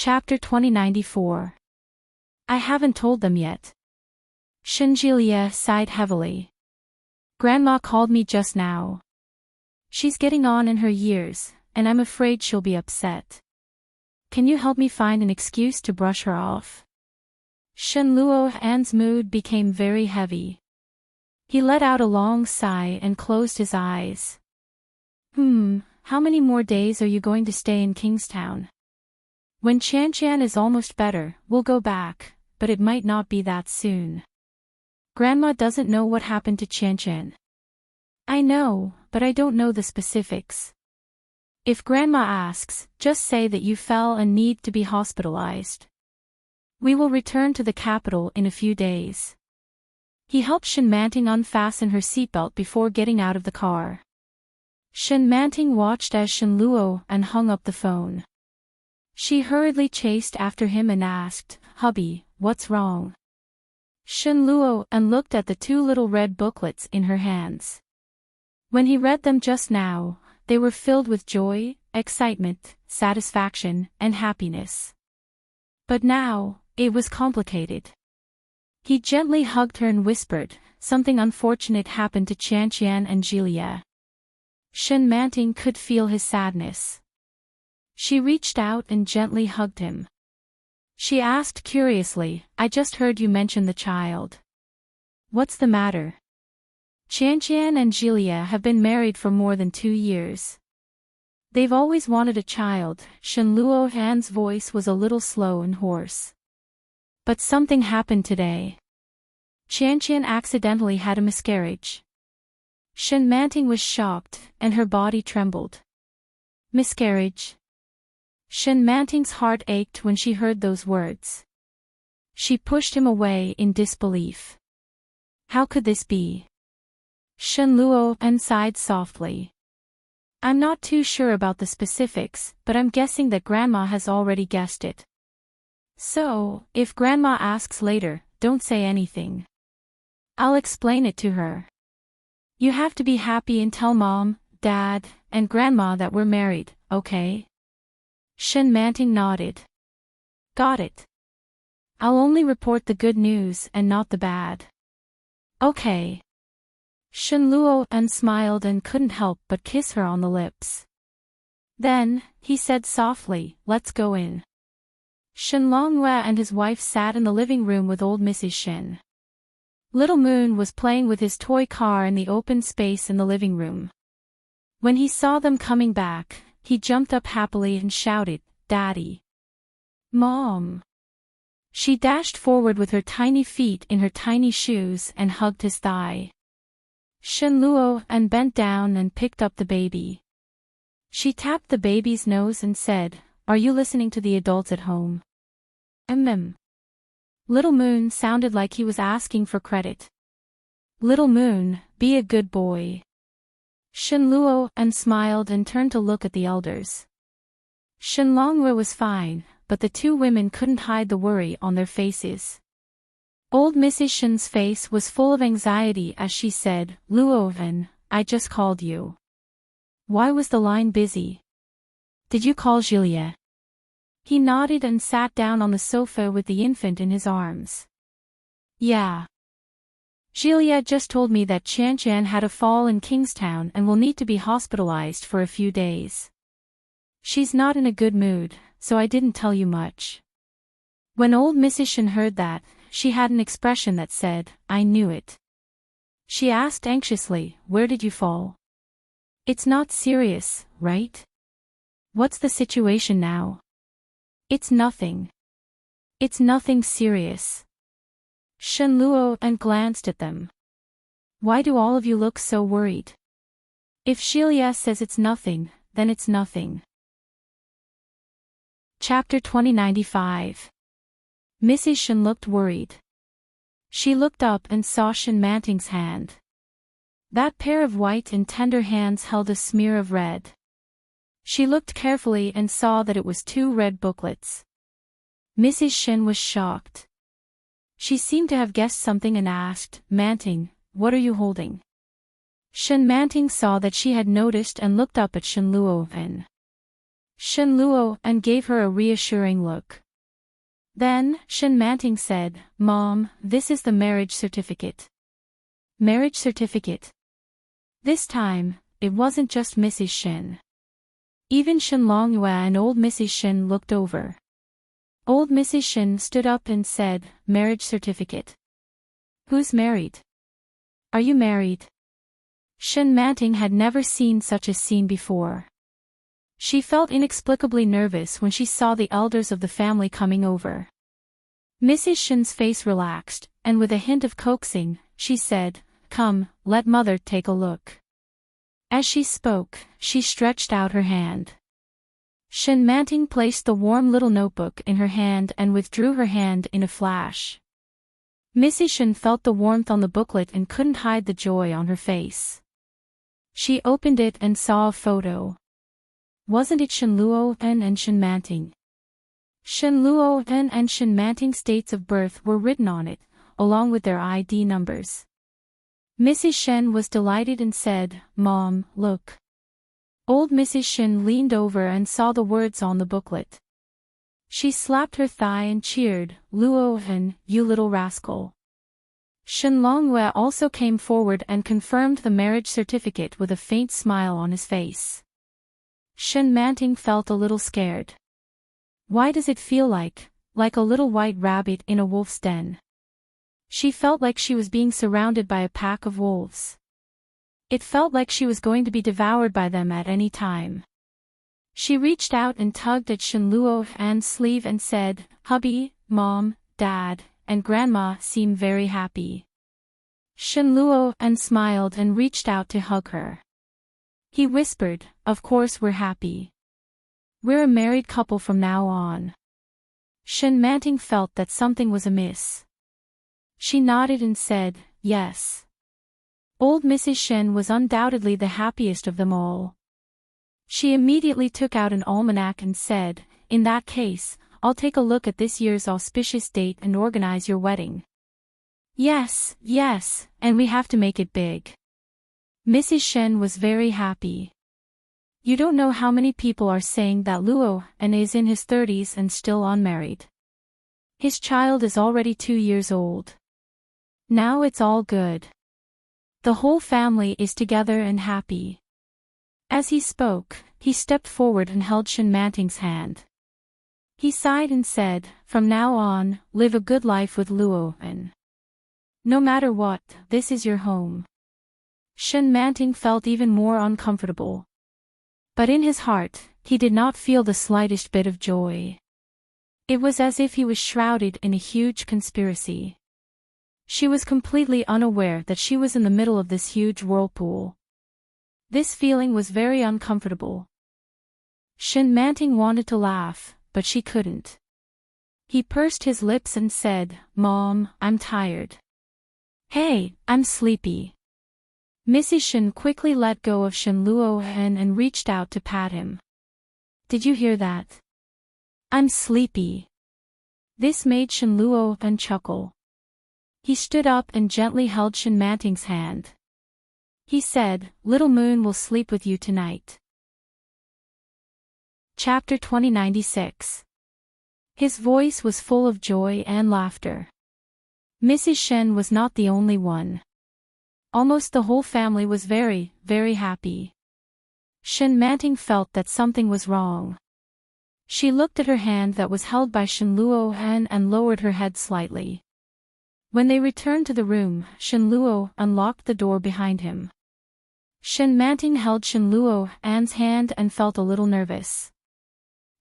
Chapter 2094. I haven't told them yet. Shinjilia sighed heavily. Grandma called me just now. She's getting on in her years, and I'm afraid she'll be upset. Can you help me find an excuse to brush her off? Shenluo's mood became very heavy. He let out a long sigh and closed his eyes. How many more days are you going to stay in Kingstown? When Qian is almost better, we'll go back, but it might not be that soon. Grandma doesn't know what happened to Qian. I know, but I don't know the specifics. If Grandma asks, just say that you fell and need to be hospitalized. We will return to the capital in a few days. He helped Shenmanting unfasten her seatbelt before getting out of the car. Shenmanting watched as Shenluo and hung up the phone. She hurriedly chased after him and asked, "Hubby, what's wrong?" Shenluo and looked at the two little red booklets in her hands. When he read them just now, they were filled with joy, excitement, satisfaction, and happiness. But now, it was complicated. He gently hugged her and whispered, "Something unfortunate happened to Qian and Jilia." Shenmanting could feel his sadness. She reached out and gently hugged him. She asked curiously, "I just heard you mention the child. What's the matter?" Qian and Jilia have been married for more than 2 years. They've always wanted a child. Shenluo's voice was a little slow and hoarse. But something happened today. Qian accidentally had a miscarriage. Shenmanting was shocked, and her body trembled. Miscarriage? Shenmanting's heart ached when she heard those words. She pushed him away in disbelief. How could this be? Shenluo sighed softly. I'm not too sure about the specifics, but I'm guessing that Grandma has already guessed it. So, if Grandma asks later, don't say anything. I'll explain it to her. You have to be happy and tell Mom, Dad, and Grandma that we're married, okay? Shenmanting nodded. Got it. I'll only report the good news and not the bad. Okay. Shenluo smiled and couldn't help but kiss her on the lips. Then, he said softly, "Let's go in." Shenlonghua and his wife sat in the living room with old Mrs. Shen. Little Moon was playing with his toy car in the open space in the living room. When he saw them coming back, he jumped up happily and shouted, "Daddy! Mom!" She dashed forward with her tiny feet in her tiny shoes and hugged his thigh. Shenluo bent down and picked up the baby. She tapped the baby's nose and said, "Are you listening to the adults at home?" Little Moon sounded like he was asking for credit. Little Moon, be a good boy. Shenluo smiled and turned to look at the elders. Shenlonghua was fine, but the two women couldn't hide the worry on their faces. Old Mrs. Shen's face was full of anxiety as she said, "Luoven, I just called you. Why was the line busy? Did you call Jilia?" He nodded and sat down on the sofa with the infant in his arms. Yeah. Jilia just told me that Qian had a fall in Kingstown and will need to be hospitalized for a few days. She's not in a good mood, so I didn't tell you much. When old Mrs. Shen heard that, she had an expression that said, "I knew it." She asked anxiously, "Where did you fall?" It's not serious, right? What's the situation now? It's nothing. It's nothing serious. Shenluo glanced at them. Why do all of you look so worried? If Jilia says it's nothing, then it's nothing. Chapter 2095. Mrs. Shen looked worried. She looked up and saw Shenmanting's hand. That pair of white and tender hands held a smear of red. She looked carefully and saw that it was 2 red booklets. Mrs. Shen was shocked. She seemed to have guessed something and asked, "Manting, what are you holding?" Shenmanting saw that she had noticed and looked up at Shenluo. Shen Luo and gave her a reassuring look. Then, Enchanting said, Mom, this is the marriage certificate. Marriage certificate. This time, it wasn't just Mrs. Shen. Even Shen Longyue and old Mrs. Shen looked over. Old Mrs. Shen stood up and said, Marriage certificate. Who's married? Are you married? Enchanting had never seen such a scene before. She felt inexplicably nervous when she saw the elders of the family coming over. Mrs. Shen's face relaxed, and with a hint of coaxing, she said, Come, let mother take a look. As she spoke, she stretched out her hand. Enchanting placed the warm little notebook in her hand and withdrew her hand in a flash. Mrs. Shen felt the warmth on the booklet and couldn't hide the joy on her face. She opened it and saw a photo. Wasn't it Shen Luo and Enchanting? Shen Luo and Enchanting's dates of birth were written on it, along with their ID numbers. Mrs. Shen was delighted and said, Mom, look. Old Mrs. Shen leaned over and saw the words on the booklet. She slapped her thigh and cheered, Luo Hen, you little rascal. Shen Longyue also came forward and confirmed the marriage certificate with a faint smile on his face. Enchanting felt a little scared. Why does it feel like a little white rabbit in a wolf's den? She felt like she was being surrounded by a pack of wolves. It felt like she was going to be devoured by them at any time. She reached out and tugged at Shen Luo's sleeve and said, Hubby, Mom, Dad, and Grandma seem very happy. Shen Luo smiled and reached out to hug her. He whispered, Of course we're happy. We're a married couple from now on. Enchanting felt that something was amiss. She nodded and said, Yes. Old Mrs. Shen was undoubtedly the happiest of them all. She immediately took out an almanac and said, In that case, I'll take a look at this year's auspicious date and organize your wedding. Yes, and we have to make it big. Mrs. Shen was very happy. You don't know how many people are saying that Luo is in his 30s and still unmarried. His child is already 2 years old. Now it's all good. The whole family is together and happy. As he spoke, he stepped forward and held Enchanting's hand. He sighed and said, From now on, live a good life with Luo and no matter what, this is your home. Enchanting felt even more uncomfortable. But in his heart, he did not feel the slightest bit of joy. It was as if he was shrouded in a huge conspiracy. She was completely unaware that she was in the middle of this huge whirlpool. This feeling was very uncomfortable. Enchanting wanted to laugh, but she couldn't. He pursed his lips and said, Mom, I'm tired. Hey, I'm sleepy. Mrs. Shen quickly let go of Shen Luo and reached out to pat him. Did you hear that? I'm sleepy. This made Shen Luo chuckle. He stood up and gently held Enchanting's hand. He said, Little Moon will sleep with you tonight. Chapter 2096. His voice was full of joy and laughter. Mrs. Shen was not the only one. Almost the whole family was very, very happy. Enchanting felt that something was wrong. She looked at her hand that was held by Shen Luo and lowered her head slightly. When they returned to the room, Shen Luo unlocked the door behind him. Enchanting held Shen Luo's hand and felt a little nervous.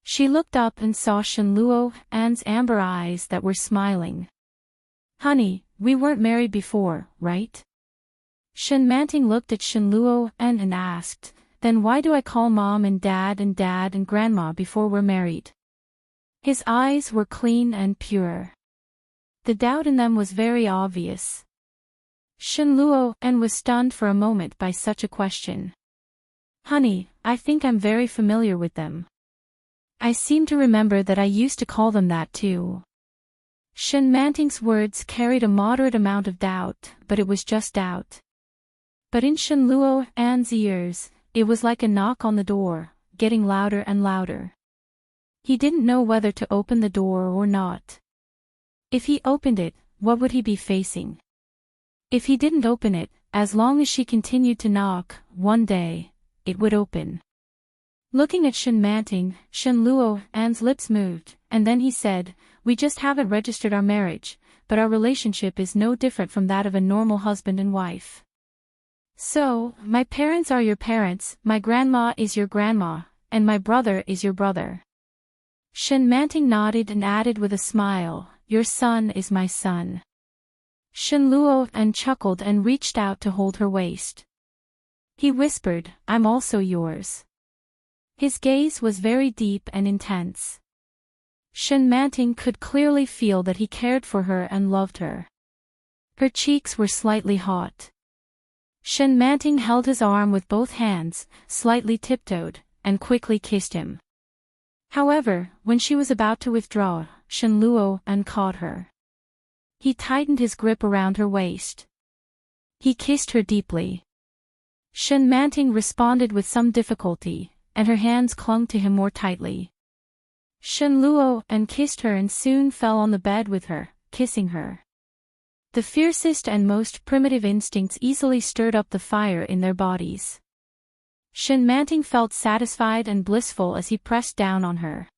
She looked up and saw Shen Luo's amber eyes that were smiling. Honey, we weren't married before, right? Enchanting looked at Shen Luo and asked, Then why do I call Mom and Dad and Grandma before we're married? His eyes were clean and pure. The doubt in them was very obvious. Shen Luo was stunned for a moment by such a question. Honey, I think I'm very familiar with them. I seem to remember that I used to call them that too. Enchanting's words carried a moderate amount of doubt, but it was just doubt. But in Shen Luo's ears, it was like a knock on the door, getting louder and louder. He didn't know whether to open the door or not. If he opened it, what would he be facing? If he didn't open it, as long as she continued to knock, one day, it would open. Looking at Enchanting, Anne's lips moved, and then he said, "We just haven't registered our marriage, but our relationship is no different from that of a normal husband and wife. So, my parents are your parents, my grandma is your grandma, and my brother is your brother." Enchanting nodded and added with a smile, "Your son is my son." Anne chuckled and reached out to hold her waist. He whispered, "I'm also yours." His gaze was very deep and intense. Enchanting could clearly feel that he cared for her and loved her. Her cheeks were slightly hot. Enchanting held his arm with both hands, slightly tiptoed, and quickly kissed him. However, when she was about to withdraw, Anne caught her. He tightened his grip around her waist. He kissed her deeply. Enchanting responded with some difficulty, and her hands clung to him more tightly. Anne kissed her and soon fell on the bed with her, kissing her. The fiercest and most primitive instincts easily stirred up the fire in their bodies. Enchanting felt satisfied and blissful as he pressed down on her.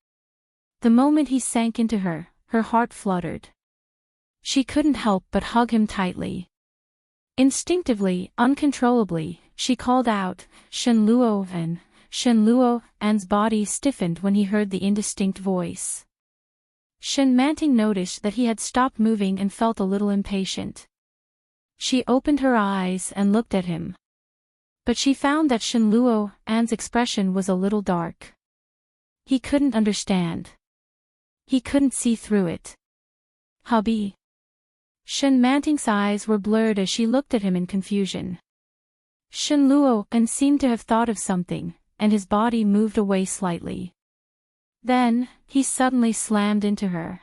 The moment he sank into her, her heart fluttered. She couldn't help but hug him tightly. Instinctively, uncontrollably, she called out, "Anne." Anne's body stiffened when he heard the indistinct voice. Enchanting noticed that he had stopped moving and felt a little impatient. She opened her eyes and looked at him. But she found that Anne's expression was a little dark. He couldn't understand. He couldn't see through it. "Hubby?" Enchanting's eyes were blurred as she looked at him in confusion. Anne seemed to have thought of something, and his body moved away slightly. Then, he suddenly slammed into her.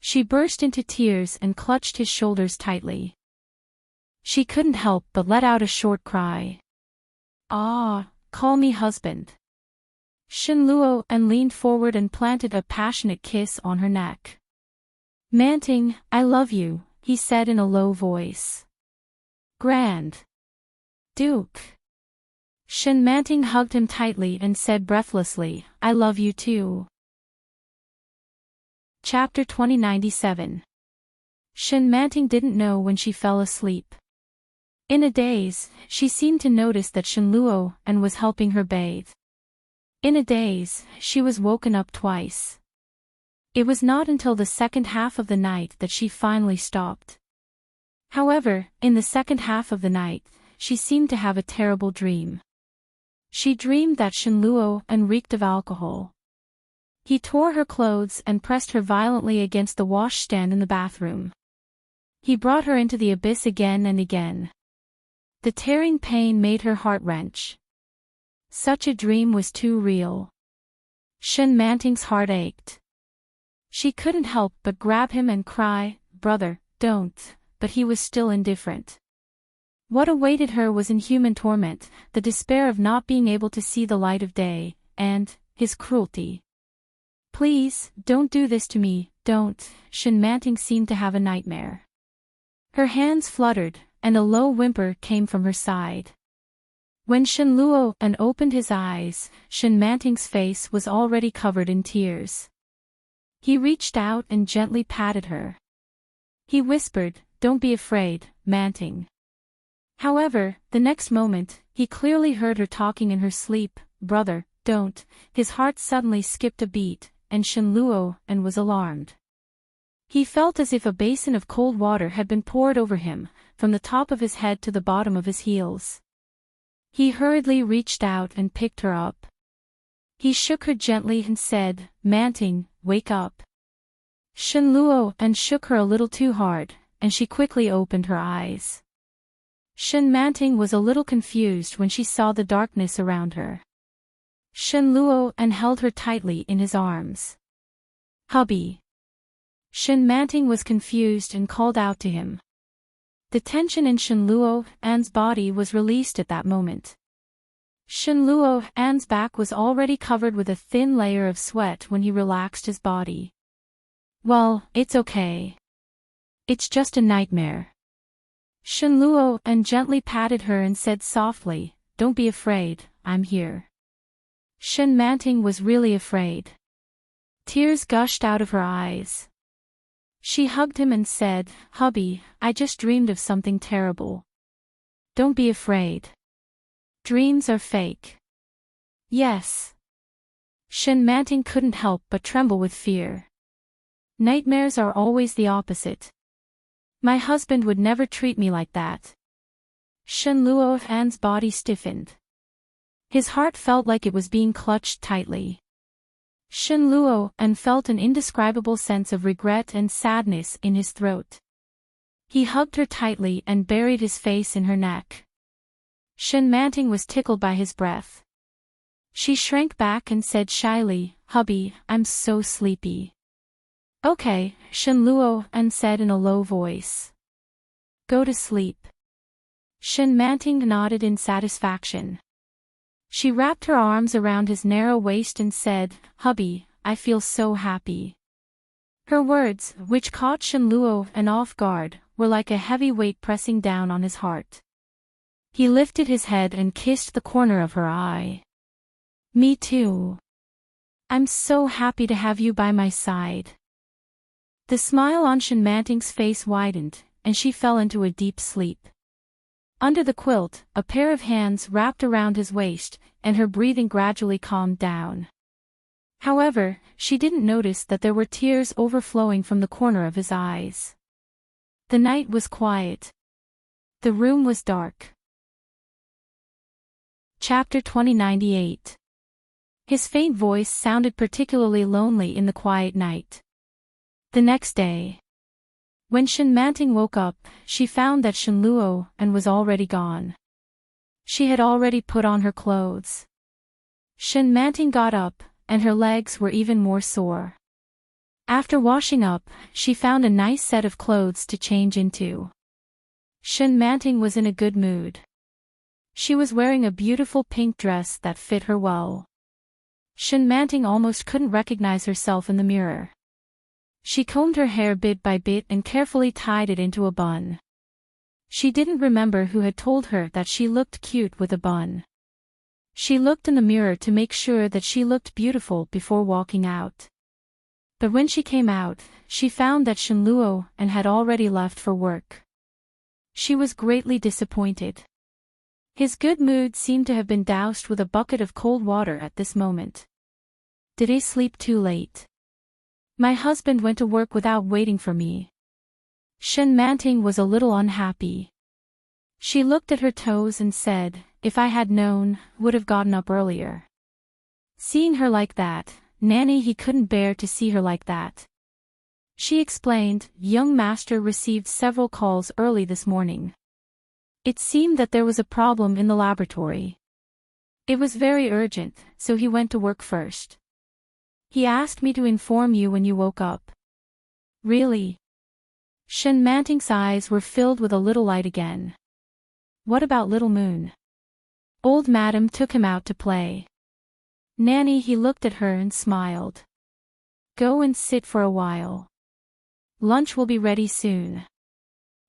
She burst into tears and clutched his shoulders tightly. She couldn't help but let out a short cry. "Ah, call me husband." Anne leaned forward and planted a passionate kiss on her neck. "Manting, I love you," he said in a low voice. "Grand Duke." Enchanting hugged him tightly and said breathlessly, "I love you too." Chapter 2097. Enchanting didn't know when she fell asleep. In a daze, she seemed to notice that Anne was helping her bathe. In a daze, she was woken up twice. It was not until the second half of the night that she finally stopped. However, in the second half of the night, she seemed to have a terrible dream. She dreamed that Anne reeked of alcohol. He tore her clothes and pressed her violently against the washstand in the bathroom. He brought her into the abyss again and again. The tearing pain made her heart wrench. Such a dream was too real. Enchanting's heart ached. She couldn't help but grab him and cry, "Brother, don't," but he was still indifferent. What awaited her was inhuman torment, the despair of not being able to see the light of day, and his cruelty. "Please, don't do this to me, don't." Enchanting seemed to have a nightmare. Her hands fluttered, and a low whimper came from her side. When Anne opened his eyes, Enchanting's face was already covered in tears. He reached out and gently patted her. He whispered, "Don't be afraid, Manting." However, the next moment, he clearly heard her talking in her sleep, "Brother, don't." His heart suddenly skipped a beat, and Anne was alarmed. He felt as if a basin of cold water had been poured over him, from the top of his head to the bottom of his heels. He hurriedly reached out and picked her up. He shook her gently and said, "Manting, wake up." Anne shook her a little too hard, and she quickly opened her eyes. Manting was a little confused when she saw the darkness around her. Anne held her tightly in his arms. "Hubby." Manting was confused and called out to him. The tension in Anne's body was released at that moment. Shenluo's back was already covered with a thin layer of sweat when he relaxed his body. Well, it's okay. It's just a nightmare. Shenluo gently patted her and said softly, "Don't be afraid, I'm here." Shenmanting was really afraid. Tears gushed out of her eyes. She hugged him and said, "Hubby, I just dreamed of something terrible. Don't be afraid. Dreams are fake." Yes. Shenmanting couldn't help but tremble with fear. Nightmares are always the opposite. My husband would never treat me like that. Shenluo's body stiffened. His heart felt like it was being clutched tightly. Shenluo felt an indescribable sense of regret and sadness in his throat. He hugged her tightly and buried his face in her neck. Shenmanting was tickled by his breath. She shrank back and said shyly, "Hubby, I'm so sleepy." "Okay," Shenluo said in a low voice. "Go to sleep." Shenmanting nodded in satisfaction. She wrapped her arms around his narrow waist and said, "Hubby, I feel so happy." Her words, which caught Shenluo off guard, were like a heavy weight pressing down on his heart. He lifted his head and kissed the corner of her eye. "Me too. I'm so happy to have you by my side." The smile on Shenmanting's face widened, and she fell into a deep sleep. Under the quilt, a pair of hands wrapped around his waist, and her breathing gradually calmed down. However, she didn't notice that there were tears overflowing from the corner of his eyes. The night was quiet. The room was dark. Chapter 2098. His faint voice sounded particularly lonely in the quiet night. The next day, when Shenmanting woke up, she found that Shenluo was already gone. She had already put on her clothes. Shenmanting got up, and her legs were even more sore. After washing up, she found a nice set of clothes to change into. Shenmanting was in a good mood. She was wearing a beautiful pink dress that fit her well. Shenmanting almost couldn't recognize herself in the mirror. She combed her hair bit by bit and carefully tied it into a bun. She didn't remember who had told her that she looked cute with a bun. She looked in the mirror to make sure that she looked beautiful before walking out. But when she came out, she found that Shenluo had already left for work. She was greatly disappointed. His good mood seemed to have been doused with a bucket of cold water at this moment. "Did I sleep too late? My husband went to work without waiting for me." Shenmanting was a little unhappy. She looked at her toes and said, "If I had known, would have gotten up earlier." Seeing her like that, he couldn't bear to see her like that. She explained, "Young master received several calls early this morning. It seemed that there was a problem in the laboratory. It was very urgent, so he went to work first. He asked me to inform you when you woke up." "Really?" Shenmanting's eyes were filled with a little light again. "What about little Moon?" "Old Madam took him out to play." He looked at her and smiled. "Go and sit for a while. Lunch will be ready soon.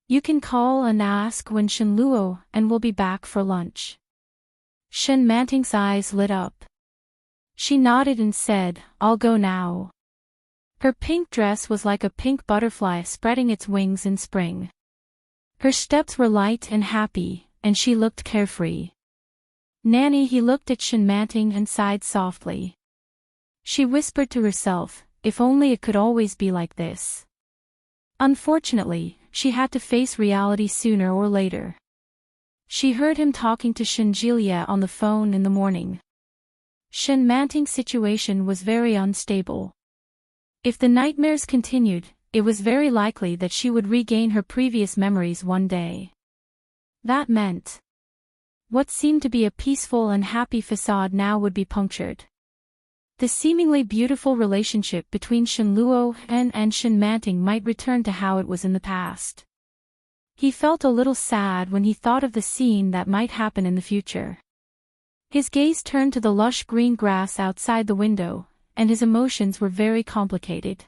You can call and ask when Shenluo will be back for lunch." Shenmanting's eyes lit up. She nodded and said, "I'll go now." Her pink dress was like a pink butterfly spreading its wings in spring. Her steps were light and happy, and she looked carefree. He looked at Shenmanting and sighed softly. She whispered to herself, if only it could always be like this. Unfortunately, she had to face reality sooner or later. She heard him talking to Shenjilia on the phone in the morning. Shenmanting's situation was very unstable. If the nightmares continued, it was very likely that she would regain her previous memories one day. That meant what seemed to be a peaceful and happy facade now would be punctured. The seemingly beautiful relationship between Shenluo and Shenmanting might return to how it was in the past. He felt a little sad when he thought of the scene that might happen in the future. His gaze turned to the lush green grass outside the window, and his emotions were very complicated.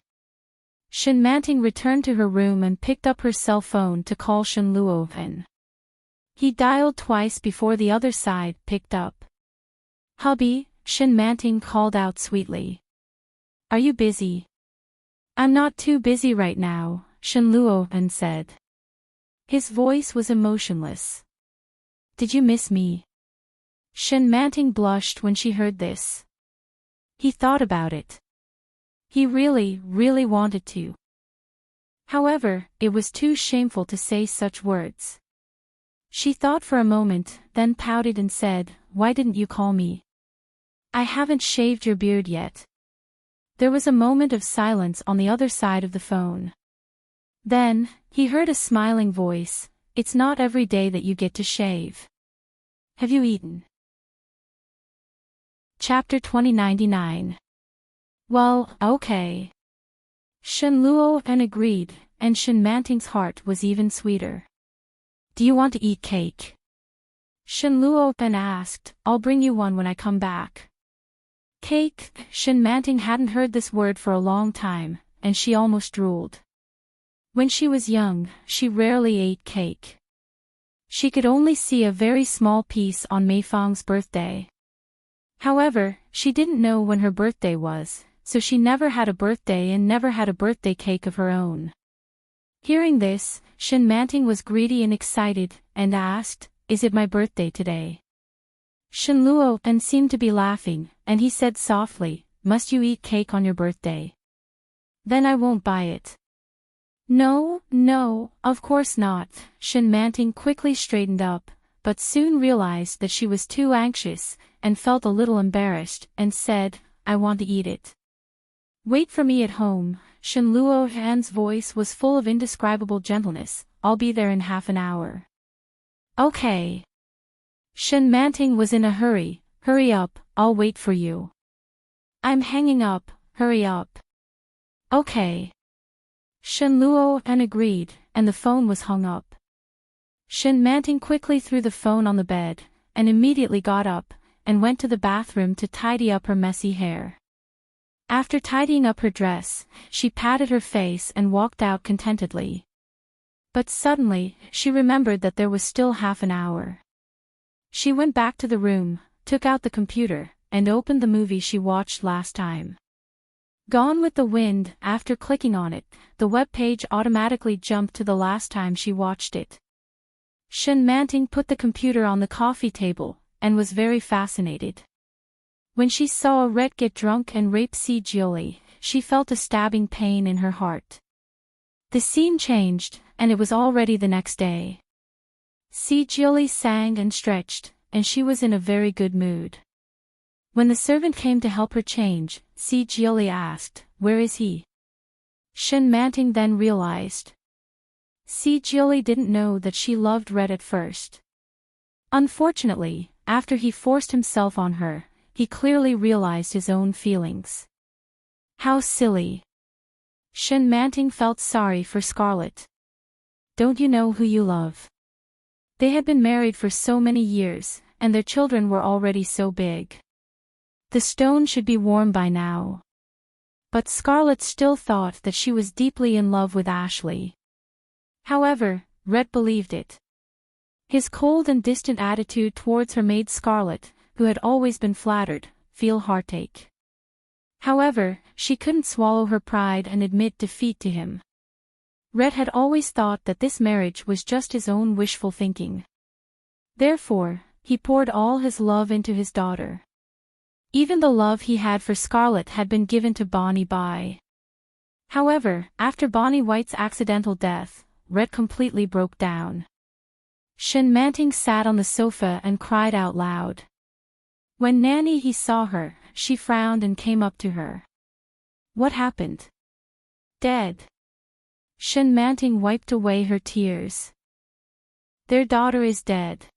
Enchanting returned to her room and picked up her cell phone to call Luofen. He dialed twice before the other side picked up. "Hubby," Enchanting called out sweetly. "Are you busy?" "I'm not too busy right now," Luofen said. His voice was emotionless. "Did you miss me?" Enchanting blushed when she heard this. He thought about it. He really, really wanted to. However, it was too shameful to say such words. She thought for a moment, then pouted and said, "Why didn't you call me? I haven't shaved your beard yet." There was a moment of silence on the other side of the phone. Then, he heard a smiling voice, "It's not every day that you get to shave. Have you eaten?" Chapter 2099. "Well, okay." Luofen agreed, and Enchanting's heart was even sweeter. "Do you want to eat cake?" Luofen asked. "I'll bring you one when I come back." Cake? Enchanting hadn't heard this word for a long time, and she almost drooled. When she was young, she rarely ate cake. She could only see a very small piece on Meifang's birthday. However, she didn't know when her birthday was, so she never had a birthday and never had a birthday cake of her own. Hearing this, Enchanting was greedy and excited, and asked, "Is it my birthday today?" Luofen seemed to be laughing, and he said softly, "Must you eat cake on your birthday? Then I won't buy it." "No, no, of course not." Enchanting quickly straightened up, but soon realized that she was too anxious, and felt a little embarrassed, and said, "I want to eat it." "Wait for me at home." Luofen's voice was full of indescribable gentleness. "I'll be there in half an hour." "Okay." Enchanting was in a hurry. "Hurry up, I'll wait for you." "I'm hanging up, hurry up." "Okay." Luofen agreed, and the phone was hung up. Enchanting quickly threw the phone on the bed, and immediately got up, and went to the bathroom to tidy up her messy hair. After tidying up her dress, she patted her face and walked out contentedly. But suddenly, she remembered that there was still half an hour. She went back to the room, took out the computer, and opened the movie she watched last time. Gone with the Wind. After clicking on it, the web page automatically jumped to the last time she watched it. Enchanting put the computer on the coffee table, and was very fascinated. When she saw Red get drunk and rape Gioli, she felt a stabbing pain in her heart. The scene changed, and it was already the next day. Gioli sang and stretched, and she was in a very good mood. When the servant came to help her change, Gioli asked, "Where is he?" Enchanting then realized. Gioli didn't know that she loved Red at first. Unfortunately, after he forced himself on her, he clearly realized his own feelings. How silly. Enchanting felt sorry for Scarlet. Don't you know who you love? They had been married for so many years, and their children were already so big. The stone should be warm by now. But Scarlet still thought that she was deeply in love with Ashley. However, Red believed it. His cold and distant attitude towards her made Scarlet, who had always been flattered, feel heartache. However, she couldn't swallow her pride and admit defeat to him. Red had always thought that this marriage was just his own wishful thinking. Therefore, he poured all his love into his daughter. Even the love he had for Scarlet had been given to Bonnie by. However, after Bonnie White's accidental death, Red completely broke down. Enchanting sat on the sofa and cried out loud. When Nanny he saw her, she frowned and came up to her. What happened? Dead. Enchanting wiped away her tears. Their daughter is dead.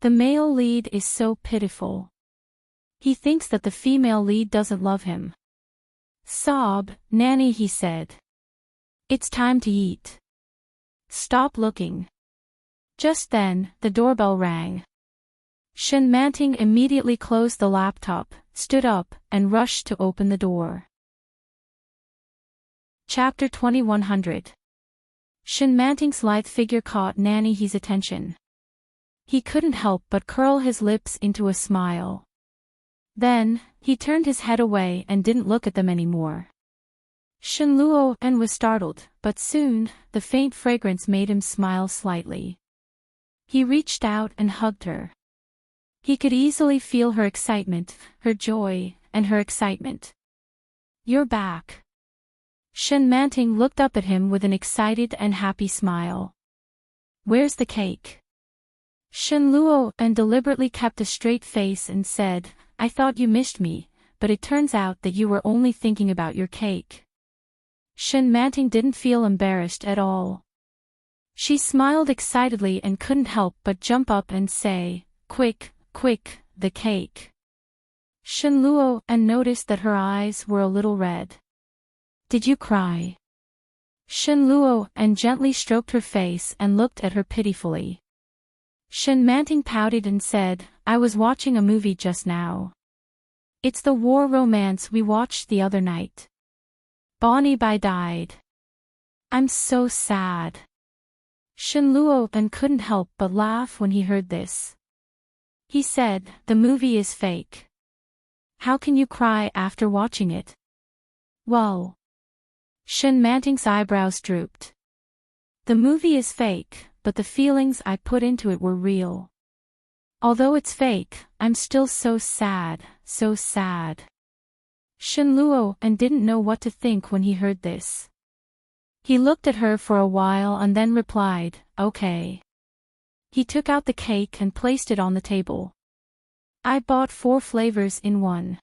The male lead is so pitiful. He thinks that the female lead doesn't love him. Sob, Nanny, he said. It's time to eat. Stop looking. Just then, the doorbell rang. Enchanting immediately closed the laptop, stood up, and rushed to open the door. Chapter 2100. Enchanting's lithe figure caught Nanny's attention. He couldn't help but curl his lips into a smile. Then, he turned his head away and didn't look at them anymore. Enchanting was startled, but soon, the faint fragrance made him smile slightly. He reached out and hugged her. He could easily feel her excitement, her joy, and her excitement. "You're back." Enchanting looked up at him with an excited and happy smile. "Where's the cake?" Enchanting deliberately kept a straight face and said, "I thought you missed me, but it turns out that you were only thinking about your cake." Enchanting didn't feel embarrassed at all. She smiled excitedly and couldn't help but jump up and say, "Quick, quick, the cake." Enchanting noticed that her eyes were a little red. "Did you cry?" Enchanting gently stroked her face and looked at her pitifully. Enchanting pouted and said, "I was watching a movie just now. It's the war romance we watched the other night. Bonnie died. I'm so sad." Enchanting couldn't help but laugh when he heard this. He said, "The movie is fake. How can you cry after watching it?" "Well." Enchanting's eyebrows drooped. "The movie is fake, but the feelings I put into it were real. Although it's fake, I'm still so sad, so sad." Enchanting didn't know what to think when he heard this. He looked at her for a while and then replied, "Okay." He took out the cake and placed it on the table. "I bought 4 flavors in one.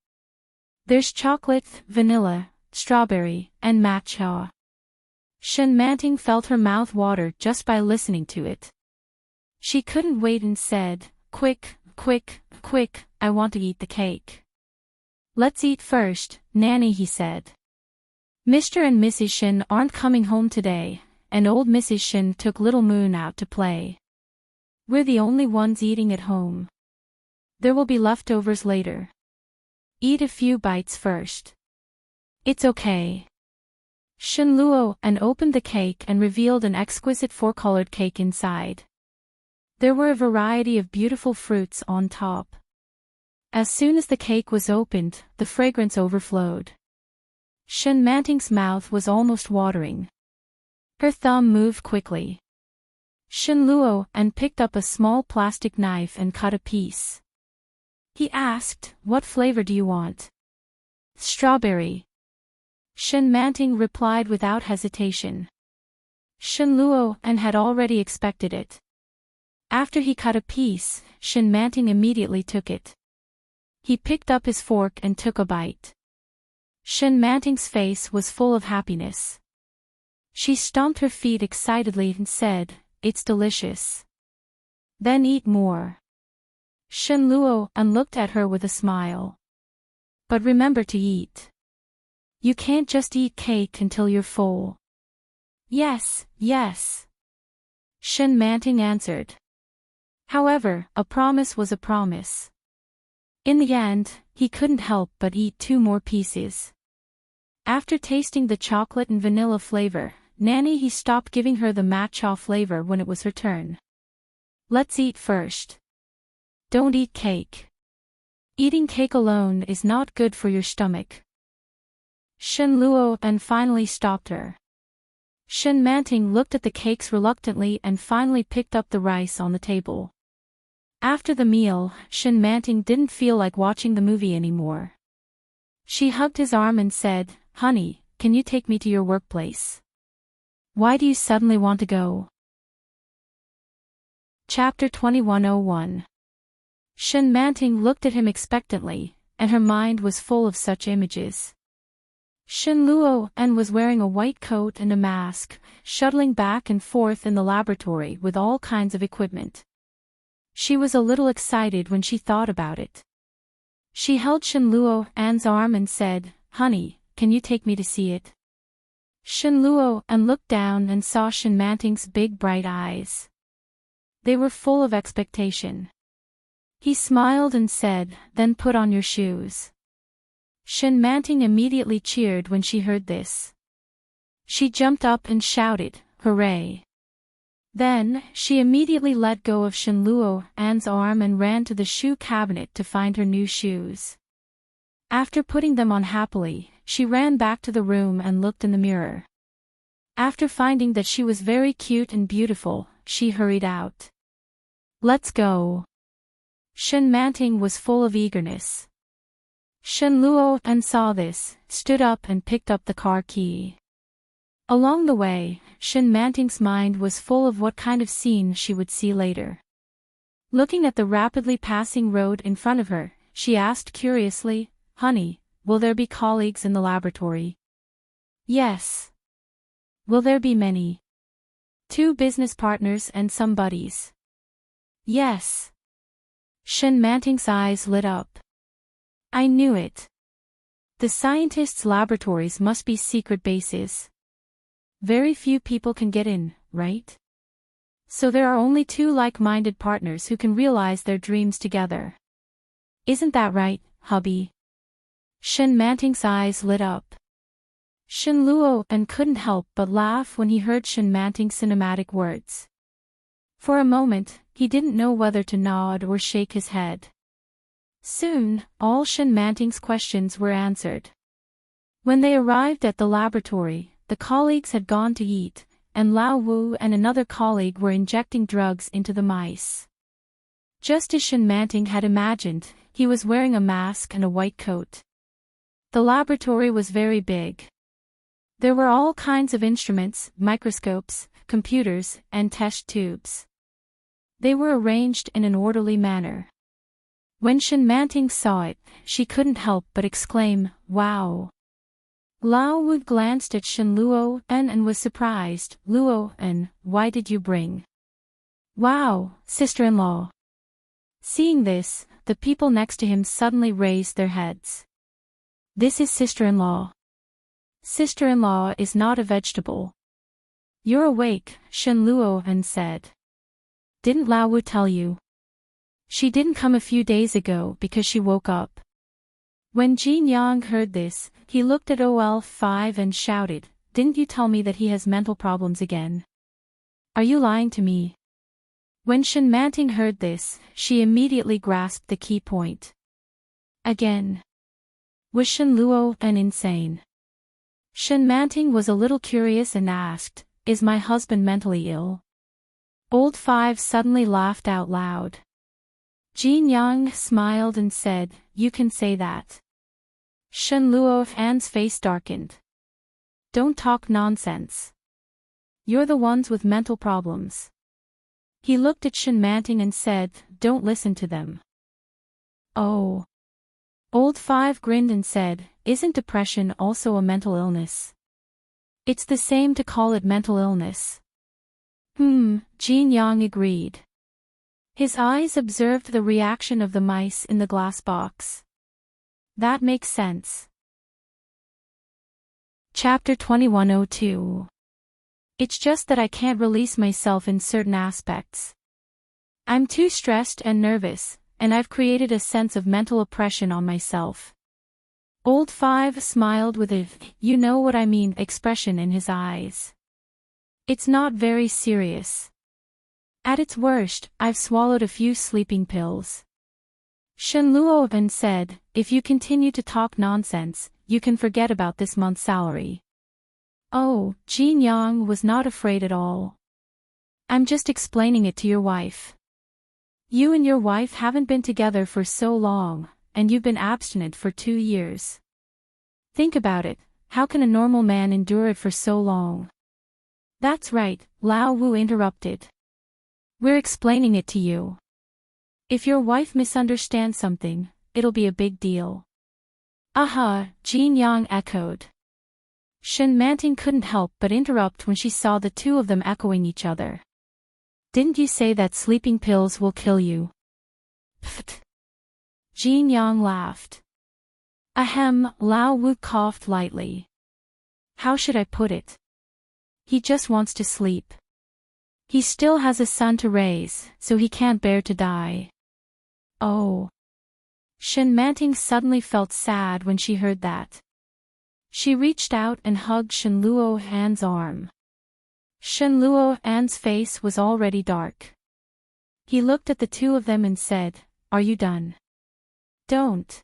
There's chocolate, vanilla, strawberry, and matcha." Enchanting felt her mouth water just by listening to it. She couldn't wait and said, "Quick, quick, quick, I want to eat the cake." "Let's eat first, Nanny," he said. "Mr. and Mrs. Shin aren't coming home today, and old Mrs. Shin took little Moon out to play. We're the only ones eating at home. There will be leftovers later. Eat a few bites first." "It's okay." Enchanting opened the cake and revealed an exquisite 4-colored cake inside. There were a variety of beautiful fruits on top. As soon as the cake was opened, the fragrance overflowed. Enchanting's mouth was watering. Her thumb moved quickly. Enchanting picked up a small plastic knife and cut a piece. He asked, "What flavor do you want?" "Strawberry." Enchanting replied without hesitation. Enchanting had already expected it. After he cut a piece, Enchanting immediately took it. He picked up his fork and took a bite. Enchanting's face was full of happiness. She stomped her feet excitedly and said, "It's delicious." "Then eat more." Enchanting looked at her with a smile. "But remember to eat. You can't just eat cake until you're full." "Yes, yes," Enchanting answered. However, a promise was a promise. In the end, he couldn't help but eat 2 more pieces. After tasting the chocolate and vanilla flavor, he stopped giving her the matcha flavor when it was her turn. "Let's eat first. Don't eat cake. Eating cake alone is not good for your stomach." Enchanting finally stopped her. Enchanting looked at the cakes reluctantly and finally picked up the rice on the table. After the meal, Enchanting didn't feel like watching the movie anymore. She hugged his arm and said, "Honey, can you take me to your workplace? Why do you suddenly want to go?" Chapter 2101. Enchanting looked at him expectantly, and her mind was full of such images. Enchanting was wearing a white coat and a mask, shuttling back and forth in the laboratory with all kinds of equipment. She was a little excited when she thought about it. She held Enchanting's arm and said, "Honey, can you take me to see it?" Enchanting looked down and saw Enchanting's big bright eyes. They were full of expectation. He smiled and said, then put on your shoes. Enchanting immediately cheered when she heard this. She jumped up and shouted, hooray! Then, she immediately let go of Enchanting's arm and ran to the shoe cabinet to find her new shoes. After putting them on happily, she ran back to the room and looked in the mirror. After finding that she was very cute and beautiful, she hurried out. Let's go. Enchanting was full of eagerness. Enchanting saw this, stood up and picked up the car key. Along the way, Enchanting's mind was full of what kind of scene she would see later. Looking at the rapidly passing road in front of her, she asked curiously, Honey, will there be colleagues in the laboratory? Yes. Will there be many? 2 business partners and some buddies. Yes. Enchanting's eyes lit up. I knew it. The scientists' laboratories must be secret bases. Very few people can get in, right? So there are only 2 like-minded partners who can realize their dreams together. Isn't that right, hubby? Enchanting's eyes lit up. Enchanting couldn't help but laugh when he heard Enchanting's cinematic words. For a moment, he didn't know whether to nod or shake his head. Soon, all Enchanting's questions were answered. When they arrived at the laboratory, the colleagues had gone to eat, and Lao Wu and another colleague were injecting drugs into the mice. Just as Enchanting had imagined, he was wearing a mask and a white coat. The laboratory was very big. There were all kinds of instruments, microscopes, computers, and test tubes. They were arranged in an orderly manner. When Enchanting saw it, she couldn't help but exclaim, wow! Lao Wu glanced at Enchanting and was surprised. Enchanting, why did you bring? Wow, sister-in-law. Seeing this, the people next to him suddenly raised their heads. This is sister-in-law. Sister-in-law is not a vegetable. You're awake, Enchanting said. Didn't Lao Wu tell you? She didn't come a few days ago because she woke up. When Jin Yang heard this, he looked at OL5 and shouted, didn't you tell me that he has mental problems again? Are you lying to me? When Enchanting heard this, she immediately grasped the key point. Again. Was Enchanting insane? Enchanting was a little curious and asked, is my husband mentally ill? Old 5 suddenly laughed out loud. Jin Yang smiled and said, you can say that. Enchanting's face darkened. Don't talk nonsense. You're the ones with mental problems. He looked at Enchanting and said, don't listen to them. Oh. Old 5 grinned and said, isn't depression also a mental illness? It's the same to call it mental illness. Jin Yang agreed. His eyes observed the reaction of the mice in the glass box. That makes sense. Chapter 2102. It's just that I can't release myself in certain aspects. I'm too stressed and nervous, and I've created a sense of mental oppression on myself. Old 5 smiled with a, you know what I mean, expression in his eyes. It's not very serious. At its worst, I've swallowed a few sleeping pills. Enchanting said, if you continue to talk nonsense, you can forget about this month's salary. Oh, Jin Yang was not afraid at all. I'm just explaining it to your wife. You and your wife haven't been together for so long, and you've been abstinent for 2 years. Think about it, how can a normal man endure it for so long? That's right, Lao Wu interrupted. We're explaining it to you. If your wife misunderstands something, it'll be a big deal. Aha, Jin Yang echoed. Enchanting couldn't help but interrupt when she saw the 2 of them echoing each other. Didn't you say that sleeping pills will kill you? Pfft. Jin Yang laughed. Ahem, Lao Wu coughed lightly. How should I put it? He just wants to sleep. He still has a son to raise, so he can't bear to die. Oh. Shenmanting suddenly felt sad when she heard that. She reached out and hugged Shenluo An's arm. Shenluo An's face was already dark. He looked at the two of them and said, "Are you done?" "Don't.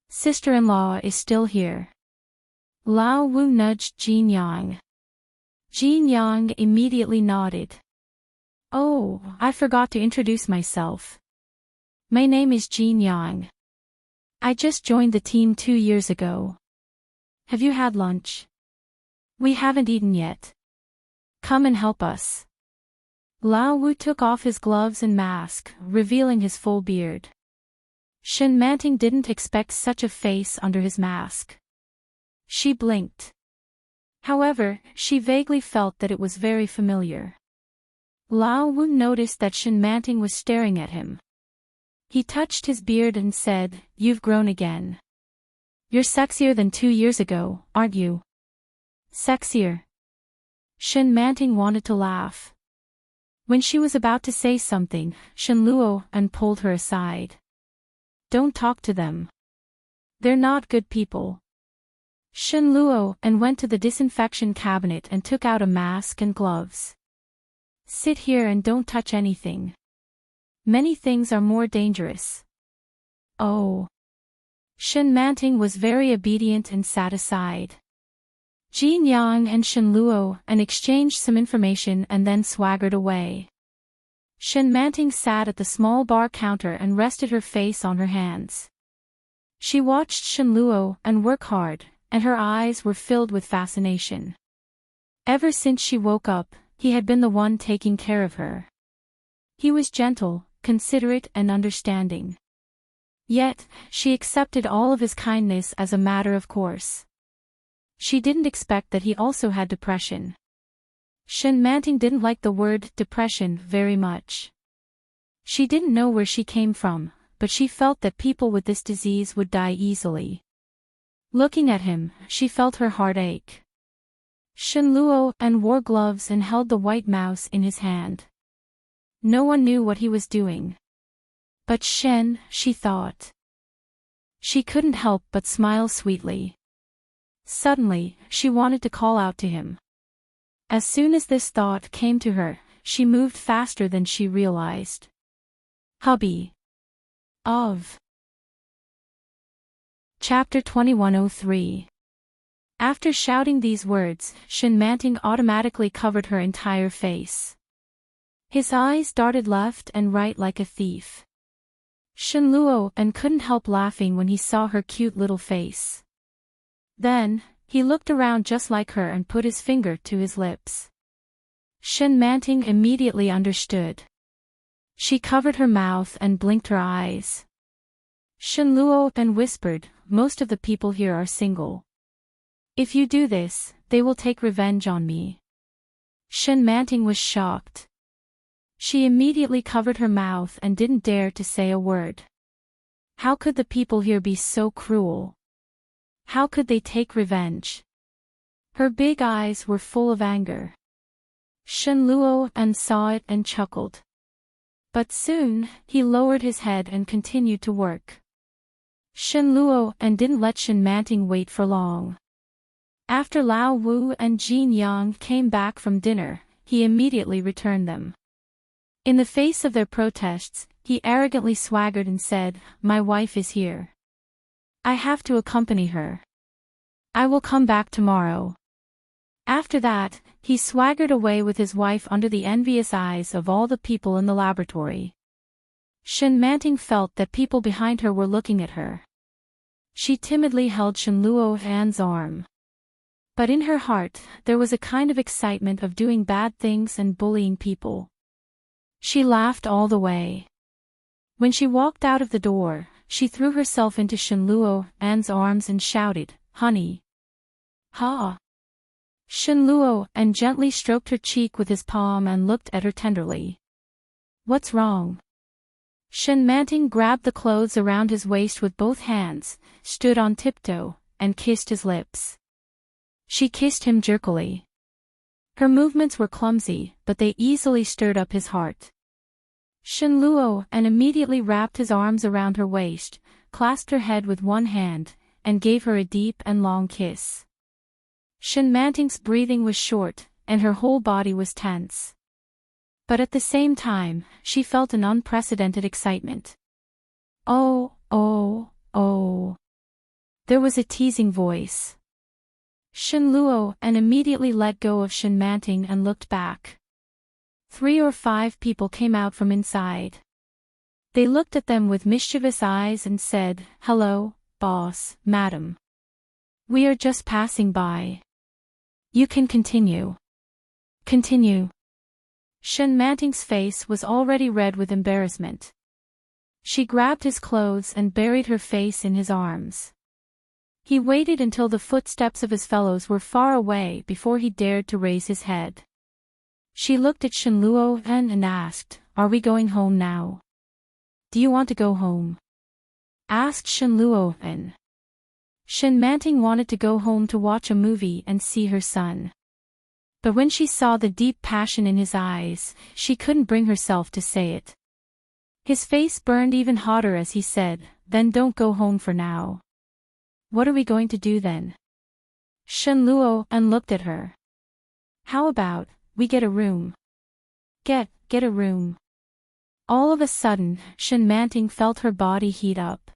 Sister-in-law is still here." Lao Wu nudged Jin Yang. Jin Yang immediately nodded. "Oh, I forgot to introduce myself. My name is Jin Yang. I just joined the team 2 years ago. Have you had lunch? We haven't eaten yet. Come and help us." Lao Wu took off his gloves and mask, revealing his full beard. Shenmanting didn't expect such a face under his mask. She blinked. However, she vaguely felt that it was very familiar. Lao Wu noticed that Shenmanting was staring at him. He touched his beard and said, "You've grown again. You're sexier than 2 years ago, aren't you?" "Sexier?" Shenmanting wanted to laugh. When she was about to say something, Shenluo An pulled her aside. "Don't talk to them. They're not good people." Shenluo An went to the disinfection cabinet and took out a mask and gloves. "Sit here and don't touch anything. Many things are more dangerous." "Oh." Shenmanting was very obedient and sat aside. Jin Yang and Shenluo An exchanged some information and then swaggered away. Shenmanting sat at the small bar counter and rested her face on her hands. She watched Shenluo An work hard, and her eyes were filled with fascination. Ever since she woke up, he had been the one taking care of her. He was gentle, considerate and understanding. Yet, she accepted all of his kindness as a matter of course. She didn't expect that he also had depression. Shenmanting didn't like the word depression very much. She didn't know where she came from, but she felt that people with this disease would die easily. Looking at him, she felt her heart ache. Shenluo An wore gloves and held the white mouse in his hand. No one knew what he was doing. But Shen, she thought. She couldn't help but smile sweetly. Suddenly, she wanted to call out to him. As soon as this thought came to her, she moved faster than she realized. Hubby. Of. Chapter 2103. After shouting these words, Shenmanting automatically covered her entire face. His eyes darted left and right like a thief. Shenluo An couldn't help laughing when he saw her cute little face. Then, he looked around just like her and put his finger to his lips. Shenmanting immediately understood. She covered her mouth and blinked her eyes. Shenluo An whispered, "Most of the people here are single. If you do this, they will take revenge on me." Shenmanting was shocked. She immediately covered her mouth and didn't dare to say a word. How could the people here be so cruel? How could they take revenge? Her big eyes were full of anger. Shenluo An saw it and chuckled. But soon, he lowered his head and continued to work. Shenluo An didn't let Shenmanting wait for long. After Lao Wu and Jin Yang came back from dinner, he immediately returned them. In the face of their protests, he arrogantly swaggered and said, "My wife is here. I have to accompany her. I will come back tomorrow." After that, he swaggered away with his wife under the envious eyes of all the people in the laboratory. Shenmanting felt that people behind her were looking at her. She timidly held Shenluo An's arm. But in her heart, there was a kind of excitement of doing bad things and bullying people. She laughed all the way. When she walked out of the door, she threw herself into Shenluo An's arms and shouted, "Honey!" "Ha!" Shenluo An gently stroked her cheek with his palm and looked at her tenderly. "What's wrong?" Shenmanting grabbed the clothes around his waist with both hands, stood on tiptoe, and kissed his lips. She kissed him jerkily. Her movements were clumsy, but they easily stirred up his heart. Shenluo and immediately wrapped his arms around her waist, clasped her head with one hand, and gave her a deep and long kiss. Shenmanting's breathing was short, and her whole body was tense. But at the same time, she felt an unprecedented excitement. Oh, oh, oh. There was a teasing voice. Shenluo and immediately let go of Shenmanting and looked back. 3 or 5 people came out from inside. They looked at them with mischievous eyes and said, "Hello, boss, madam. We are just passing by. You can continue." Continue. Shenmanting's face was already red with embarrassment. She grabbed his clothes and buried her face in his arms. He waited until the footsteps of his fellows were far away before he dared to raise his head. She looked at Shenluo and asked, "Are we going home now?" "Do you want to go home?" asked Shenluo and. Shenmanting wanted to go home to watch a movie and see her son. But when she saw the deep passion in his eyes, she couldn't bring herself to say it. His face burned even hotter as he said, "Then don't go home for now." "What are we going to do then?" Shenluo and looked at her. "How about, we get a room?" Get a room." All of a sudden, Shenmanting felt her body heat up.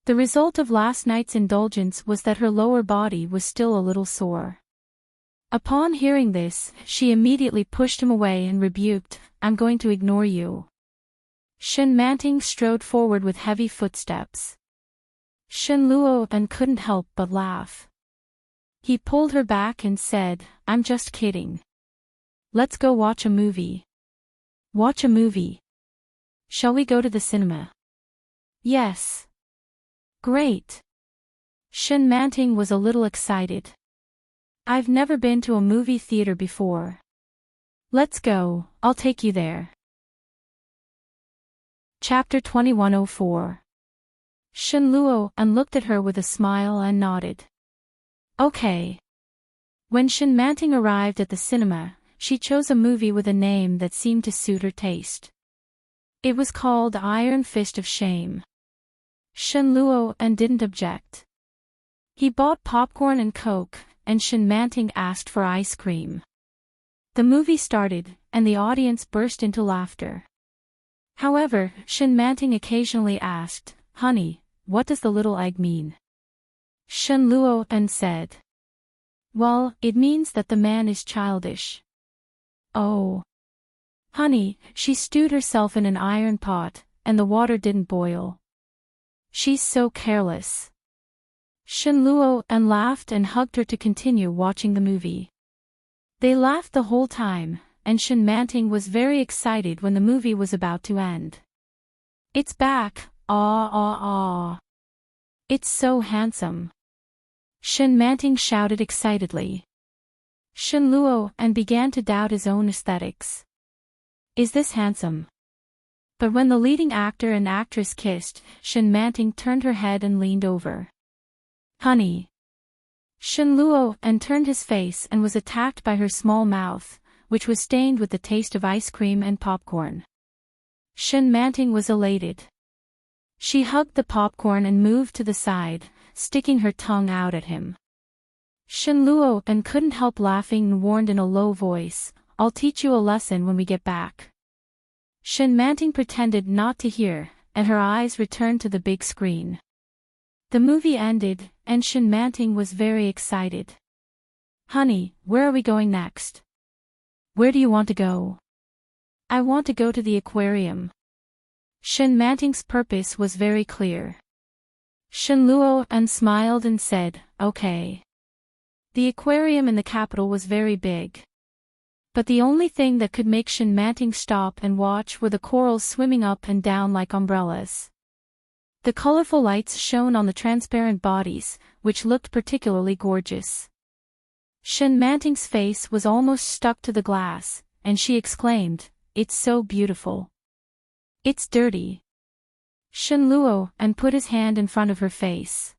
The result of last night's indulgence was that her lower body was still a little sore. Upon hearing this, she immediately pushed him away and rebuked, "I'm going to ignore you." Shenmanting strode forward with heavy footsteps. Shenluo and couldn't help but laugh. He pulled her back and said, "I'm just kidding. Let's go watch a movie." "Watch a movie? Shall we go to the cinema?" "Yes." "Great." Shenmanting was a little excited. "I've never been to a movie theater before." "Let's go, I'll take you there." Chapter 2104. Shenluo and looked at her with a smile and nodded. Okay. When Shenmanting arrived at the cinema, she chose a movie with a name that seemed to suit her taste. It was called Iron Fist of Shame. Shenluo and didn't object. He bought popcorn and Coke, and Shenmanting asked for ice cream. The movie started, and the audience burst into laughter. However, Shenmanting occasionally asked, "Honey, what does the little egg mean?" Shenluo and said, "Well, it means that the man is childish." "Oh. Honey, she stewed herself in an iron pot, and the water didn't boil. She's so careless." Shenluo and laughed and hugged her to continue watching the movie. They laughed the whole time, and Shenmanting was very excited when the movie was about to end. "It's back, ah ah ah. It's so handsome." Shenmanting shouted excitedly. Shenluo and began to doubt his own aesthetics. Is this handsome? But when the leading actor and actress kissed, Shenmanting turned her head and leaned over. "Honey." Shenluo and turned his face and was attacked by her small mouth, which was stained with the taste of ice cream and popcorn. Shenmanting was elated. She hugged the popcorn and moved to the side, sticking her tongue out at him. Shenluo and couldn't help laughing and warned in a low voice, "I'll teach you a lesson when we get back." Shenmanting pretended not to hear, and her eyes returned to the big screen. The movie ended, and Shenmanting was very excited. "Honey, where are we going next?" "Where do you want to go?" "I want to go to the aquarium." Shenmanting's purpose was very clear. Shenluo and smiled and said, "Okay." The aquarium in the capital was very big. But the only thing that could make Shenmanting stop and watch were the corals swimming up and down like umbrellas. The colorful lights shone on the transparent bodies, which looked particularly gorgeous. Shenmanting's face was almost stuck to the glass, and she exclaimed, "It's so beautiful." "It's dirty." Shenluo and put his hand in front of her face.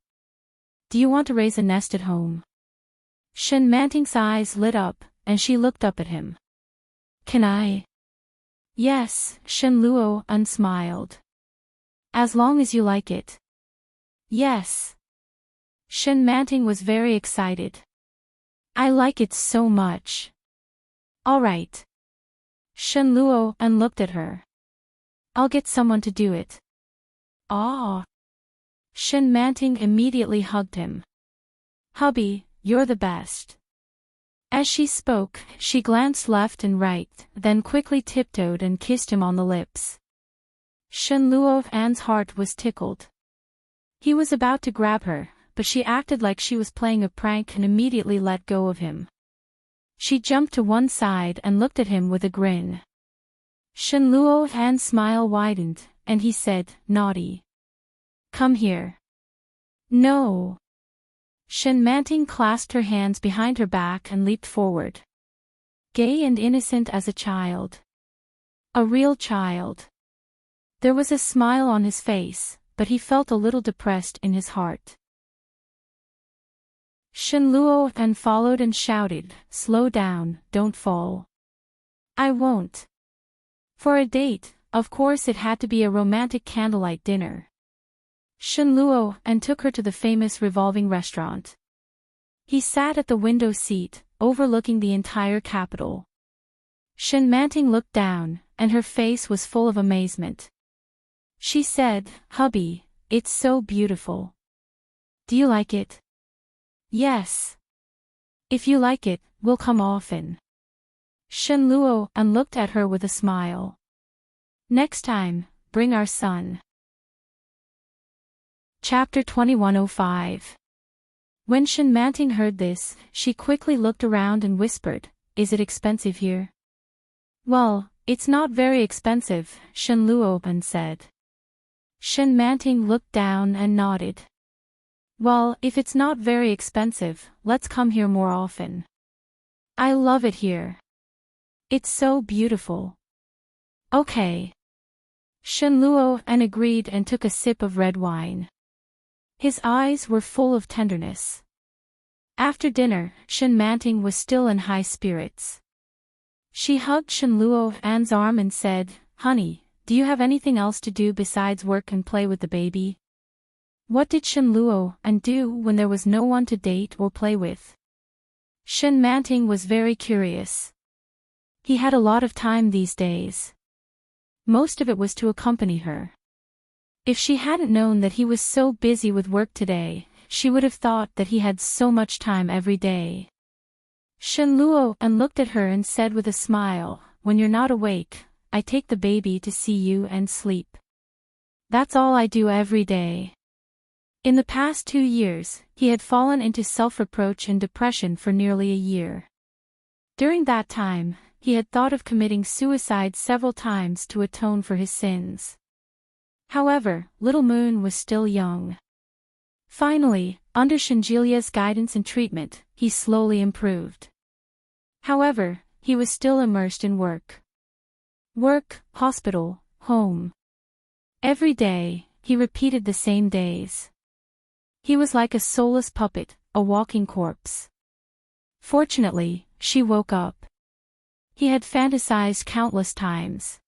"Do you want to raise a nest at home?" Shenmanting's eyes lit up, and she looked up at him. "Can I?" Yes, Shen Luo unsmiled. As long as you like it. Yes. Shen Manting was very excited. I like it so much. Alright. Shen Luo and looked at her. I'll get someone to do it. Ah. Shen Manting immediately hugged him. Hubby, you're the best. As she spoke, she glanced left and right, then quickly tiptoed and kissed him on the lips. Shen Luo's heart was tickled. He was about to grab her, but she acted like she was playing a prank and immediately let go of him. She jumped to one side and looked at him with a grin. Shen Luo's smile widened, and he said, "Naughty. Come here." No. Shen Manting clasped her hands behind her back and leaped forward. Gay and innocent as a child. A real child. There was a smile on his face, but he felt a little depressed in his heart. Shen Luo followed and shouted, "Slow down, don't fall." "I won't." For a date, of course it had to be a romantic candlelight dinner. Shen Luo took her to the famous revolving restaurant. He sat at the window seat, overlooking the entire capital. Shen Manting looked down, and her face was full of amazement. She said, "Hubby, it's so beautiful. Do you like it?" "Yes. If you like it, we'll come often." Shen Luo looked at her with a smile. "Next time, bring our son." Chapter 2105. When Shen Manting heard this, she quickly looked around and whispered, "Is it expensive here?" "Well, it's not very expensive," Shen Luo said. Shen Manting looked down and nodded. "Well, if it's not very expensive, let's come here more often. I love it here. It's so beautiful." "Okay." Shen Luo agreed and took a sip of red wine. His eyes were full of tenderness. After dinner, Shen Manting was still in high spirits. She hugged Shen Luo's arm and said, "Honey, do you have anything else to do besides work and play with the baby?" What did Shen Luo do when there was no one to date or play with? Shen Manting was very curious. He had a lot of time these days. Most of it was to accompany her. If she hadn't known that he was so busy with work today, she would have thought that he had so much time every day. Shen Luo looked at her and said with a smile, "When you're not awake, I take the baby to see you and sleep. That's all I do every day." In the past 2 years, he had fallen into self-reproach and depression for nearly a year. During that time, he had thought of committing suicide several times to atone for his sins. However, Little Moon was still young. Finally, under Shenjilia's guidance and treatment, he slowly improved. However, he was still immersed in work. Work, hospital, home. Every day, he repeated the same days. He was like a soulless puppet, a walking corpse. Fortunately, she woke up. He had fantasized countless times.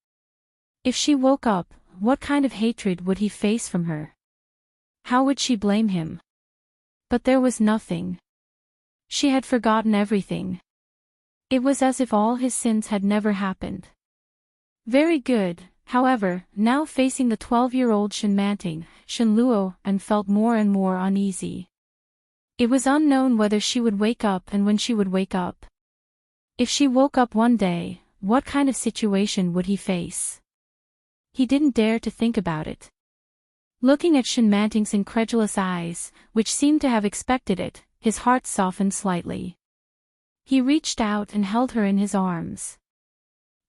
If she woke up, what kind of hatred would he face from her? How would she blame him? But there was nothing. She had forgotten everything. It was as if all his sins had never happened. Very good, however, now facing the 12-year-old Shen Manting, Shen Luo felt more and more uneasy. It was unknown whether she would wake up and when she would wake up. If she woke up one day, what kind of situation would he face? He didn't dare to think about it. Looking at Shen Manting's incredulous eyes, which seemed to have expected it, his heart softened slightly. He reached out and held her in his arms.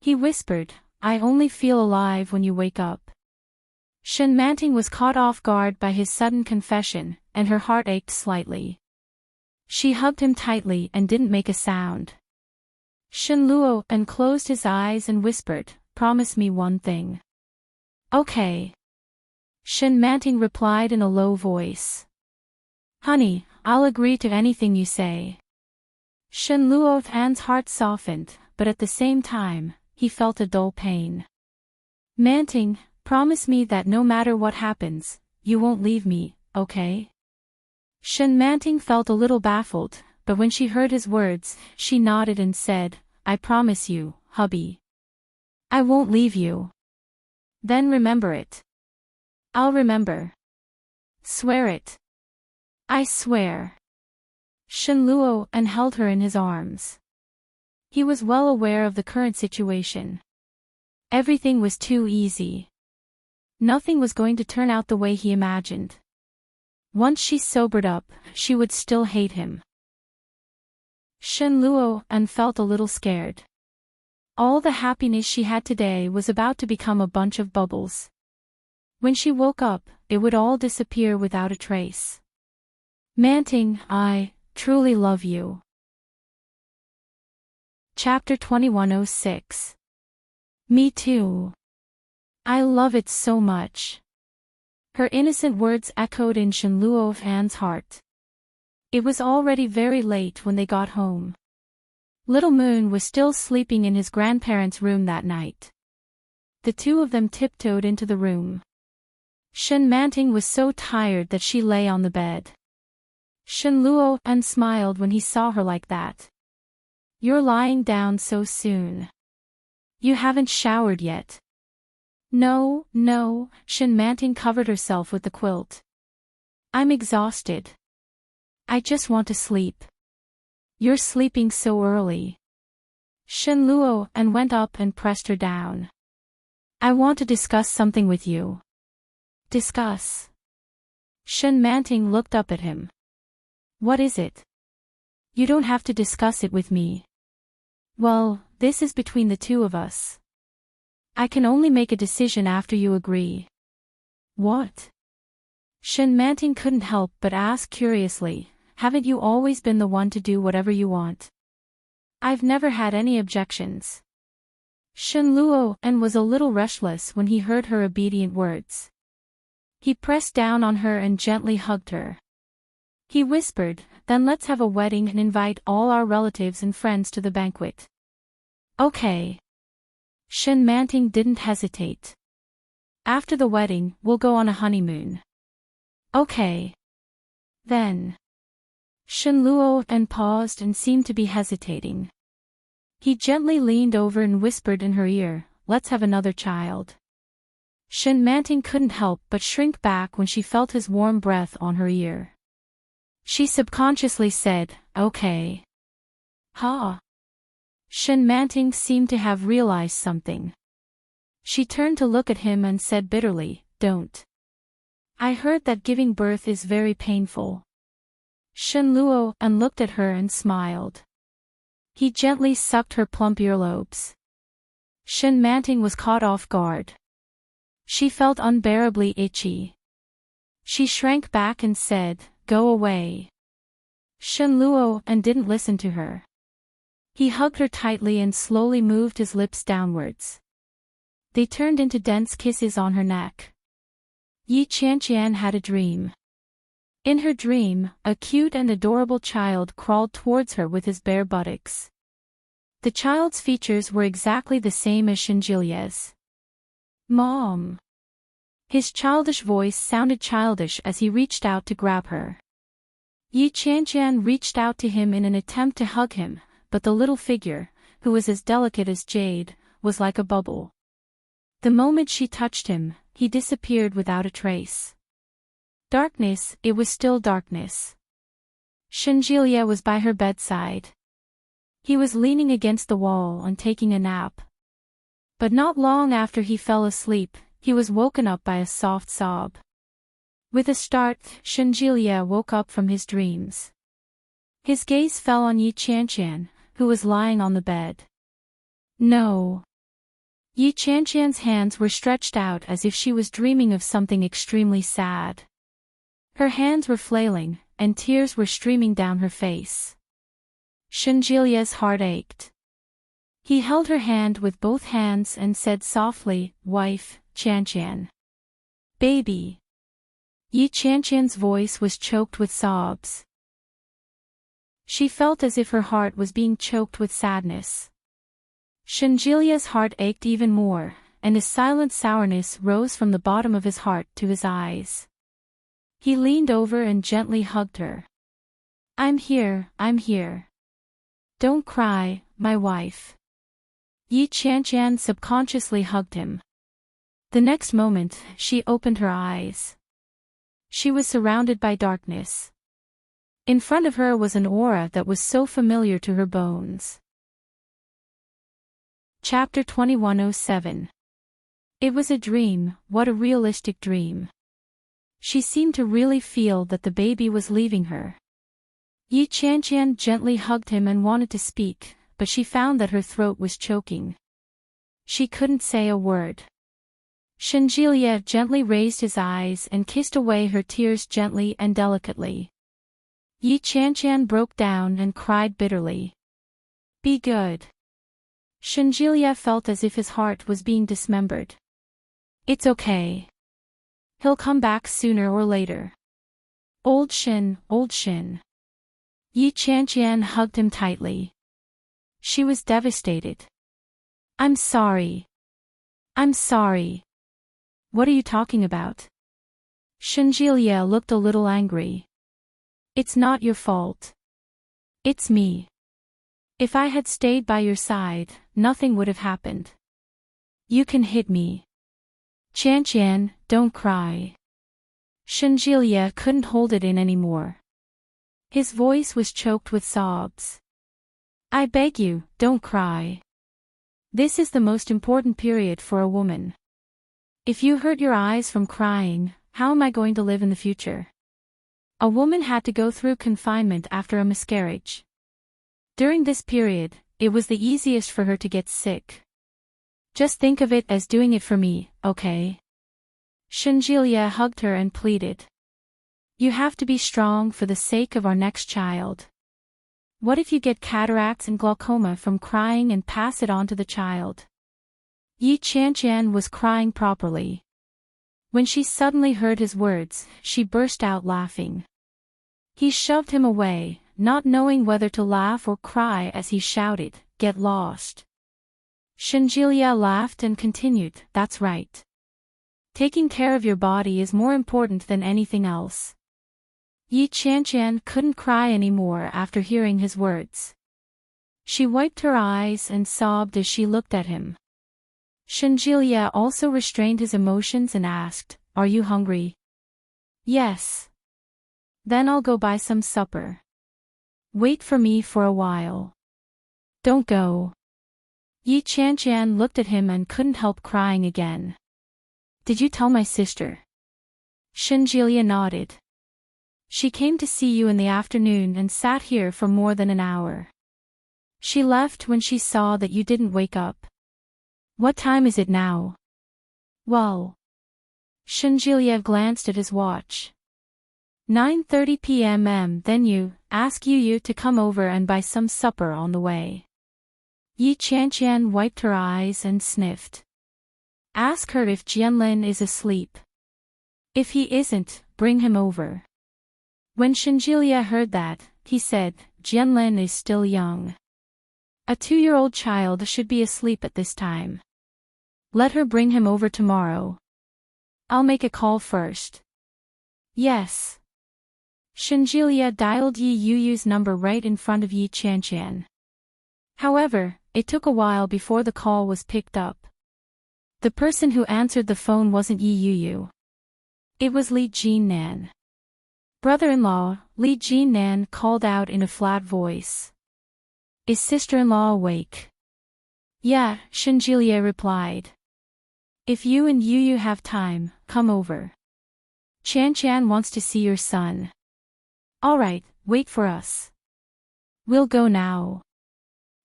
He whispered, "I only feel alive when you wake up." Shen Manting was caught off guard by his sudden confession, and her heart ached slightly. She hugged him tightly and didn't make a sound. Shen Luo closed his eyes and whispered, "Promise me one thing." "Okay." Shen Manting replied in a low voice. "Honey, I'll agree to anything you say." Shen Luo's heart softened, but at the same time, he felt a dull pain. Manting, promise me that no matter what happens, you won't leave me, okay? Shen Manting felt a little baffled, but when she heard his words, she nodded and said, I promise you, hubby. I won't leave you. Then remember it. I'll remember. Swear it. I swear. Shen Luo and held her in his arms. He was well aware of the current situation. Everything was too easy. Nothing was going to turn out the way he imagined. Once she sobered up, she would still hate him. Shen Luo and felt a little scared. All the happiness she had today was about to become a bunch of bubbles. When she woke up, it would all disappear without a trace. Manting, I truly love you. Chapter 2106. Me too. I love it so much. Her innocent words echoed in Shen Luofan's heart. It was already very late when they got home. Little Moon was still sleeping in his grandparents' room that night. The two of them tiptoed into the room. Shen Manting was so tired that she lay on the bed. Shen Luoan smiled when he saw her like that. You're lying down so soon. You haven't showered yet. No, Shen Manting covered herself with the quilt. I'm exhausted. I just want to sleep. You're sleeping so early. Shen Luoan went up and pressed her down. I want to discuss something with you. Discuss. Shen Manting looked up at him. What is it? You don't have to discuss it with me. Well, this is between the two of us. I can only make a decision after you agree. What? Shen Manting couldn't help but ask curiously, haven't you always been the one to do whatever you want? I've never had any objections. Shen Luoan was a little restless when he heard her obedient words. He pressed down on her and gently hugged her. He whispered, then let's have a wedding and invite all our relatives and friends to the banquet. Okay. Shen Manting didn't hesitate. After the wedding, we'll go on a honeymoon. Okay. Then. Shen Luoan paused and seemed to be hesitating. He gently leaned over and whispered in her ear, let's have another child. Shen Manting couldn't help but shrink back when she felt his warm breath on her ear. She subconsciously said, okay. Ha. Shen Manting seemed to have realized something. She turned to look at him and said bitterly, don't. I heard that giving birth is very painful. Shen Luoan looked at her and smiled. He gently sucked her plump earlobes. Shen Manting was caught off guard. She felt unbearably itchy. She shrank back and said, go away. Shen Luoan didn't listen to her. He hugged her tightly and slowly moved his lips downwards. They turned into dense kisses on her neck. Yi Qianqian had a dream. In her dream, a cute and adorable child crawled towards her with his bare buttocks. The child's features were exactly the same as Shinjilie's. Mom. His childish voice sounded childish as he reached out to grab her. Yi Qianqian reached out to him in an attempt to hug him, but the little figure, who was as delicate as jade, was like a bubble. The moment she touched him, he disappeared without a trace. Darkness, it was still darkness. Shinjilie was by her bedside. He was leaning against the wall and taking a nap. But not long after he fell asleep, he was woken up by a soft sob. With a start, Shinjilie woke up from his dreams. His gaze fell on Yi Qianqian, who was lying on the bed. No. Yi Qianqian's hands were stretched out as if she was dreaming of something extremely sad. Her hands were flailing, and tears were streaming down her face. Shinjilie's heart ached. He held her hand with both hands and said softly, wife, Qianqian. Baby. Yi Qianqian's voice was choked with sobs. She felt as if her heart was being choked with sadness. Shinjilia's heart ached even more, and a silent sourness rose from the bottom of his heart to his eyes. He leaned over and gently hugged her. I'm here. Don't cry, my wife. Yi Qianqian subconsciously hugged him. The next moment, she opened her eyes. She was surrounded by darkness. In front of her was an aura that was so familiar to her bones. Chapter 2107. It was a dream, what a realistic dream. She seemed to really feel that the baby was leaving her. Yi Qianqian gently hugged him and wanted to speak, but she found that her throat was choking. She couldn't say a word. Shenjilia gently raised his eyes and kissed away her tears gently and delicately. Yi Qianqian broke down and cried bitterly. Be good. Shenjilia felt as if his heart was being dismembered. It's okay. He'll come back sooner or later. Old Shin. Yi Qianqian hugged him tightly. She was devastated. I'm sorry. What are you talking about? Shenjilia looked a little angry. It's not your fault. It's me. If I had stayed by your side, nothing would have happened. You can hit me. Qianqian, don't cry. Shenjilia couldn't hold it in anymore. His voice was choked with sobs. I beg you, don't cry. This is the most important period for a woman. If you hurt your eyes from crying, how am I going to live in the future? A woman had to go through confinement after a miscarriage. During this period, it was the easiest for her to get sick. Just think of it as doing it for me, okay? Shenjilia hugged her and pleaded. You have to be strong for the sake of our next child. What if you get cataracts and glaucoma from crying and pass it on to the child? Yi Qianqian was crying properly. When she suddenly heard his words, she burst out laughing. He shoved him away, not knowing whether to laugh or cry as he shouted, Get lost. Shenjilia laughed and continued, That's right. Taking care of your body is more important than anything else. Yi Qianqian couldn't cry anymore after hearing his words. She wiped her eyes and sobbed as she looked at him. Shenjilia also restrained his emotions and asked, Are you hungry? Yes. Then I'll go buy some supper. Wait for me for a while. Don't go. Yi Qianqian looked at him and couldn't help crying again. Did you tell my sister? Shenjilia nodded. She came to see you in the afternoon and sat here for more than an hour. She left when she saw that you didn't wake up. What time is it now? Well. Shenjilia glanced at his watch. 9:30 p.m. Then you, ask Yu to come over and buy some supper on the way. Yi Qianqian wiped her eyes and sniffed. Ask her if Jianlin is asleep. If he isn't, bring him over. When Shenjilia heard that, he said, Jianlin is still young. A 2-year-old child should be asleep at this time. Let her bring him over tomorrow. I'll make a call first. Yes. Shenjilia dialed Yi Yu's number right in front of Yi Qianqian. However, it took a while before the call was picked up. The person who answered the phone wasn't Yi Yu. It was Li Jinnan. Brother-in-law, Li Jinnan called out in a flat voice. Is sister-in-law awake? Yeah, Shenjilia replied. If you and Yu have time, come over. Qianqian wants to see your son. Alright, wait for us. We'll go now.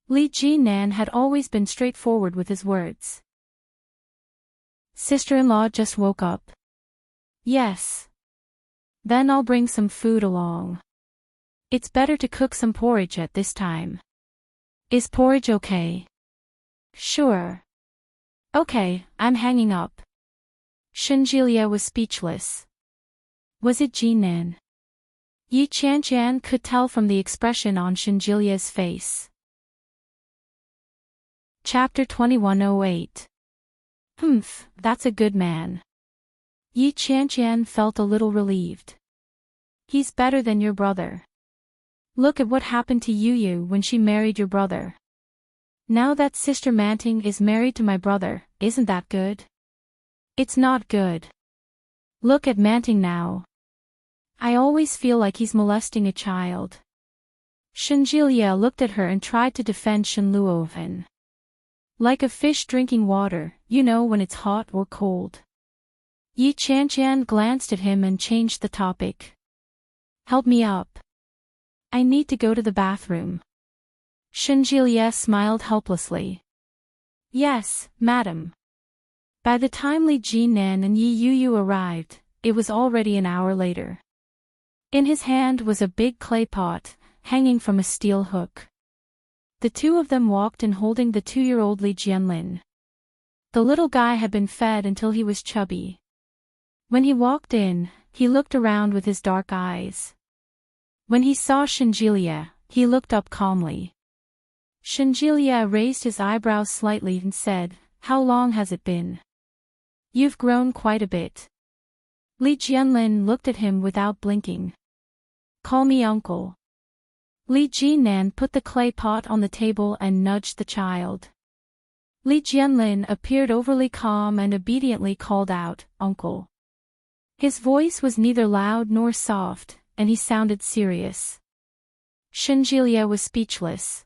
Li Jinnan had always been straightforward with his words. Sister-in-law just woke up. Yes. Then I'll bring some food along. It's better to cook some porridge at this time. Is porridge okay? Sure. Okay, I'm hanging up. Shenjilia was speechless. Was it Jinnan? Yi Qianqian could tell from the expression on Shenjilia's face. Chapter 2108. Humph, that's a good man. Yi Qianqian felt a little relieved. He's better than your brother. Look at what happened to Yu when she married your brother. Now that Sister Manting is married to my brother, isn't that good? It's not good. Look at Manting now. I always feel like he's molesting a child. Shenjilia looked at her and tried to defend Shenluofen. Like a fish drinking water, you know when it's hot or cold. Yi Qianqian glanced at him and changed the topic. Help me up. I need to go to the bathroom. Shenjilia smiled helplessly. Yes, madam. By the time Li Jinan and Yi Yu arrived, it was already an hour later. In his hand was a big clay pot, hanging from a steel hook. The two of them walked in holding the 2-year-old Li Jianlin. The little guy had been fed until he was chubby. When he walked in, he looked around with his dark eyes. When he saw Shenjilia, he looked up calmly. Shenjilia raised his eyebrows slightly and said, "How long has it been?" "You've grown quite a bit." Li Jianlin looked at him without blinking. "Call me uncle." Li Jinan put the clay pot on the table and nudged the child. Li Jianlin appeared overly calm and obediently called out, "Uncle." His voice was neither loud nor soft, and he sounded serious. Shenjilia was speechless.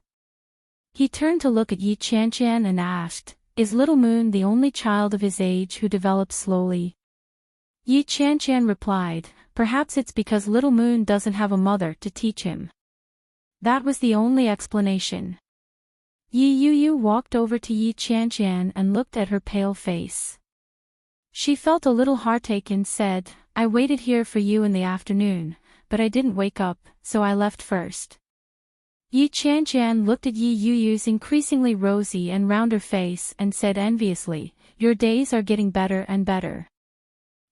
He turned to look at Yi Qianqian and asked, "Is Little Moon the only child of his age who develops slowly?" Yi Qianqian replied, "Perhaps it's because Little Moon doesn't have a mother to teach him." That was the only explanation. Yi Yu walked over to Yi Qianqian and looked at her pale face. She felt a little heartache and said, "I waited here for you in the afternoon, but I didn't wake up, so I left first." Yi Qianqian looked at Yi Yu's increasingly rosy and rounder face and said enviously, "Your days are getting better and better.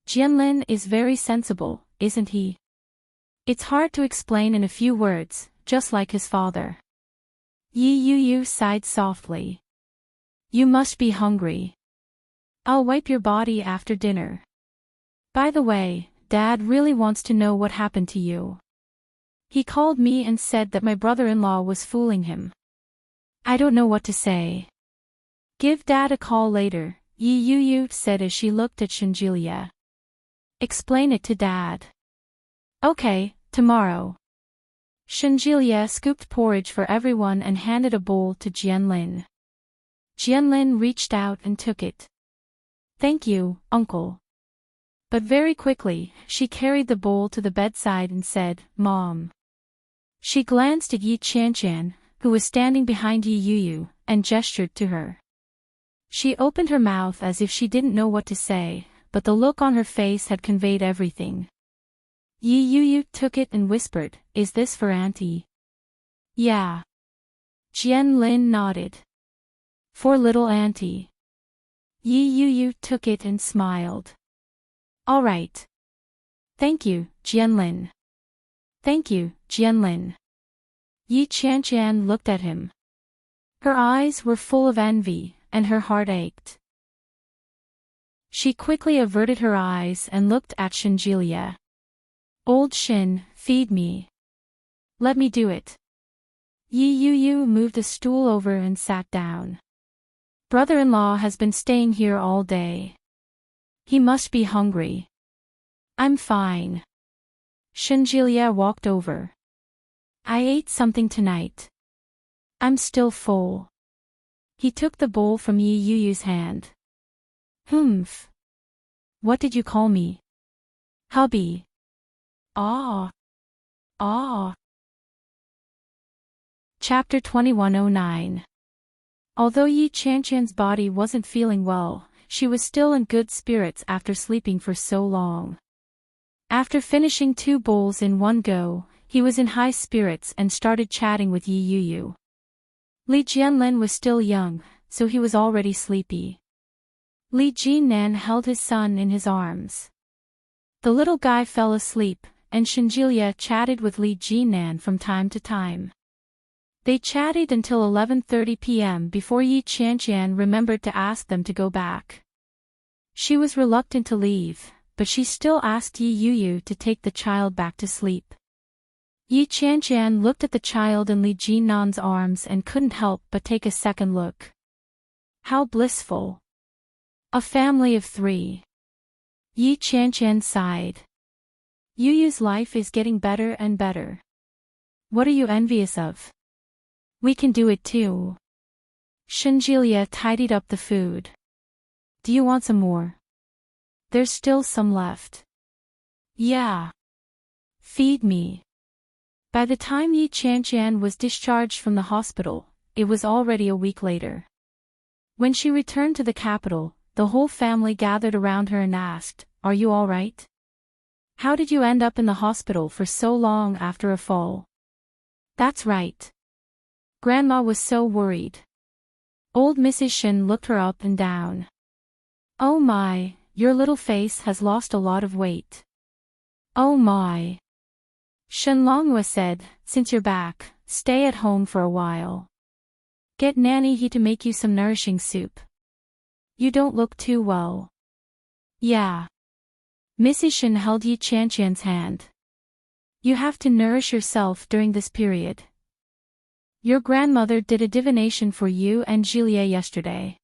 Jianlin is very sensible, isn't he? It's hard to explain in a few words, just like his father." Yi Yu sighed softly. "You must be hungry. I'll wipe your body after dinner. By the way, Dad really wants to know what happened to you. He called me and said that my brother-in-law was fooling him. I don't know what to say." "Give Dad a call later," Yi Yu said as she looked at Shenjilia. "Explain it to Dad." "Okay, tomorrow." Shenjilia scooped porridge for everyone and handed a bowl to Jianlin. Jianlin reached out and took it. "Thank you, uncle." But very quickly, she carried the bowl to the bedside and said, "Mom." She glanced at Yi Qianqian, who was standing behind Yi Yu, and gestured to her. She opened her mouth as if she didn't know what to say, but the look on her face had conveyed everything. Yi Yu took it and whispered, "Is this for Auntie?" "Yeah." Jianlin nodded. "For little Auntie." Yi Yu took it and smiled. "All right. Thank you, Jianlin." "Thank you, Jianlin." Yi Qianqian looked at him. Her eyes were full of envy, and her heart ached. She quickly averted her eyes and looked at Shenjilia. "Old Shin, feed me. Let me do it." Yi Yu moved a stool over and sat down. "Brother-in-law has been staying here all day. He must be hungry." "I'm fine." Shenjilia walked over. "I ate something tonight. I'm still full." He took the bowl from Yi Yu's hand. "Humph. What did you call me?" "Hubby." "Ah. Ah." Chapter 2109. Although Yi Qianqian's body wasn't feeling well, she was still in good spirits after sleeping for so long. After finishing 2 bowls in one go, he was in high spirits and started chatting with Yi Yu. Li Jianlin was still young, so he was already sleepy. Li Jinan held his son in his arms. The little guy fell asleep, and Shenjilia chatted with Li Jinan from time to time. They chatted until 11:30 p.m. before Yi Qianqian remembered to ask them to go back. She was reluctant to leave, but she still asked Yi Yuyu to take the child back to sleep. Yi Qianqian looked at the child in Li Jinnan's arms and couldn't help but take a second look. How blissful. A family of 3. Yi Qianqian sighed. Yuyu's life is getting better and better. What are you envious of? We can do it too. Shenjilia tidied up the food. Do you want some more? There's still some left. Yeah. Feed me. By the time Yi Qianqian was discharged from the hospital, it was already a week later. When she returned to the capital, the whole family gathered around her and asked, "Are you all right? How did you end up in the hospital for so long after a fall?" That's right. Grandma was so worried. Old Mrs. Shen looked her up and down. Oh my, your little face has lost a lot of weight. Oh my. Shen Longhua said, since you're back, stay at home for a while. Get Nanny He to make you some nourishing soup. You don't look too well. Yeah. Mrs. Shen held Yi Qianqian's hand. You have to nourish yourself during this period. Your grandmother did a divination for you and Julia yesterday.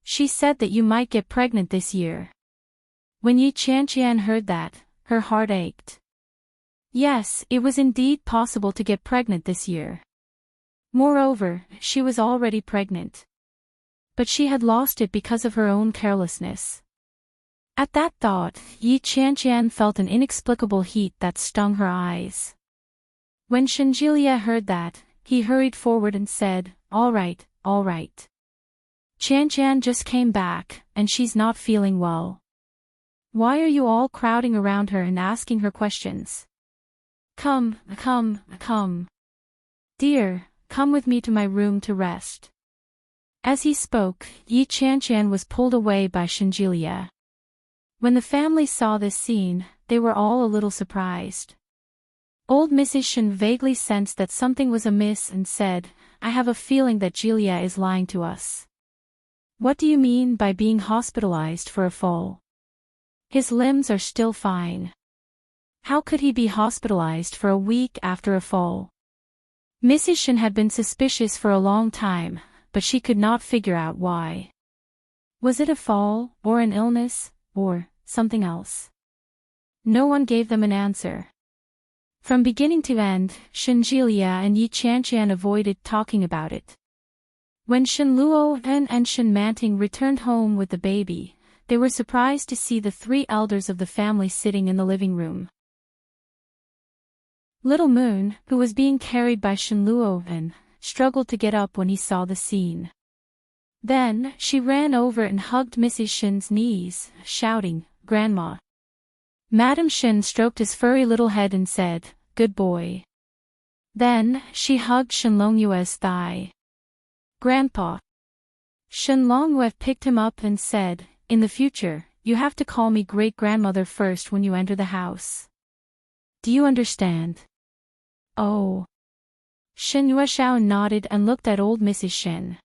She said that you might get pregnant this year. When Yi Qianqian heard that, her heart ached. Yes, it was indeed possible to get pregnant this year. Moreover, she was already pregnant. But she had lost it because of her own carelessness. At that thought, Yi Qianqian felt an inexplicable heat that stung her eyes. When Shenjilia heard that, he hurried forward and said, all right, all right. Qianqian just came back, and she's not feeling well. Why are you all crowding around her and asking her questions? Come. Dear, come with me to my room to rest. As he spoke, Yi Qianqian was pulled away by Shenjilia. When the family saw this scene, they were all a little surprised. Old Mrs. Shen vaguely sensed that something was amiss and said, I have a feeling that Julia is lying to us. What do you mean by being hospitalized for a fall? His limbs are still fine. How could he be hospitalized for a week after a fall? Mrs. Shen had been suspicious for a long time, but she could not figure out why. Was it a fall, or an illness, or something else? No one gave them an answer. From beginning to end, Shenjilia and Yi Qianqian avoided talking about it. When Shen Luo'en and Shen Manting returned home with the baby, they were surprised to see the 3 elders of the family sitting in the living room. Little Moon, who was being carried by Shen Luo'en, struggled to get up when he saw the scene. Then, she ran over and hugged Mrs. Shen's knees, shouting, Grandma. Madam Shen stroked his furry little head and said, Good boy. Then, she hugged Shen Longhue's thigh. Grandpa. Shen Longhue picked him up and said, In the future, you have to call me great-grandmother first when you enter the house. Do you understand? Oh. Shen Yueshao nodded and looked at old Mrs. Shen.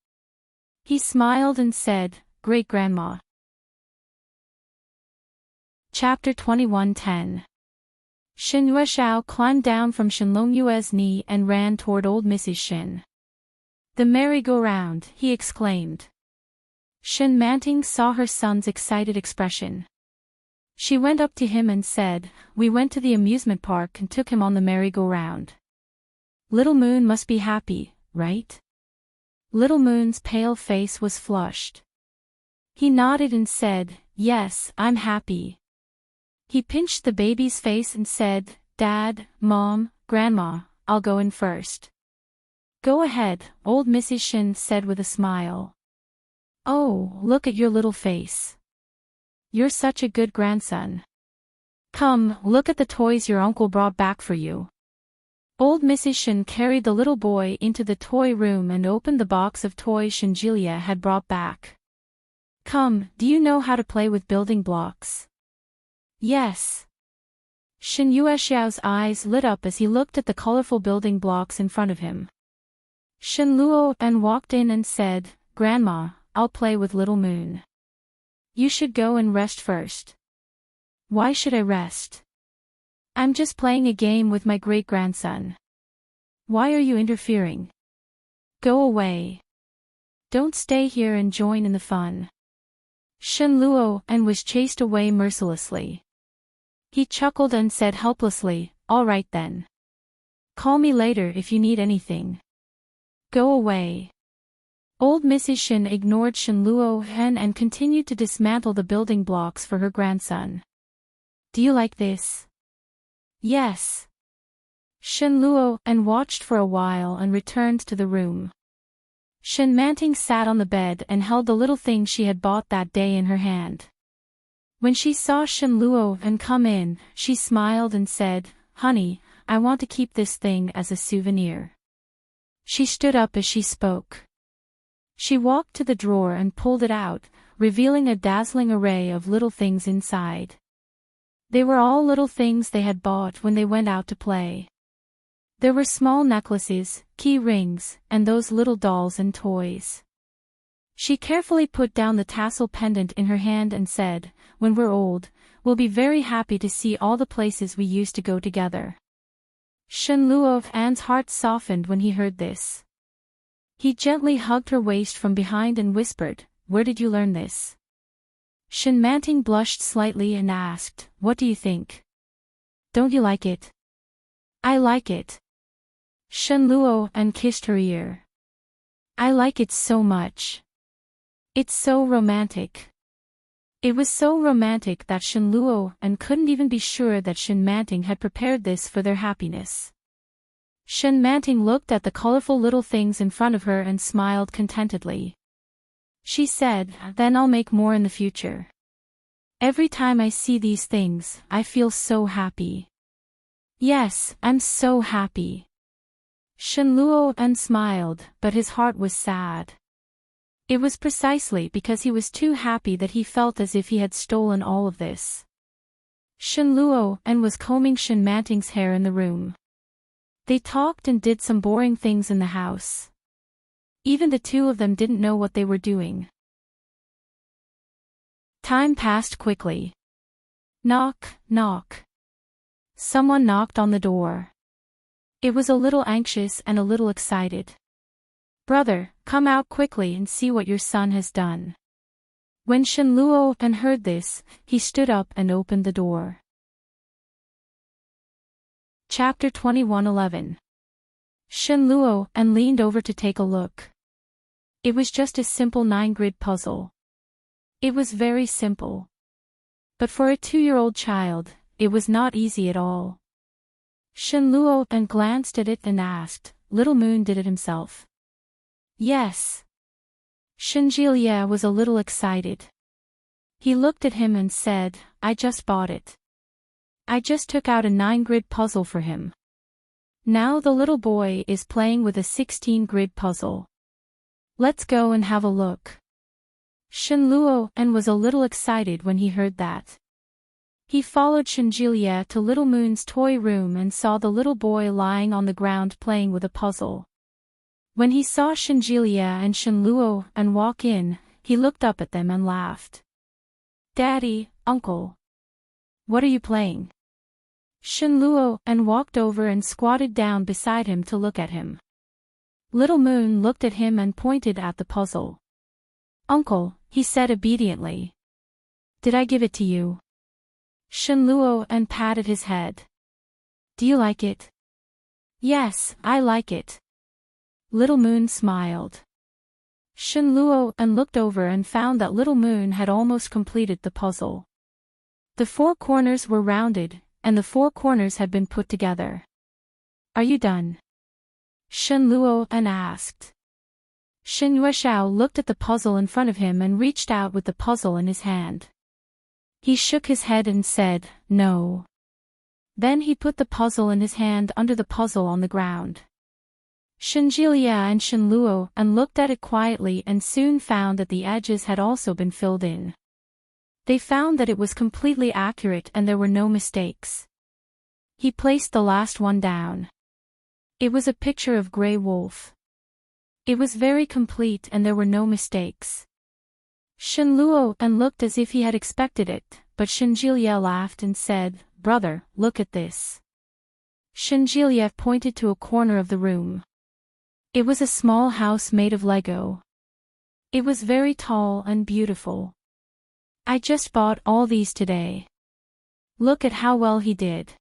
He smiled and said, Great-grandma. Chapter 21:10. Shen Yueshao climbed down from Shen Longhue's knee and ran toward old Mrs. Shen. The merry-go-round, he exclaimed. Shen Manting saw her son's excited expression. She went up to him and said, We went to the amusement park and took him on the merry-go-round. Little Moon must be happy, right? Little Moon's pale face was flushed. He nodded and said, Yes, I'm happy. He pinched the baby's face and said, Dad, Mom, Grandma, I'll go in first. Go ahead, old Mrs. Shen said with a smile. Oh, look at your little face. You're such a good grandson. Come, look at the toys your uncle brought back for you. Old Mrs. Shen carried the little boy into the toy room and opened the box of toys Shenjilia had brought back. Come, do you know how to play with building blocks? Yes. Shen Yuexiao's eyes lit up as he looked at the colorful building blocks in front of him. Shen Luo'en walked in and said, Grandma, I'll play with Little Moon. You should go and rest first. Why should I rest? I'm just playing a game with my great-grandson. Why are you interfering? Go away. Don't stay here and join in the fun. Shen Luo and was chased away mercilessly. He chuckled and said helplessly, all right then. Call me later if you need anything. Go away. Old Mrs. Shen ignored Shen Luo and continued to dismantle the building blocks for her grandson. Do you like this? Yes. Shen Luo and watched for a while and returned to the room. Shen Manting sat on the bed and held the little thing she had bought that day in her hand. When she saw Shen Luo and come in, she smiled and said, Honey, I want to keep this thing as a souvenir. She stood up as she spoke. She walked to the drawer and pulled it out, revealing a dazzling array of little things inside. They were all little things they had bought when they went out to play. There were small necklaces, key rings, and those little dolls and toys. She carefully put down the tassel pendant in her hand and said, When we're old, we'll be very happy to see all the places we used to go together. Shen Luo's heart softened when he heard this. He gently hugged her waist from behind and whispered, Where did you learn this? Shen Manting blushed slightly and asked, What do you think? Don't you like it? I like it. Shen Luo and kissed her ear. I like it so much. It's so romantic. It was so romantic that Shen Luo and couldn't even be sure that Shen Manting had prepared this for their happiness. Shen Manting looked at the colorful little things in front of her and smiled contentedly. She said, Then I'll make more in the future. Every time I see these things, I feel so happy. Yes, I'm so happy. Shen Luo smiled, but his heart was sad. It was precisely because he was too happy that he felt as if he had stolen all of this. Shen Luo was combing Shen Manting's hair in the room. They talked and did some boring things in the house. Even the two of them didn't know what they were doing. Time passed quickly. Knock, knock. Someone knocked on the door. It was a little anxious and a little excited. Brother, come out quickly and see what your son has done. When Shen Luo heard this, he stood up and opened the door. Chapter 21:11. Shen Luo leaned over to take a look. It was just a simple 9-grid puzzle. It was very simple. But for a 2-year-old child, it was not easy at all. Shen Luo glanced at it and asked, Little Moon did it himself? Yes. Shen Jilie was a little excited. He looked at him and said, I just bought it. I just took out a 9-grid puzzle for him. Now the little boy is playing with a 16-grid puzzle. Let's go and have a look. Shen Luo was a little excited when he heard that. He followed Shen Jilie to Little Moon's toy room and saw the little boy lying on the ground playing with a puzzle. When he saw Shen Jilie and Shen Luo walk in, he looked up at them and laughed. Daddy, Uncle. What are you playing? Shen Luo walked over and squatted down beside him to look at him. Little Moon looked at him and pointed at the puzzle. Uncle, he said obediently. Did I give it to you? Shen Luo patted his head. Do you like it? Yes, I like it. Little Moon smiled. Shen Luo looked over and found that Little Moon had almost completed the puzzle. The 4 corners were rounded, and the 4 corners had been put together. Are you done? Shen Luo asked. Shen Yueshao looked at the puzzle in front of him and reached out with the puzzle in his hand. He shook his head and said, No. Then he put the puzzle in his hand under the puzzle on the ground. Shen Jilie and Shen Luo looked at it quietly and soon found that the edges had also been filled in. They found that it was completely accurate and there were no mistakes. He placed the last one down. It was a picture of Grey Wolf. It was very complete and there were no mistakes. Shenluo and looked as if he had expected it, but Shenjilie laughed and said, "Brother, look at this." Shenjilie pointed to a corner of the room. It was a small house made of Lego. It was very tall and beautiful. "I just bought all these today. Look at how well he did."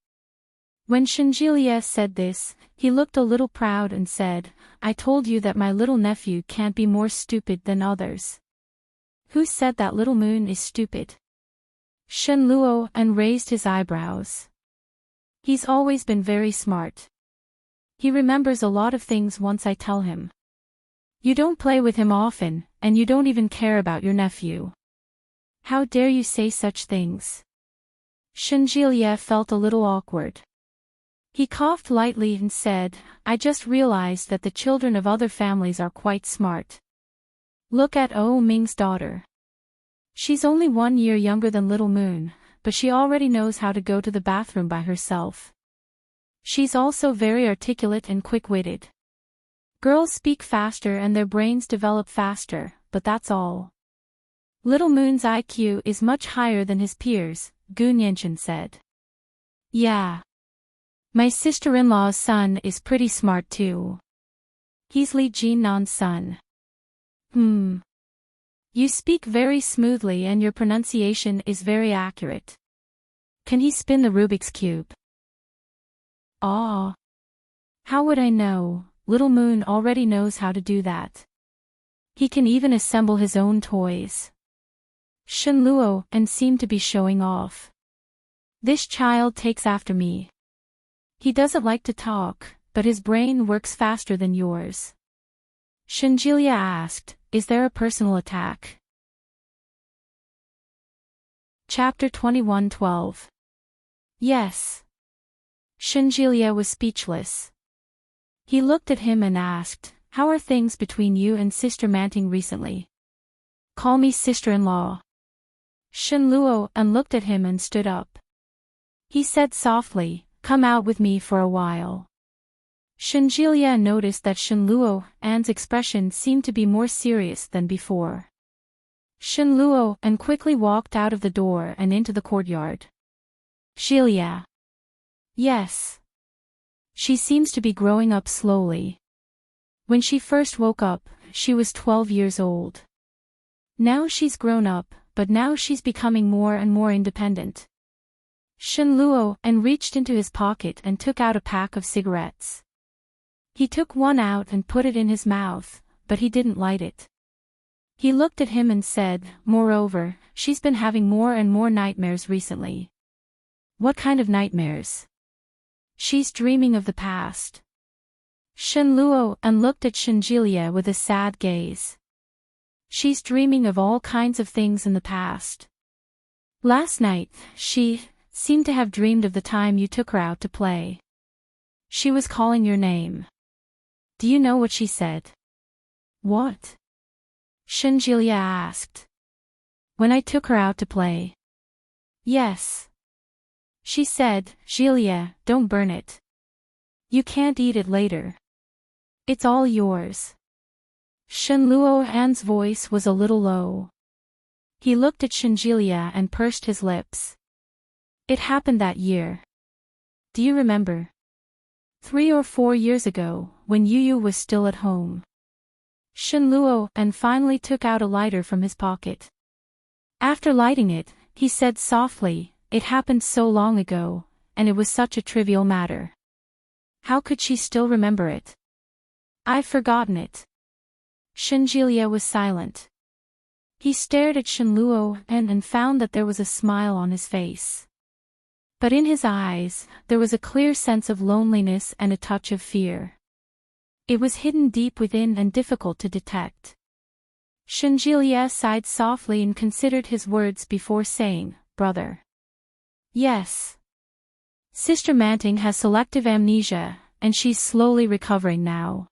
When Shenjilie said this, he looked a little proud and said, "I told you that my little nephew can't be more stupid than others." "Who said that little moon is stupid?" Shenluo and raised his eyebrows. "He's always been very smart. He remembers a lot of things once I tell him. You don't play with him often, and you don't even care about your nephew. How dare you say such things?" Shenjilie felt a little awkward. He coughed lightly and said, "I just realized that the children of other families are quite smart. Look at Ming's daughter. She's only 1 year younger than Little Moon, but she already knows how to go to the bathroom by herself. She's also very articulate and quick-witted. Girls speak faster and their brains develop faster, but that's all. Little Moon's IQ is much higher than his peers," Gu Nianchen said. "Yeah. My sister-in-law's son is pretty smart too. He's Li Jinnan's son." You speak very smoothly and your pronunciation is very accurate. Can he spin the Rubik's Cube?" "Ah. How would I know? Little Moon already knows how to do that. He can even assemble his own toys." Shenluo and seemed to be showing off. "This child takes after me. He doesn't like to talk, but his brain works faster than yours." Shenjilie asked, "Is there a personal attack?" Chapter 21:12. "Yes." Shenjilie was speechless. He looked at him and asked, "How are things between you and Sister Manting recently?" "Call me sister-in-law." Shenluo and looked at him and stood up. He said softly, "Come out with me for a while." Shenjilie noticed that Shenluo and's expression seemed to be more serious than before. Shenluo and quickly walked out of the door and into the courtyard. "Jilia." "Yes." "She seems to be growing up slowly. When she first woke up, she was 12 years old. Now she's grown up, but now she's becoming more and more independent." Shenluo and reached into his pocket and took out a pack of cigarettes. He took one out and put it in his mouth, but he didn't light it. He looked at him and said, "Moreover, she's been having more and more nightmares recently." "What kind of nightmares?" "She's dreaming of the past." Shenluo and looked at Shenjilie with a sad gaze. "She's dreaming of all kinds of things in the past. Last night, she seemed to have dreamed of the time you took her out to play. She was calling your name. Do you know what she said?" "What?" Shenjilie asked. "When I took her out to play." "Yes. She said, 'Jilia, don't burn it. You can't eat it later. It's all yours.'" Shenluo An's voice was a little low. He looked at Shenjilie and pursed his lips. "It happened that year. Do you remember? 3 or 4 years ago, when Yu was still at home." Shenluo and finally took out a lighter from his pocket. After lighting it, he said softly, "It happened so long ago, and it was such a trivial matter. How could she still remember it? I've forgotten it." Shenjilie was silent. He stared at Shenluo and found that there was a smile on his face. But in his eyes, there was a clear sense of loneliness and a touch of fear. It was hidden deep within and difficult to detect. Shenjilie sighed softly and considered his words before saying, "Brother." "Yes. Sister Manting has selective amnesia, and she's slowly recovering now.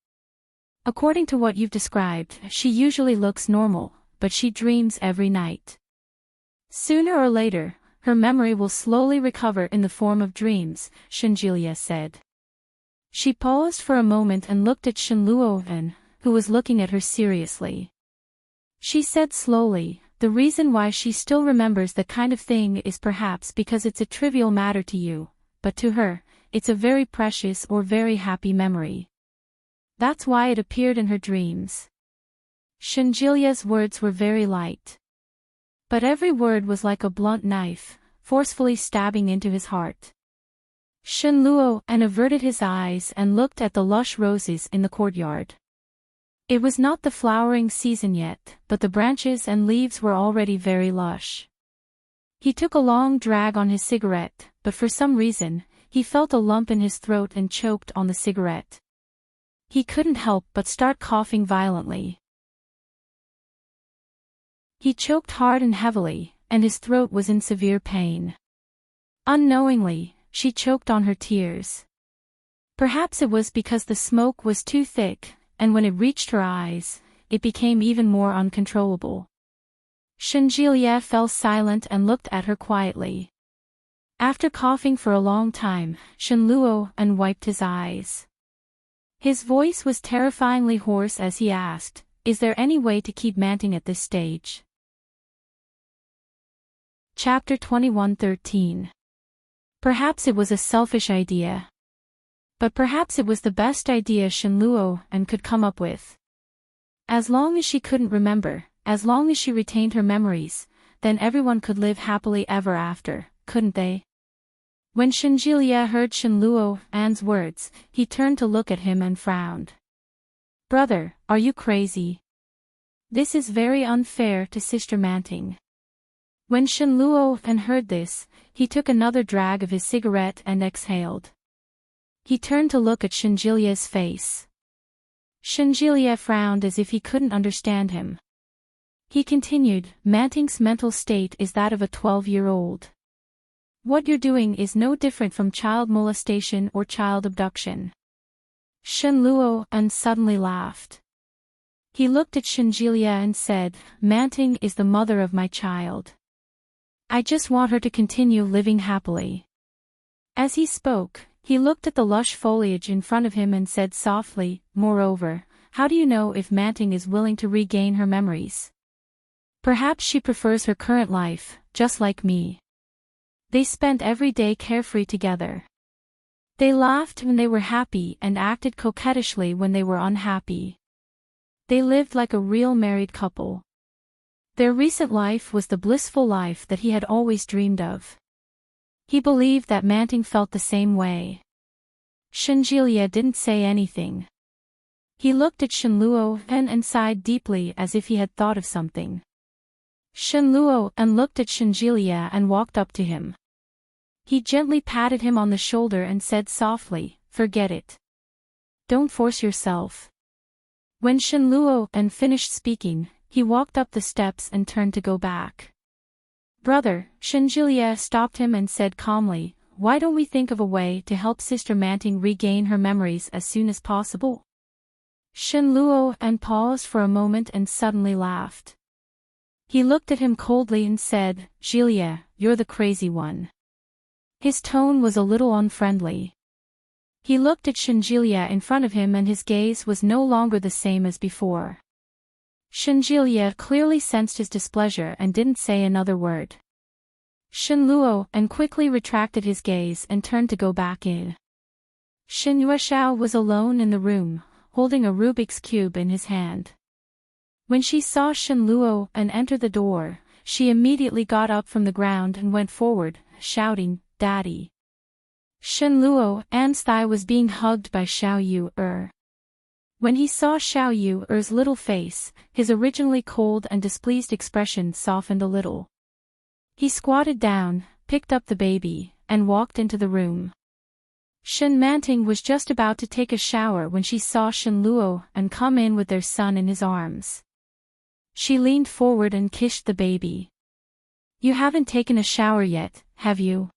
According to what you've described, she usually looks normal, but she dreams every night. Sooner or later, her memory will slowly recover in the form of dreams," Shenjilie said. She paused for a moment and looked at Shenluo, who was looking at her seriously. She said slowly, The reason why she still remembers that kind of thing is perhaps because it's a trivial matter to you, but to her, it's a very precious or very happy memory. That's why it appeared in her dreams. Shinjilia's words were very light. But every word was like a blunt knife, forcefully stabbing into his heart. Shinluo averted his eyes and looked at the lush roses in the courtyard. It was not the flowering season yet, but the branches and leaves were already very lush. He took a long drag on his cigarette, but for some reason, he felt a lump in his throat and choked on the cigarette. He couldn't help but start coughing violently. He choked hard and heavily, and his throat was in severe pain. Unknowingly, she choked on her tears. Perhaps it was because the smoke was too thick, and when it reached her eyes, it became even more uncontrollable. Shinjilia fell silent and looked at her quietly. After coughing for a long time, Shinluo wiped his eyes. His voice was terrifyingly hoarse as he asked, "Is there any way to keep Manting at this stage?" Chapter 21:13. Perhaps it was a selfish idea. But perhaps it was the best idea Shinluo could come up with. As long as she couldn't remember, as long as she retained her memories, then everyone could live happily ever after, couldn't they? When Shinjilia heard Shinluo's words, he turned to look at him and frowned. "Brother, are you crazy? This is very unfair to Sister Manting." When Shinluo heard this, he took another drag of his cigarette and exhaled. He turned to look at Shinjilia's face. Shinjilia frowned as if he couldn't understand him. He continued, "Manting's mental state is that of a 12-year-old. What you're doing is no different from child molestation or child abduction." Shinluo suddenly laughed. He looked at Shinjilia and said, "Manting is the mother of my child. I just want her to continue living happily." As he spoke, he looked at the lush foliage in front of him and said softly, "Moreover, how do you know if Manting is willing to regain her memories? Perhaps she prefers her current life, just like me." They spent every day carefree together. They laughed when they were happy and acted coquettishly when they were unhappy. They lived like a real married couple. Their recent life was the blissful life that he had always dreamed of. He believed that Manting felt the same way. Shinjilia didn't say anything. He looked at Shinluo and sighed deeply as if he had thought of something. Shinluo looked at Shinjilia and walked up to him. He gently patted him on the shoulder and said softly, "Forget it. Don't force yourself." When Shinluo finished speaking, he walked up the steps and turned to go back. "Brother," Shinjilia stopped him and said calmly, "why don't we think of a way to help Sister Manting regain her memories as soon as possible?" Shinluo paused for a moment and suddenly laughed. He looked at him coldly and said, "Jilia, you're the crazy one." His tone was a little unfriendly. He looked at Shinjilia in front of him and his gaze was no longer the same as before. Shinjilia clearly sensed his displeasure and didn't say another word. Shinluo quickly retracted his gaze and turned to go back in. Shin Yueshao was alone in the room, holding a Rubik's Cube in his hand. When she saw Shinluo enter the door, she immediately got up from the ground and went forward, shouting, "Daddy." Shinluo's thigh was being hugged by Xiao Yu. When he saw Xiao Yu's little face, his originally cold and displeased expression softened a little. He squatted down, picked up the baby, and walked into the room. Shin Manting was just about to take a shower when she saw Shinluo come in with their son in his arms. She leaned forward and kissed the baby. "You haven't taken a shower yet, have you?"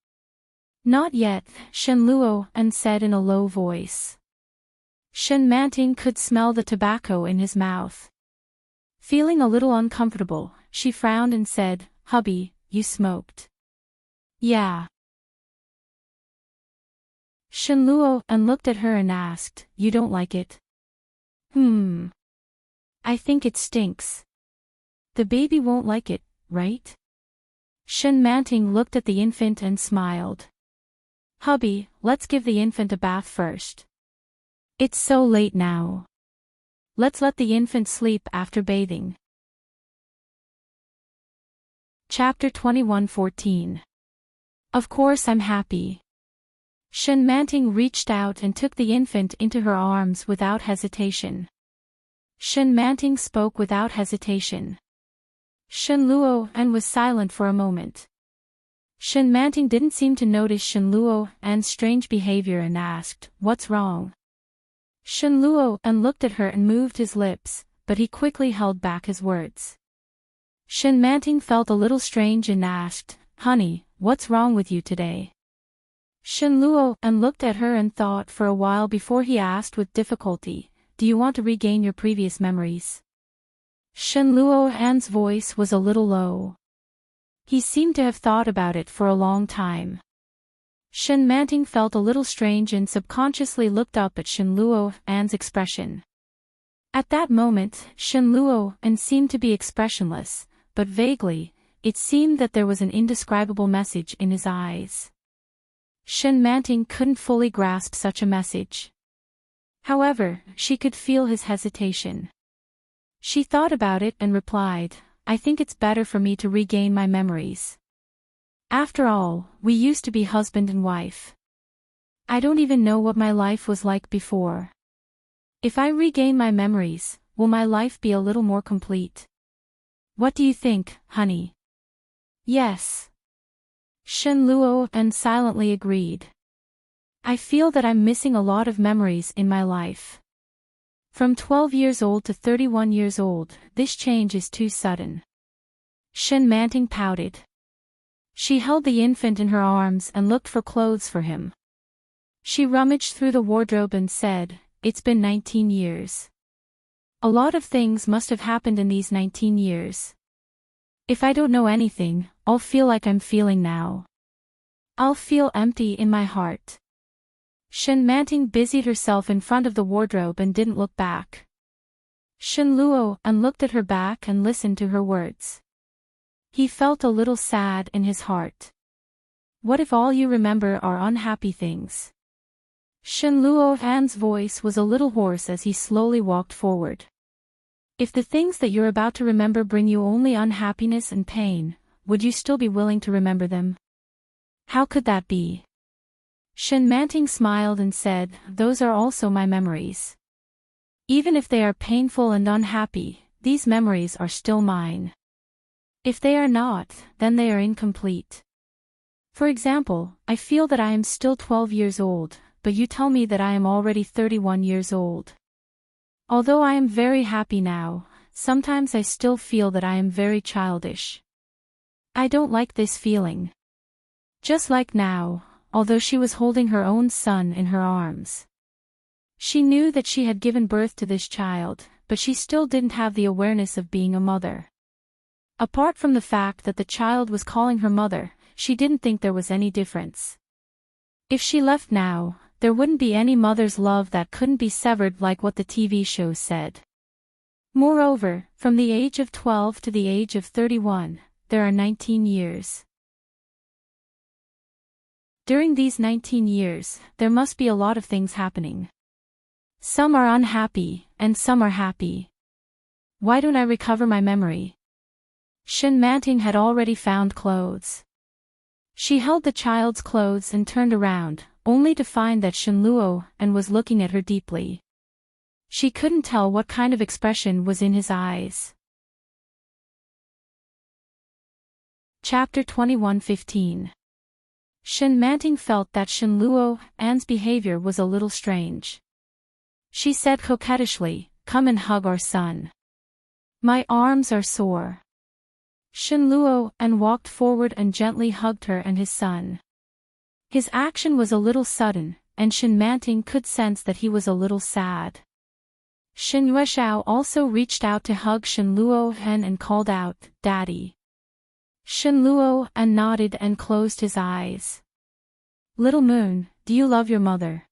"Not yet," Shinluo said in a low voice. Shin Manting could smell the tobacco in his mouth. Feeling a little uncomfortable, she frowned and said, "Hubby, you smoked." "Yeah." Shinluo looked at her and asked, "You don't like it?" I think it stinks." "The baby won't like it," right? Shenmanting looked at the infant and smiled. Hubby, let's give the infant a bath first. It's so late now. Let's let the infant sleep after bathing. Chapter 21:14. Of course I'm happy. Shenmanting reached out and took the infant into her arms without hesitation. Shenmanting spoke without hesitation. Shenluo and was silent for a moment. Shenmanting didn't seem to notice Shenluo and's strange behavior and asked, "What's wrong?" Shenluo and looked at her and moved his lips, but he quickly held back his words. Shenmanting felt a little strange and asked, "Honey, what's wrong with you today?" Shenluo and looked at her and thought for a while before he asked with difficulty, "Do you want to regain your previous memories?" Shenluo and's voice was a little low. He seemed to have thought about it for a long time. Shenmanting felt a little strange and subconsciously looked up at Shenluo and's expression. At that moment, Shenluo and seemed to be expressionless, but vaguely, it seemed that there was an indescribable message in his eyes. Shenmanting couldn't fully grasp such a message. However, she could feel his hesitation. She thought about it and replied, "I think it's better for me to regain my memories. After all, we used to be husband and wife. I don't even know what my life was like before. If I regain my memories, will my life be a little more complete? What do you think, honey?" "Yes." Shenluo and silently agreed. "I feel that I'm missing a lot of memories in my life. From 12 years old to 31 years old, this change is too sudden." Shenmanting pouted. She held the infant in her arms and looked for clothes for him. She rummaged through the wardrobe and said, "It's been 19 years. A lot of things must have happened in these 19 years. If I don't know anything, I'll feel like I'm feeling now. I'll feel empty in my heart." Shenmanting busied herself in front of the wardrobe and didn't look back. Shenluo and looked at her back and listened to her words. He felt a little sad in his heart. What if all you remember are unhappy things? Shenluo Han's voice was a little hoarse as he slowly walked forward. If the things that you're about to remember bring you only unhappiness and pain, would you still be willing to remember them? How could that be? Shenmanting smiled and said, "Those are also my memories. Even if they are painful and unhappy, these memories are still mine. If they are not, then they are incomplete. For example, I feel that I am still 12 years old, but you tell me that I am already 31 years old. Although I am very happy now, sometimes I still feel that I am very childish. I don't like this feeling." Just like now, although she was holding her own son in her arms. She knew that she had given birth to this child, but she still didn't have the awareness of being a mother. Apart from the fact that the child was calling her mother, she didn't think there was any difference. If she left now, there wouldn't be any mother's love that couldn't be severed like what the TV shows said. Moreover, from the age of 12 to the age of 31, there are 19 years. During these 19 years, there must be a lot of things happening. Some are unhappy, and some are happy. Why don't I recover my memory? Shenmanting had already found clothes. She held the child's clothes and turned around, only to find that Shenluo and was looking at her deeply. She couldn't tell what kind of expression was in his eyes. Chapter 21:15. Shenmanting felt that Shenluo An's behavior was a little strange. She said coquettishly, "Come and hug our son. My arms are sore." Shenluo An walked forward and gently hugged her and his son. His action was a little sudden, and Shenmanting could sense that he was a little sad. Shen Yueshao also reached out to hug Shenluo An and called out, "Daddy." Shenluo An nodded and closed his eyes. "Little Moon, do you love your mother?"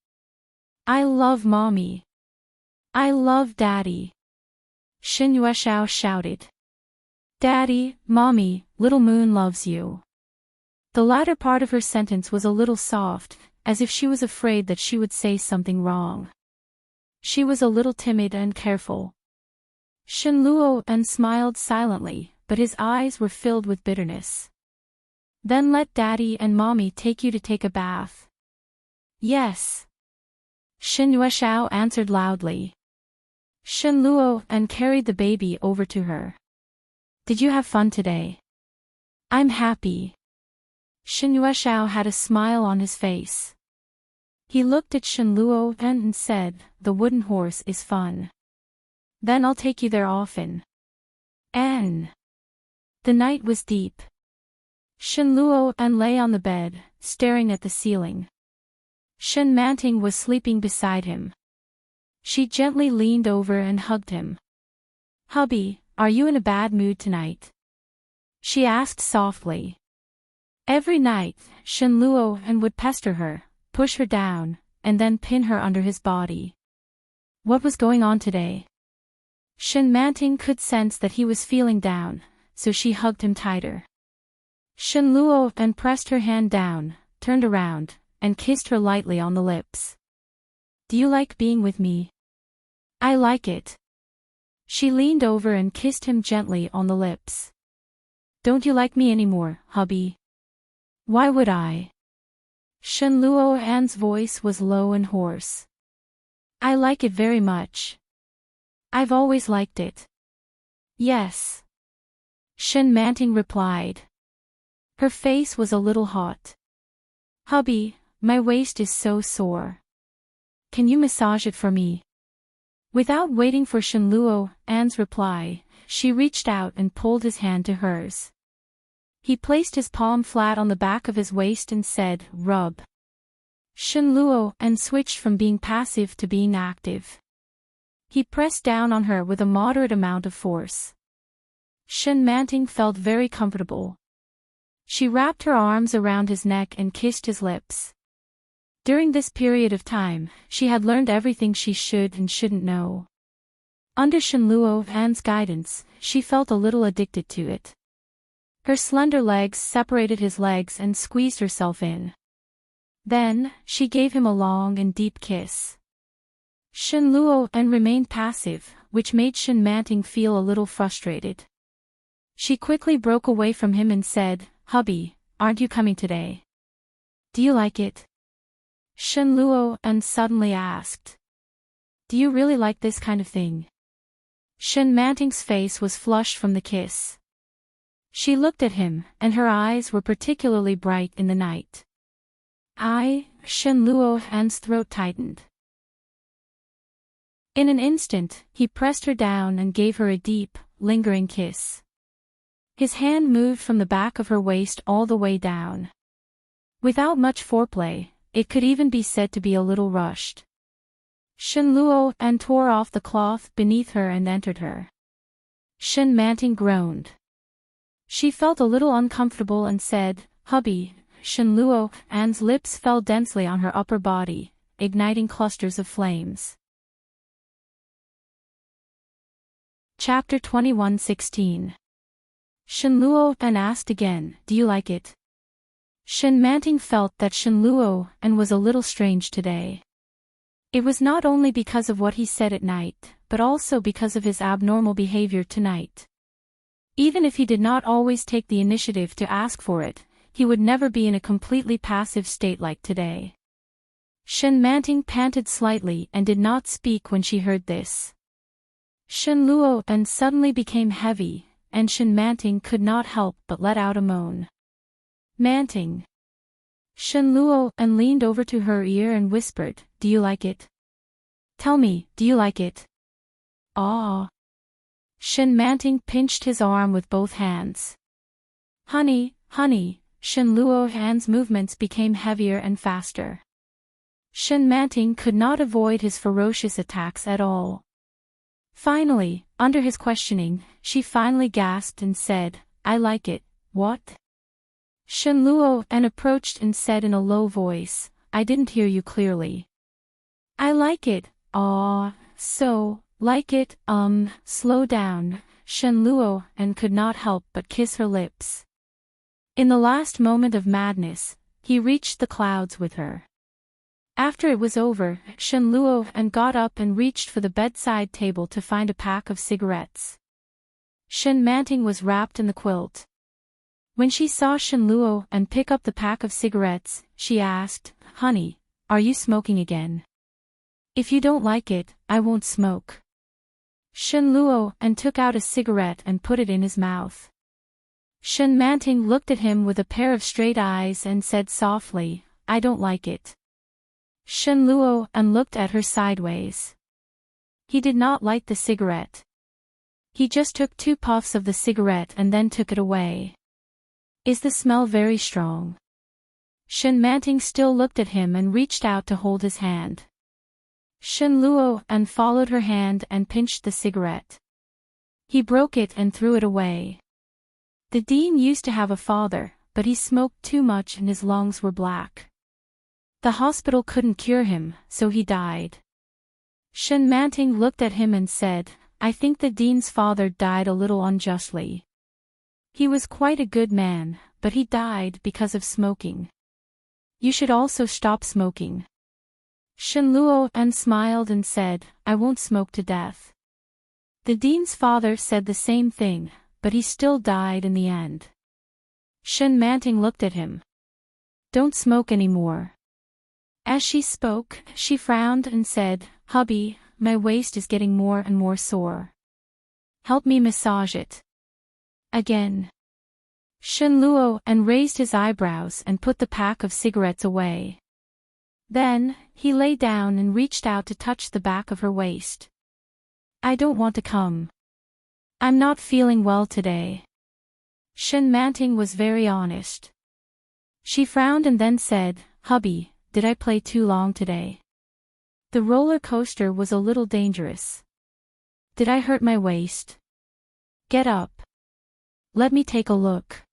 "I love Mommy. I love Daddy," Shen Yueshao shouted. Daddy, Mommy, little moon loves you. The latter part of her sentence was a little soft, as if she was afraid that she would say something wrong. She was a little timid and careful. Shenluo smiled silently, but his eyes were filled with bitterness. Then let Daddy and Mommy take you to take a bath. Yes. Shen Yueshao answered loudly. Shenluo carried the baby over to her. Did you have fun today? I'm happy. Shen Yueshao had a smile on his face. He looked at Shenluo and said, the wooden horse is fun. Then I'll take you there often. The night was deep. Shenluo lay on the bed, staring at the ceiling. Shen Manting was sleeping beside him. She gently leaned over and hugged him. Hubby, are you in a bad mood tonight? She asked softly. Every night, Shenluo would pester her, push her down, and then pin her under his body. What was going on today? Shen Manting could sense that he was feeling down, so she hugged him tighter. Shenluo pressed her hand down, turned around, and kissed her lightly on the lips. Do you like being with me? I like it. She leaned over and kissed him gently on the lips. Don't you like me anymore, hubby? Why would I? Shenluo's voice was low and hoarse. I like it very much. I've always liked it. Yes. Shen Manting replied. Her face was a little hot. Hubby, my waist is so sore. Can you massage it for me? Without waiting for Shenluo's reply, she reached out and pulled his hand to hers. He placed his palm flat on the back of his waist and said, rub. Shenluo switched from being passive to being active. He pressed down on her with a moderate amount of force. Shen Manting felt very comfortable. She wrapped her arms around his neck and kissed his lips. During this period of time, she had learned everything she should and shouldn't know. Under Shenluo's guidance, she felt a little addicted to it. Her slender legs separated his legs and squeezed herself in. Then, she gave him a long and deep kiss. Shenluo remained passive, which made Shen Manting feel a little frustrated. She quickly broke away from him and said, Hubby, aren't you coming today? Do you like it? Shenluo suddenly asked. Do you really like this kind of thing? Shen Manting's face was flushed from the kiss. She looked at him, and her eyes were particularly bright in the night. Shenluo's throat tightened. In an instant, he pressed her down and gave her a deep, lingering kiss. His hand moved from the back of her waist all the way down. Without much foreplay, it could even be said to be a little rushed. Shenluo tore off the cloth beneath her and entered her. Shen Manting groaned. She felt a little uncomfortable and said, Hubby. Shenluo's lips fell densely on her upper body, igniting clusters of flames. Chapter 21:16. Shenluo asked again, Do you like it? Shen Manting felt that Shenluo was a little strange today. It was not only because of what he said at night, but also because of his abnormal behavior tonight. Even if he did not always take the initiative to ask for it, he would never be in a completely passive state like today. Shen Manting panted slightly and did not speak when she heard this. Shenluo suddenly became heavy, and Shen Manting could not help but let out a moan. Manting. Shenluo leaned over to her ear and whispered, Do you like it? Tell me, do you like it? Ah. Shen Manting pinched his arm with both hands. Honey, Shenluo's movements became heavier and faster. Shen Manting could not avoid his ferocious attacks at all. Finally, under his questioning, she finally gasped and said, I like it, what? Shenluo approached and said in a low voice, I didn't hear you clearly. I like it, so, like it, slow down. Shen Luo, and could not help but kiss her lips. In the last moment of madness, he reached the clouds with her. After it was over, Shen Luo and got up and reached for the bedside table to find a pack of cigarettes. Shen Manting was wrapped in the quilt. When she saw Shen Luo and pick up the pack of cigarettes, she asked, "Honey, are you smoking again? If you don't like it, I won't smoke." Shen Luo and took out a cigarette and put it in his mouth. Shen Manting looked at him with a pair of straight eyes and said softly, "I don't like it." Shen Luo and looked at her sideways. He did not light the cigarette. He just took 2 puffs of the cigarette and then took it away. "Is the smell very strong?" Shen Manting still looked at him and reached out to hold his hand. Shen Luo and followed her hand and pinched the cigarette. He broke it and threw it away. The dean used to have a father, but he smoked too much and his lungs were black. The hospital couldn't cure him, so he died. Shen Manting looked at him and said, "I think the dean's father died a little unjustly. He was quite a good man, but he died because of smoking. You should also stop smoking." Shen Luo and smiled and said, "I won't smoke to death." The dean's father said the same thing, but he still died in the end. Shen Manting looked at him. "Don't smoke anymore." As she spoke, she frowned and said, "Hubby, my waist is getting more and more sore. Help me massage it." Again. Shen Luo and raised his eyebrows and put the pack of cigarettes away. Then, he lay down and reached out to touch the back of her waist. "I don't want to come. I'm not feeling well today." Shen Manting was very honest. She frowned and then said, "Hubby, did I play too long today? The roller coaster was a little dangerous. Did I hurt my waist? Get up. Let me take a look."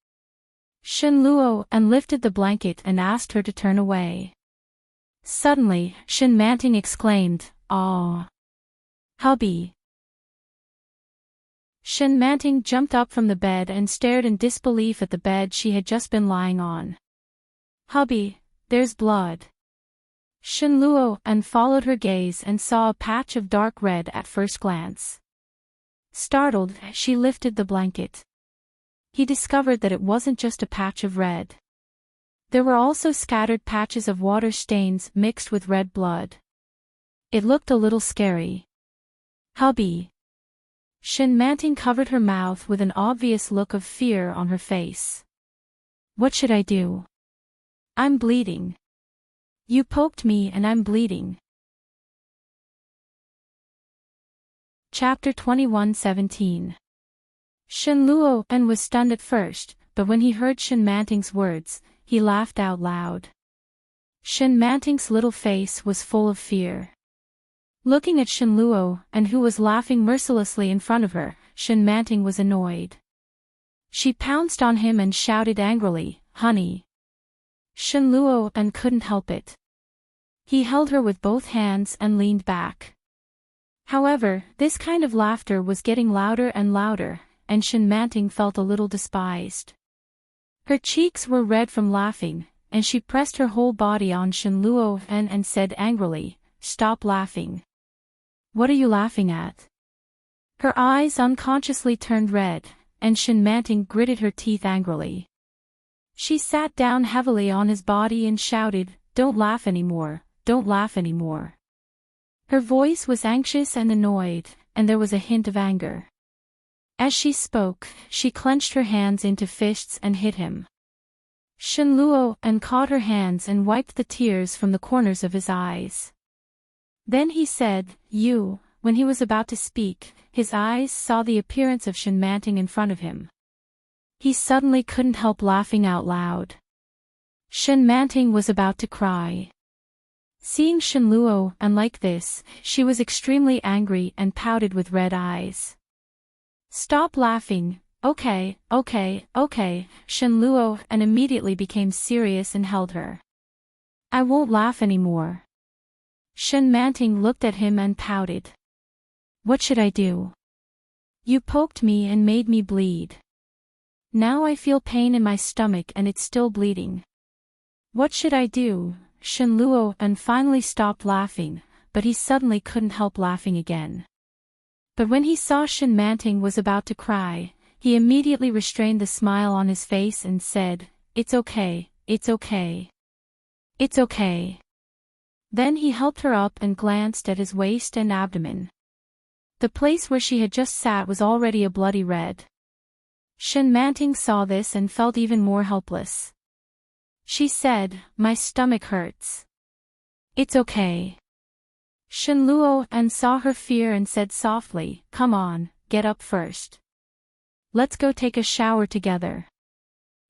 Shen Luo and lifted the blanket and asked her to turn away. Suddenly, Shen Manting exclaimed, "Aw! Hubby!" Shen Manting jumped up from the bed and stared in disbelief at the bed she had just been lying on. "Hubby, there's blood." Shen Luo and followed her gaze and saw a patch of dark red at first glance. Startled, she lifted the blanket. He discovered that it wasn't just a patch of red. There were also scattered patches of water stains mixed with red blood. It looked a little scary. "Hubby." Shen Manting covered her mouth with an obvious look of fear on her face. "What should I do? I'm bleeding. You poked me and I'm bleeding." Chapter 21:17. Shen Luo and was stunned at first, but when he heard Shen Manting's words, he laughed out loud. Shen Manting's little face was full of fear. Looking at Shen Luo, and who was laughing mercilessly in front of her, Shen Manting was annoyed. She pounced on him and shouted angrily, "Honey!" Shen Luo and couldn't help it. He held her with both hands and leaned back. However, this kind of laughter was getting louder and louder, and Shen Manting felt a little despised. Her cheeks were red from laughing, and she pressed her whole body on Shen Luo and said angrily, "Stop laughing. What are you laughing at?" Her eyes unconsciously turned red, and Shen Manting gritted her teeth angrily. She sat down heavily on his body and shouted, "Don't laugh anymore, don't laugh anymore." Her voice was anxious and annoyed, and there was a hint of anger. As she spoke, she clenched her hands into fists and hit him. Shen Luo and caught her hands and wiped the tears from the corners of his eyes. Then he said, "You," when he was about to speak, his eyes saw the appearance of Shen Manting in front of him. He suddenly couldn't help laughing out loud. Shen Manting was about to cry. Seeing Shen Luo and like this, she was extremely angry and pouted with red eyes. "Stop laughing, okay, Shen Luo and immediately became serious and held her. "I won't laugh anymore." Shen Manting looked at him and pouted. "What should I do?" You poked me and made me bleed. Now I feel pain in my stomach and it's still bleeding. What should I do? Shenluo and finally stopped laughing, but he suddenly couldn't help laughing again. But when he saw Enchanting was about to cry, he immediately restrained the smile on his face and said, "It's okay, it's okay. It's okay." Then he helped her up and glanced at his waist and abdomen. The place where she had just sat was already a bloody red. Enchanting saw this and felt even more helpless. She said, "My stomach hurts." "It's okay." Shenluo and saw her fear and said softly, "Come on, get up first. Let's go take a shower together."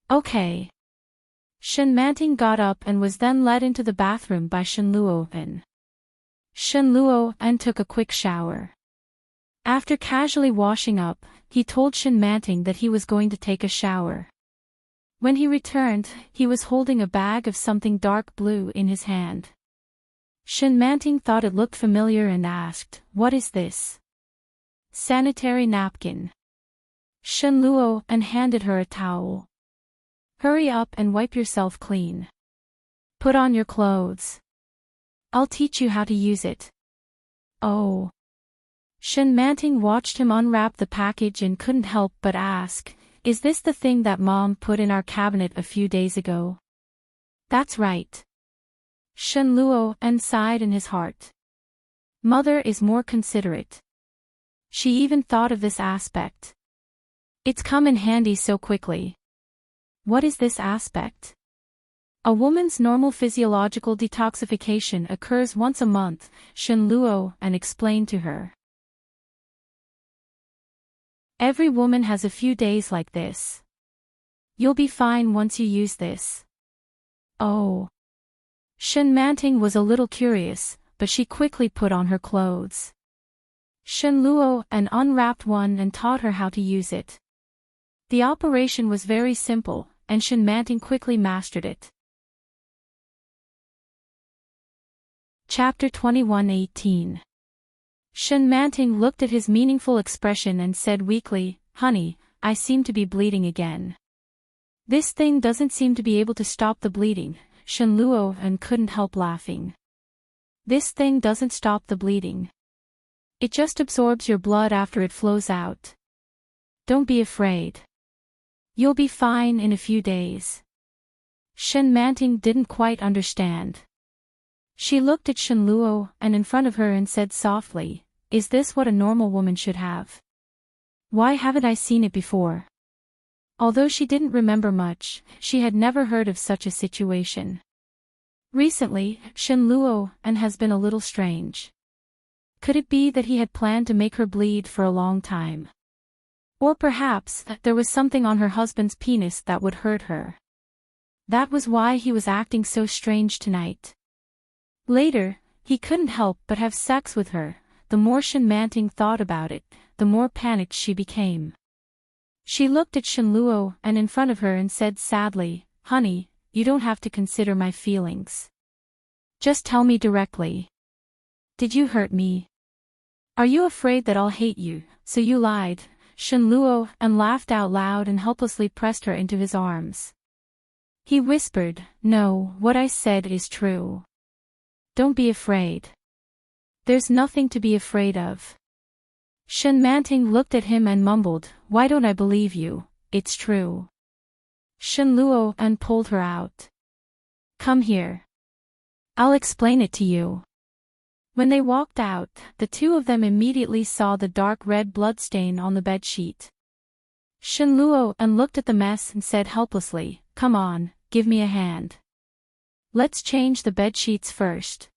"Okay." Enchanting got up and was then led into the bathroom by Shenluo and Shenluo and took a quick shower. After casually washing up, he told Enchanting that he was going to take a shower. When he returned, he was holding a bag of something dark blue in his hand. Enchanting thought it looked familiar and asked, "What is this?" "Sanitary napkin." Shenluo and handed her a towel. "Hurry up and wipe yourself clean. Put on your clothes. I'll teach you how to use it." "Oh." Enchanting watched him unwrap the package and couldn't help but ask, "Is this the thing that Mom put in our cabinet a few days ago?" "That's right." Shenluo and sighed in his heart. Mother is more considerate. She even thought of this aspect. It's come in handy so quickly. What is this aspect? A woman's normal physiological detoxification occurs once a month, Shenluo and explained to her. Every woman has a few days like this. You'll be fine once you use this. Oh. Enchanting was a little curious, but she quickly put on her clothes. Shenluo and unwrapped one and taught her how to use it. The operation was very simple, and Enchanting quickly mastered it. Chapter 21:18. Enchanting looked at his meaningful expression and said weakly, "Honey, I seem to be bleeding again." "This thing doesn't seem to be able to stop the bleeding," Shenluo and couldn't help laughing. "This thing doesn't stop the bleeding. It just absorbs your blood after it flows out. Don't be afraid. You'll be fine in a few days." Enchanting didn't quite understand. She looked at Shenluo and in front of her and said softly, "Is this what a normal woman should have? Why haven't I seen it before?" Although she didn't remember much, she had never heard of such a situation. Recently, Shenluo and has been a little strange. Could it be that he had planned to make her bleed for a long time? Or perhaps there was something on her husband's penis that would hurt her. That was why he was acting so strange tonight. Later, he couldn't help but have sex with her. The more Enchanting thought about it, the more panicked she became. She looked at Shenluo and in front of her and said sadly, "Honey, you don't have to consider my feelings. Just tell me directly. Did you hurt me? Are you afraid that I'll hate you, so you lied?" Shenluo and laughed out loud and helplessly pressed her into his arms. He whispered, "No, what I said is true. Don't be afraid. There's nothing to be afraid of." Enchanting looked at him and mumbled, "Why don't I believe you? It's true." Shenluo and pulled her out. "Come here. I'll explain it to you." When they walked out, the two of them immediately saw the dark red bloodstain on the bedsheet. Shenluo and looked at the mess and said helplessly, "Come on, give me a hand. Let's change the bedsheets first."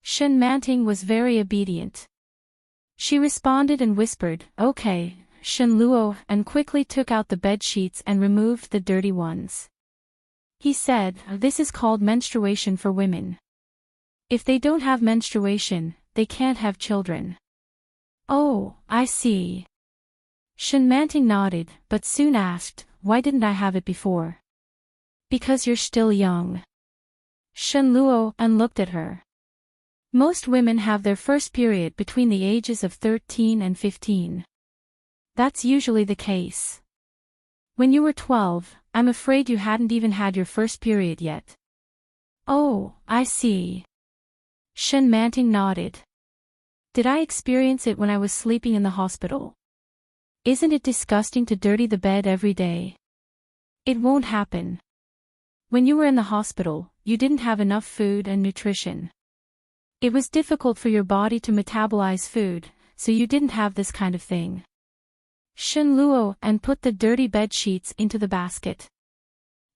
Enchanting was very obedient. She responded and whispered, "Okay." Shenluo and quickly took out the bedsheets and removed the dirty ones. He said, "This is called menstruation for women. If they don't have menstruation, they can't have children." "Oh, I see." Enchanting nodded, but soon asked, "Why didn't I have it before?" "Because you're still young." Shenluo and looked at her. Most women have their first period between the ages of 13 and 15. That's usually the case. When you were 12, I'm afraid you hadn't even had your first period yet. Oh, I see. Enchanting nodded. Did I experience it when I was sleeping in the hospital? Isn't it disgusting to dirty the bed every day? It won't happen. When you were in the hospital, you didn't have enough food and nutrition. It was difficult for your body to metabolize food, so you didn't have this kind of thing. Shenluo and put the dirty bed sheets into the basket.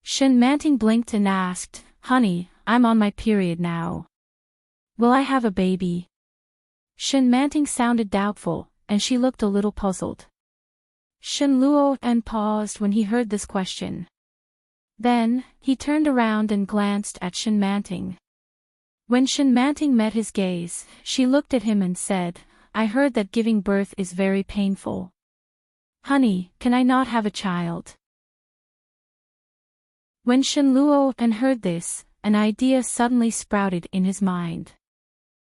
Enchanting blinked and asked, "Honey, I'm on my period now. Will I have a baby?" Enchanting sounded doubtful, and she looked a little puzzled. Shenluo and paused when he heard this question. Then, he turned around and glanced at Enchanting. When Enchanting met his gaze, she looked at him and said, "I heard that giving birth is very painful. Honey, can I not have a child?" When Shenluo heard this, an idea suddenly sprouted in his mind.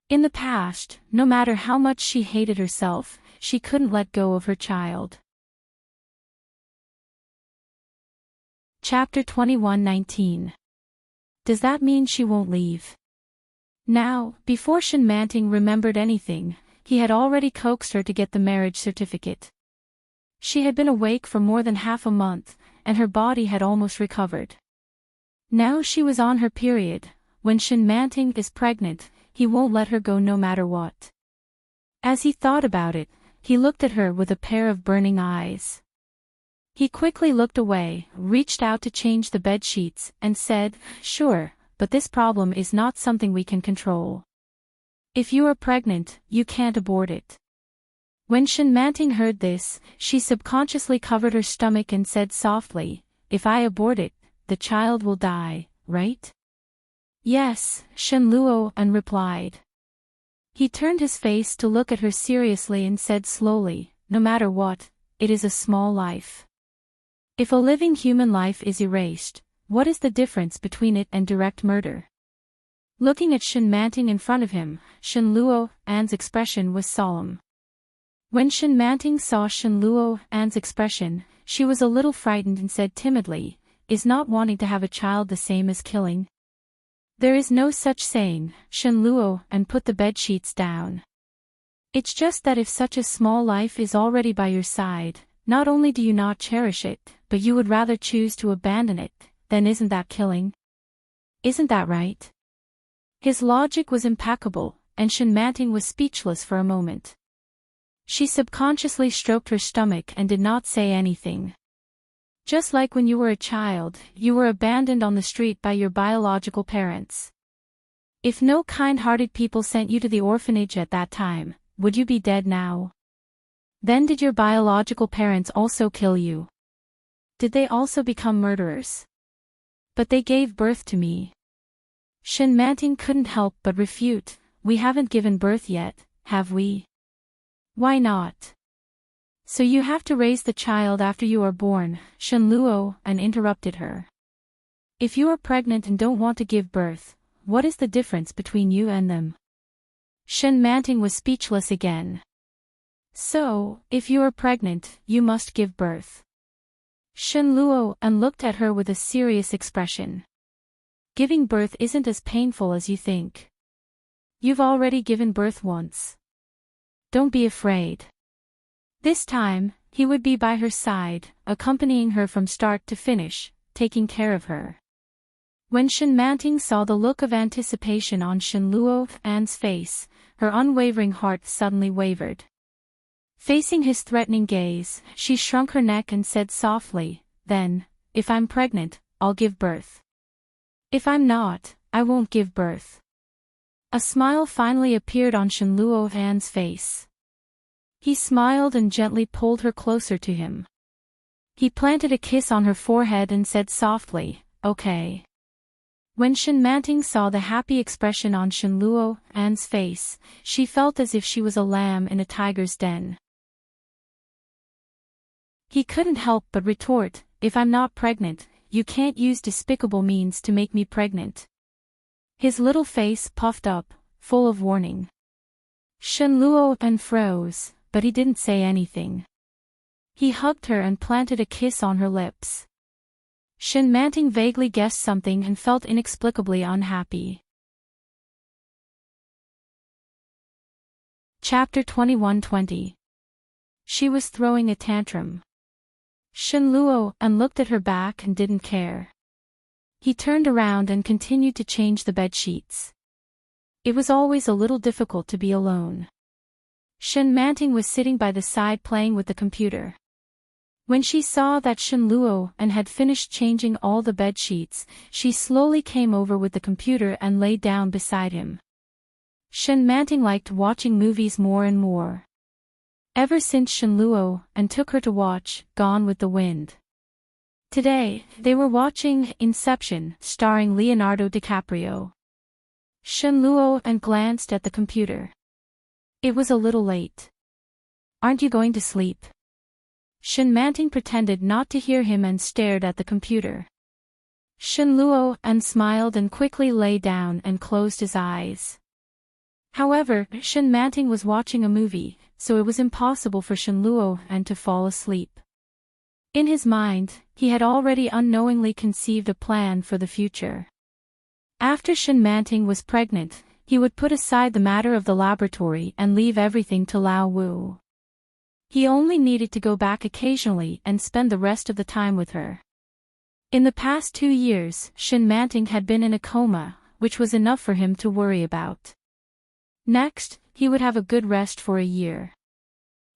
In the past, no matter how much she hated herself, she couldn't let go of her child. Chapter 21:19. Does that mean she won't leave? Now, before Enchanting remembered anything, he had already coaxed her to get the marriage certificate. She had been awake for more than half a month, and her body had almost recovered. Now she was on her period. When Enchanting is pregnant, he won't let her go no matter what. As he thought about it, he looked at her with a pair of burning eyes. He quickly looked away, reached out to change the bed sheets, and said, "Sure, but this problem is not something we can control. If you are pregnant, you can't abort it." When Enchanting heard this, she subconsciously covered her stomach and said softly, "If I abort it, the child will die, right?" "Yes," Shenluo replied. He turned his face to look at her seriously and said slowly, "No matter what, it is a small life. If a living human life is erased, what is the difference between it and direct murder?" Looking at Enchanting in front of him, Shenluo's expression was solemn. When Enchanting saw Shenluo's expression, she was a little frightened and said timidly, "Is not wanting to have a child the same as killing?" "There is no such saying," Shenluo put the bedsheets down. "It's just that if such a small life is already by your side, not only do you not cherish it, but you would rather choose to abandon it, then isn't that killing? Isn't that right?" His logic was impeccable, and Enchanting was speechless for a moment. She subconsciously stroked her stomach and did not say anything. Just like when you were a child, you were abandoned on the street by your biological parents. If no kind-hearted people sent you to the orphanage at that time, would you be dead now? Then did your biological parents also kill you? Did they also become murderers? But they gave birth to me. Enchanting couldn't help but refute, "We haven't given birth yet, have we?" "Why not?" "So you have to raise the child after you are born," Shenluo interrupted her. "If you are pregnant and don't want to give birth, what is the difference between you and them?" Enchanting was speechless again. "So, if you are pregnant, you must give birth." Shenluo looked at her with a serious expression. "Giving birth isn't as painful as you think. You've already given birth once. Don't be afraid." This time, he would be by her side, accompanying her from start to finish, taking care of her. When Enchanting saw the look of anticipation on Shenluo's face, her unwavering heart suddenly wavered. Facing his threatening gaze, she shrunk her neck and said softly, "Then, if I'm pregnant, I'll give birth. If I'm not, I won't give birth." A smile finally appeared on Shenluo's face. He smiled and gently pulled her closer to him. He planted a kiss on her forehead and said softly, "Okay." When Enchanting saw the happy expression on Shenluo's face, she felt as if she was a lamb in a tiger's den. He couldn't help but retort, "If I'm not pregnant, you can't use despicable means to make me pregnant." His little face puffed up, full of warning. Shenluo froze, but he didn't say anything. He hugged her and planted a kiss on her lips. Enchanting vaguely guessed something and felt inexplicably unhappy. Chapter 21:20. She was throwing a tantrum. Enchanting looked at her back and didn't care. He turned around and continued to change the bed sheets. It was always a little difficult to be alone. Enchanting was sitting by the side playing with the computer. When she saw that Enchanting had finished changing all the bed sheets, she slowly came over with the computer and lay down beside him. Enchanting liked watching movies more and more. Ever since Enchanting took her to watch Gone with the Wind. Today, they were watching Inception, starring Leonardo DiCaprio. Enchanting glanced at the computer. It was a little late. Aren't you going to sleep? Enchanting pretended not to hear him and stared at the computer. Enchanting smiled and quickly lay down and closed his eyes. However, Enchanting was watching a movie, so it was impossible for Enchanting to fall asleep. In his mind, he had already unknowingly conceived a plan for the future. After Enchanting was pregnant, he would put aside the matter of the laboratory and leave everything to Lao Wu. He only needed to go back occasionally and spend the rest of the time with her. In the past 2 years, Enchanting had been in a coma, which was enough for him to worry about. Next, he would have a good rest for a year.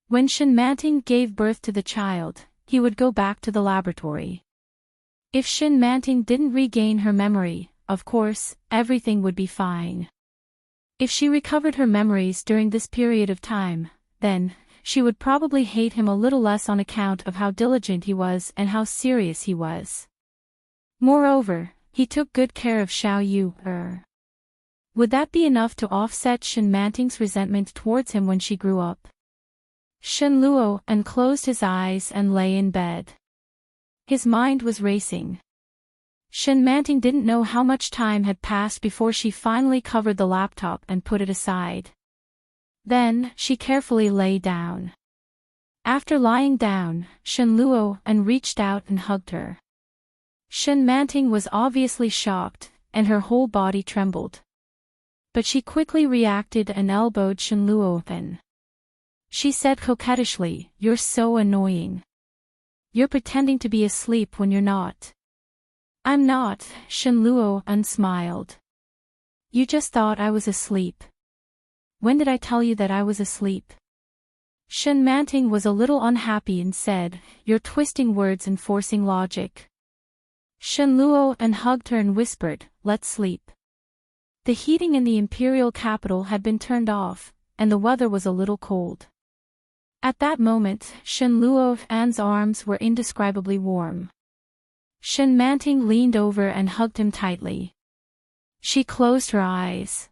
When Enchanting gave birth to the child, he would go back to the laboratory. If Enchanting didn't regain her memory, of course, everything would be fine. If she recovered her memories during this period of time, then, she would probably hate him a little less on account of how diligent he was and how serious he was. Moreover, he took good care of Xiao Yu. Would that be enough to offset Enchanting's resentment towards him when she grew up? Enchanting closed his eyes and lay in bed. His mind was racing. Enchanting didn't know how much time had passed before she finally covered the laptop and put it aside. Then, she carefully lay down. After lying down, Enchanting reached out and hugged her. Enchanting was obviously shocked, and her whole body trembled. But she quickly reacted and elbowed Enchanting. She said coquettishly, "You're so annoying. You're pretending to be asleep when you're not." "I'm not," Enchanting smiled. "You just thought I was asleep. When did I tell you that I was asleep?" Enchanting was a little unhappy and said, "You're twisting words and forcing logic." Enchanting hugged her and whispered, "Let's sleep." The heating in the imperial capital had been turned off, and the weather was a little cold. At that moment, Enchanting's arms were indescribably warm. Enchanting leaned over and hugged him tightly. She closed her eyes.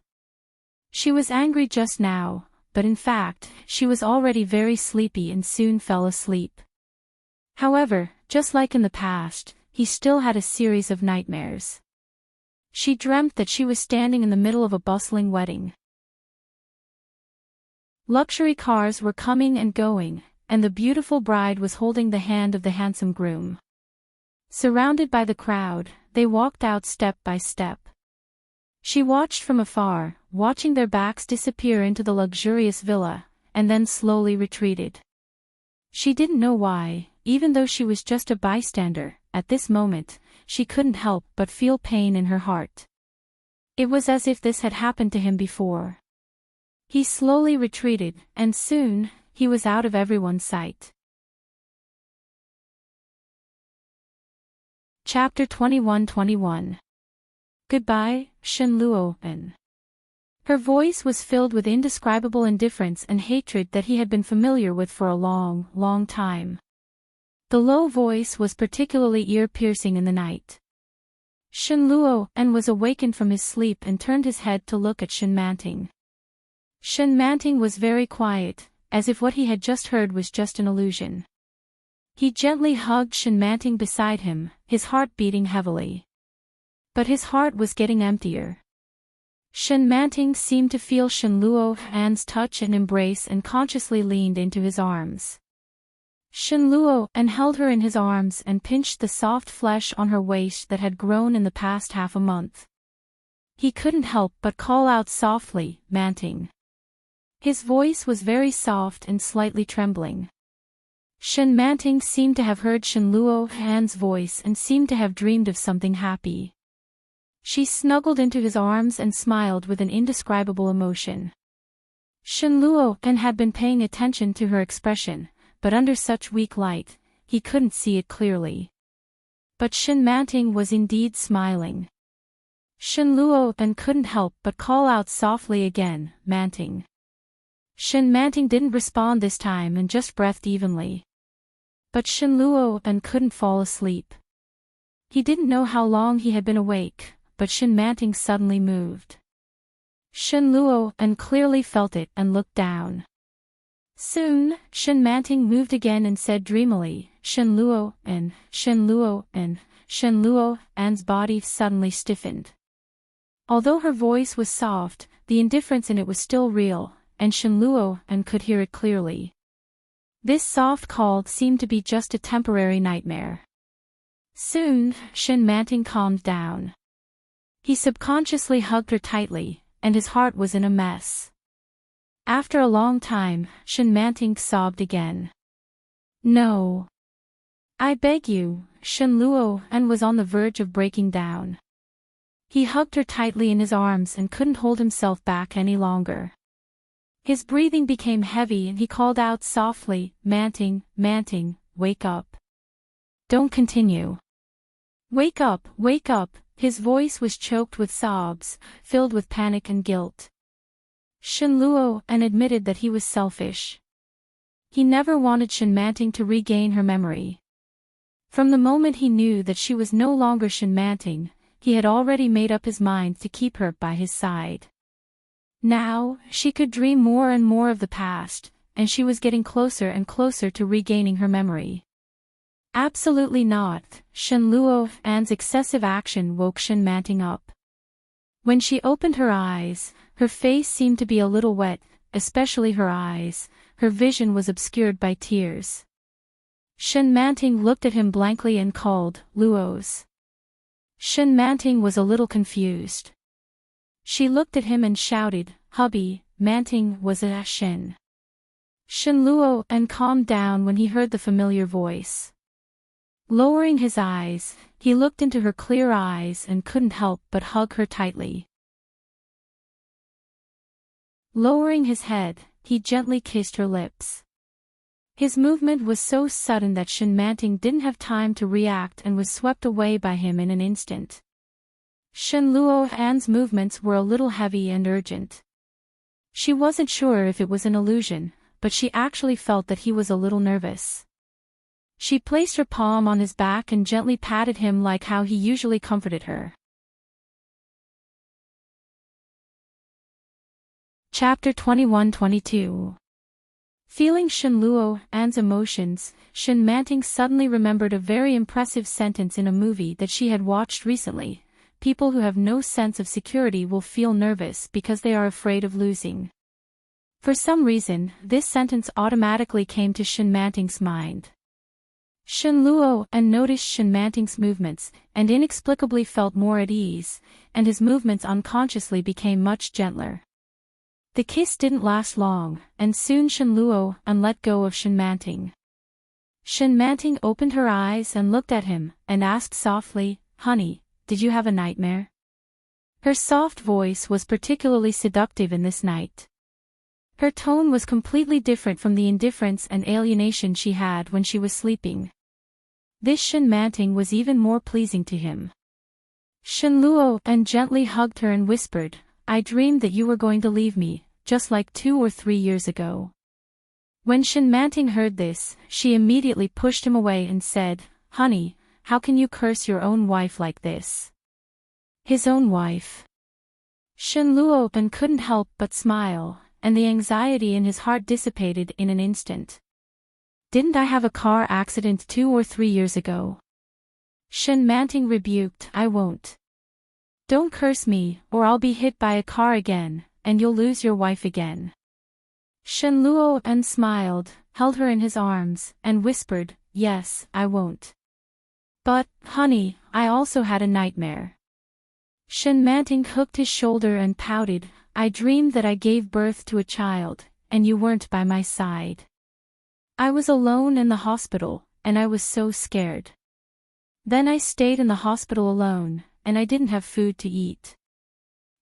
She was angry just now, but in fact, she was already very sleepy and soon fell asleep. However, just like in the past, he still had a series of nightmares. She dreamt that she was standing in the middle of a bustling wedding. Luxury cars were coming and going, and the beautiful bride was holding the hand of the handsome groom. Surrounded by the crowd, they walked out step by step. She watched from afar, watching their backs disappear into the luxurious villa, and then slowly retreated. She didn't know why, even though she was just a bystander, at this moment, she couldn't help but feel pain in her heart. It was as if this had happened to him before. He slowly retreated, and soon, he was out of everyone's sight. Chapter 21:21. Goodbye, Enchanting. Her voice was filled with indescribable indifference and hatred that he had been familiar with for a long, long time. The low voice was particularly ear-piercing in the night. Enchanting was awakened from his sleep and turned his head to look at Enchanting. Enchanting was very quiet, as if what he had just heard was just an illusion. He gently hugged Enchanting beside him, his heart beating heavily. But his heart was getting emptier. Enchanting seemed to feel Enchanting's touch and embrace and consciously leaned into his arms. Shenluo and held her in his arms and pinched the soft flesh on her waist that had grown in the past half a month. He couldn't help but call out softly, "Manting." His voice was very soft and slightly trembling. Shen Manting seemed to have heard Shenluo Han's voice and seemed to have dreamed of something happy. She snuggled into his arms and smiled with an indescribable emotion. Shenluo Han had been paying attention to her expression, but under such weak light, he couldn't see it clearly. But Shen Manting was indeed smiling. Shenluo Han couldn't help but call out softly again, "Manting." Shen Manting didn't respond this time and just breathed evenly. But Shenluo Han couldn't fall asleep. He didn't know how long he had been awake, but Shen Manting suddenly moved. Shenluo Han clearly felt it and looked down. Soon, Shen Manting moved again and said dreamily, "Shenluo Han, Shenluo Han." Shenluo Han's body suddenly stiffened. Although her voice was soft, the indifference in it was still real, and Shenluo Han could hear it clearly. This soft call seemed to be just a temporary nightmare. Soon, Shen Manting calmed down. He subconsciously hugged her tightly, and his heart was in a mess. After a long time, Shen Manting sobbed again. "No. I beg you." Shenluo Han was on the verge of breaking down. He hugged her tightly in his arms and couldn't hold himself back any longer. His breathing became heavy and he called out softly, "Manting, Manting, wake up. Don't continue. Wake up, wake up." His voice was choked with sobs, filled with panic and guilt. Shenluo Han admitted that he was selfish. He never wanted Shen Manting to regain her memory. From the moment he knew that she was no longer Shen Manting, he had already made up his mind to keep her by his side. Now, she could dream more and more of the past, and she was getting closer and closer to regaining her memory. Absolutely not. Shenluo Han's excessive action woke Shen Manting up. When she opened her eyes, her face seemed to be a little wet, especially her eyes. Her vision was obscured by tears. Shen Manting looked at him blankly and called, "Luos." Shen Manting was a little confused. She looked at him and shouted, "Hubby." Manting was a Shen. Shenluo Han calmed down when he heard the familiar voice. Lowering his eyes, he looked into her clear eyes and couldn't help but hug her tightly. Lowering his head, he gently kissed her lips. His movement was so sudden that Shen Manting didn't have time to react and was swept away by him in an instant. Shenluo Han's movements were a little heavy and urgent. She wasn't sure if it was an illusion, but she actually felt that he was a little nervous. She placed her palm on his back and gently patted him like how he usually comforted her. Chapter 21-22. Feeling Shenluo Han's emotions, Shen Manting suddenly remembered a very impressive sentence in a movie that she had watched recently. People who have no sense of security will feel nervous because they are afraid of losing. For some reason, this sentence automatically came to Shen Manting's mind. Shenluo Han noticed Shen Manting's movements, and inexplicably felt more at ease, and his movements unconsciously became much gentler. The kiss didn't last long, and soon Shenluo Han let go of Shen Manting. Shen Manting opened her eyes and looked at him, and asked softly, "Honey, did you have a nightmare?" Her soft voice was particularly seductive in this night. Her tone was completely different from the indifference and alienation she had when she was sleeping. This Shen Manting was even more pleasing to him. Shenluo Han gently hugged her and whispered, "I dreamed that you were going to leave me, just like 2 or 3 years ago." When Shen Manting heard this, she immediately pushed him away and said, "Honey, how can you curse your own wife like this?" His own wife. Shenluo Han couldn't help but smile, and the anxiety in his heart dissipated in an instant. "Didn't I have a car accident 2 or 3 years ago?" Shen Manting rebuked, "I won't. Don't curse me, or I'll be hit by a car again, and you'll lose your wife again." Shenluo Han smiled, held her in his arms, and whispered, "Yes, I won't. But, honey, I also had a nightmare." Enchanting hooked his shoulder and pouted, "I dreamed that I gave birth to a child, and you weren't by my side. I was alone in the hospital, and I was so scared. Then I stayed in the hospital alone, and I didn't have food to eat.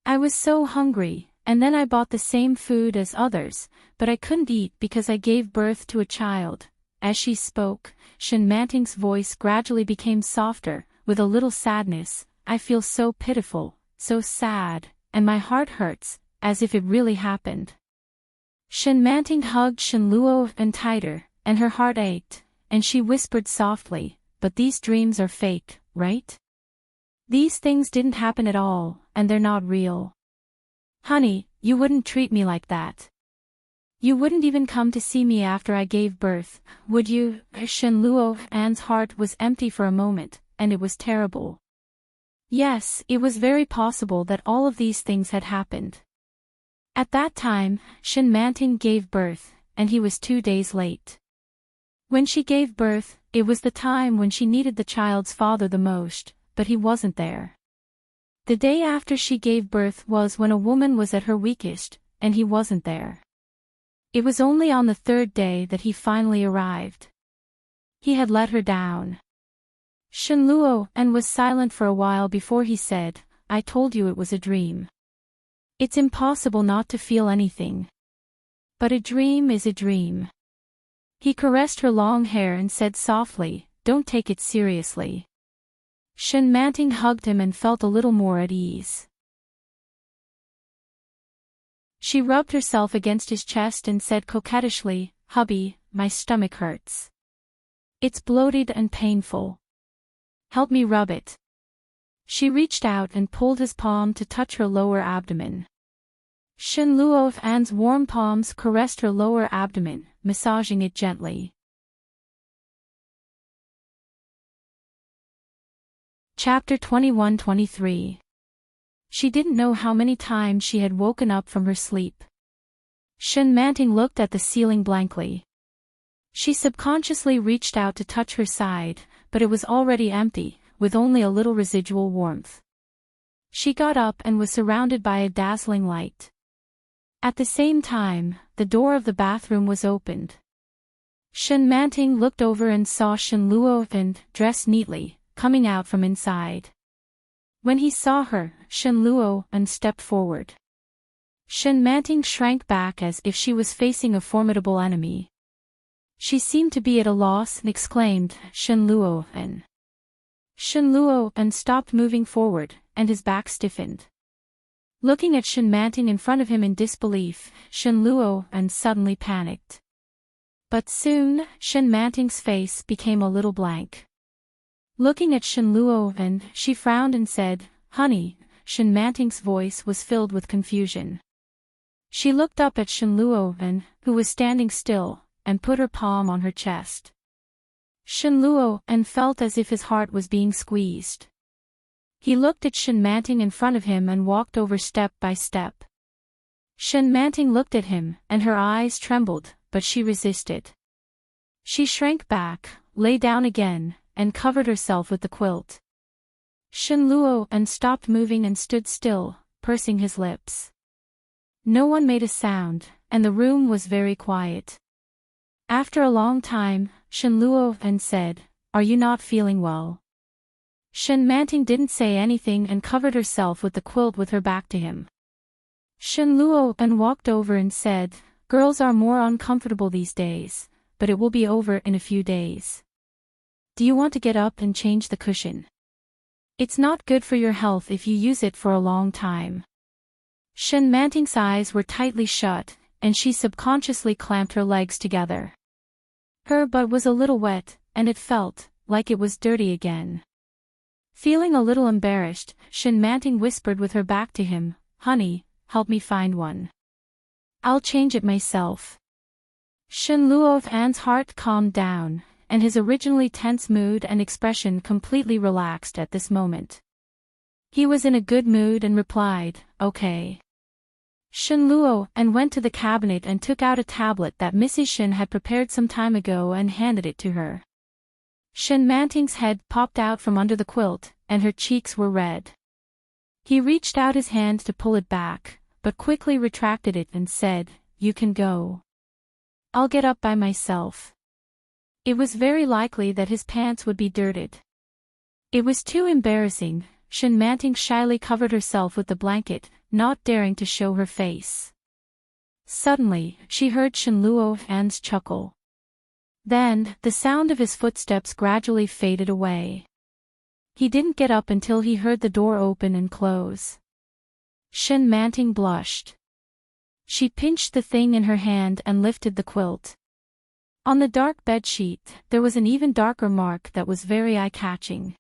I was so hungry, and then I bought the same food as others, but I couldn't eat because I gave birth to a child." As she spoke, Enchanting's voice gradually became softer, with a little sadness. "I feel so pitiful, so sad, and my heart hurts, as if it really happened." Enchanting hugged Shenluo and tighter, and her heart ached, and she whispered softly, "But these dreams are fake, right? These things didn't happen at all, and they're not real. Honey, you wouldn't treat me like that. You wouldn't even come to see me after I gave birth, would you?" Shenluo's heart was empty for a moment, and it was terrible. Yes, it was very possible that all of these things had happened. At that time, Enchanting gave birth, and he was 2 days late. When she gave birth, it was the time when she needed the child's father the most, but he wasn't there. The day after she gave birth was when a woman was at her weakest, and he wasn't there. It was only on the 3rd day that he finally arrived. He had let her down. Shenluo was silent for a while before he said, "I told you it was a dream. It's impossible not to feel anything. But a dream is a dream." He caressed her long hair and said softly, "Don't take it seriously." Enchanting hugged him and felt a little more at ease. She rubbed herself against his chest and said coquettishly, "Hubby, my stomach hurts. It's bloated and painful. Help me rub it." She reached out and pulled his palm to touch her lower abdomen. Shenluo's warm palms caressed her lower abdomen, massaging it gently. Chapter 21-23. She didn't know how many times she had woken up from her sleep. Enchanting looked at the ceiling blankly. She subconsciously reached out to touch her side, but it was already empty, with only a little residual warmth. She got up and was surrounded by a dazzling light. At the same time, the door of the bathroom was opened. Enchanting looked over and saw Shenluo, dressed neatly, coming out from inside. When he saw her, Shenluo stepped forward. Enchanting shrank back as if she was facing a formidable enemy. She seemed to be at a loss and exclaimed, "Shenluo." Shenluo stopped moving forward, and his back stiffened. Looking at Enchanting in front of him in disbelief, Shenluo suddenly panicked. But soon, Enchanting's face became a little blank. Looking at Shenluo she frowned and said, "Honey." Enchanting's voice was filled with confusion. She looked up at Shenluo who was standing still, and put her palm on her chest. Shenluo felt as if his heart was being squeezed. He looked at Enchanting in front of him and walked over step by step. Enchanting looked at him, and her eyes trembled, but she resisted. She shrank back, lay down again, and covered herself with the quilt. Shenluo stopped moving and stood still, pursing his lips. No one made a sound, and the room was very quiet. After a long time, Shenluo said, "Are you not feeling well?" Enchanting didn't say anything and covered herself with the quilt with her back to him. Shenluo walked over and said, "Girls are more uncomfortable these days, but it will be over in a few days. Do you want to get up and change the cushion? It's not good for your health if you use it for a long time." Enchanting's eyes were tightly shut, and she subconsciously clamped her legs together. Her butt was a little wet, and it felt like it was dirty again. Feeling a little embarrassed, Enchanting whispered with her back to him, "Honey, help me find one. I'll change it myself." Shenluo's heart calmed down, and his originally tense mood and expression completely relaxed at this moment. He was in a good mood and replied, "Okay." Shen Luo and went to the cabinet and took out a tablet that Mrs. Shen had prepared some time ago and handed it to her. Shen Manting's head popped out from under the quilt, and her cheeks were red. He reached out his hand to pull it back, but quickly retracted it and said, "You can go. I'll get up by myself." It was very likely that his pants would be dirted. It was too embarrassing. Shen Manting shyly covered herself with the blanket, not daring to show her face. Suddenly, she heard Shen Luo's chuckle. Then, the sound of his footsteps gradually faded away. He didn't get up until he heard the door open and close. Shen Manting blushed. She pinched the thing in her hand and lifted the quilt. On the dark bedsheet, there was an even darker mark that was very eye-catching.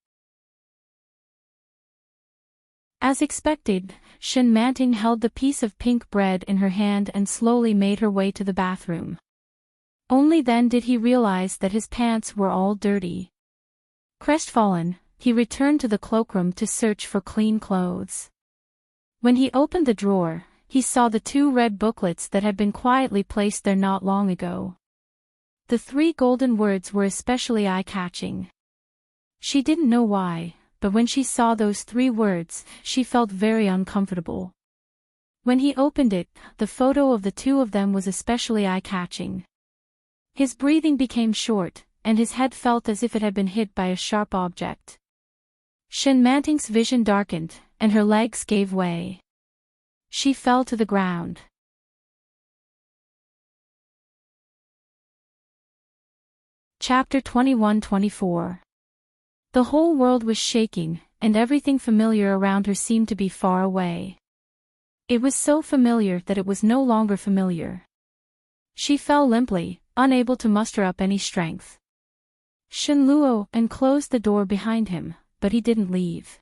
As expected, Shen Manting held the piece of pink bread in her hand and slowly made her way to the bathroom. Only then did he realize that his pants were all dirty. Crestfallen, he returned to the cloakroom to search for clean clothes. When he opened the drawer, he saw the 2 red booklets that had been quietly placed there not long ago. The 3 golden words were especially eye-catching. She didn't know why, but when she saw those 3 words, she felt very uncomfortable. When he opened it, the photo of the 2 of them was especially eye-catching. His breathing became short, and his head felt as if it had been hit by a sharp object. Shen Manting's vision darkened, and her legs gave way. She fell to the ground. Chapter 21-24. The whole world was shaking, and everything familiar around her seemed to be far away. It was so familiar that it was no longer familiar. She fell limply, unable to muster up any strength. Shen Luo closed the door behind him, but he didn't leave.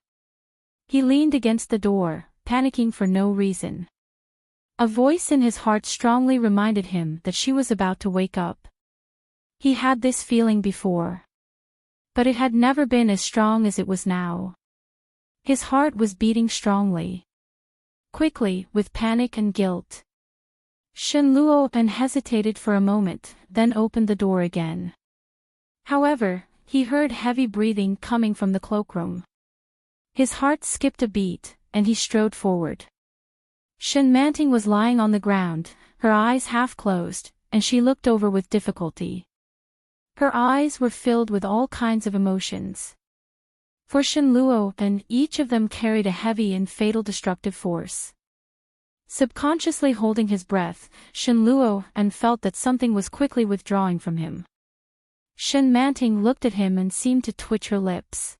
He leaned against the door, panicking for no reason. A voice in his heart strongly reminded him that she was about to wake up. He had this feeling before. But it had never been as strong as it was now. His heart was beating strongly. Quickly, with panic and guilt. Shen Luo hesitated for a moment, then opened the door again. However, he heard heavy breathing coming from the cloakroom. His heart skipped a beat, and he strode forward. Shen Manting was lying on the ground, her eyes half closed, and she looked over with difficulty. Her eyes were filled with all kinds of emotions. For Shen Luo, each of them carried a heavy and fatal destructive force. Subconsciously holding his breath, Shen Luo felt that something was quickly withdrawing from him. Shen Manting looked at him and seemed to twitch her lips.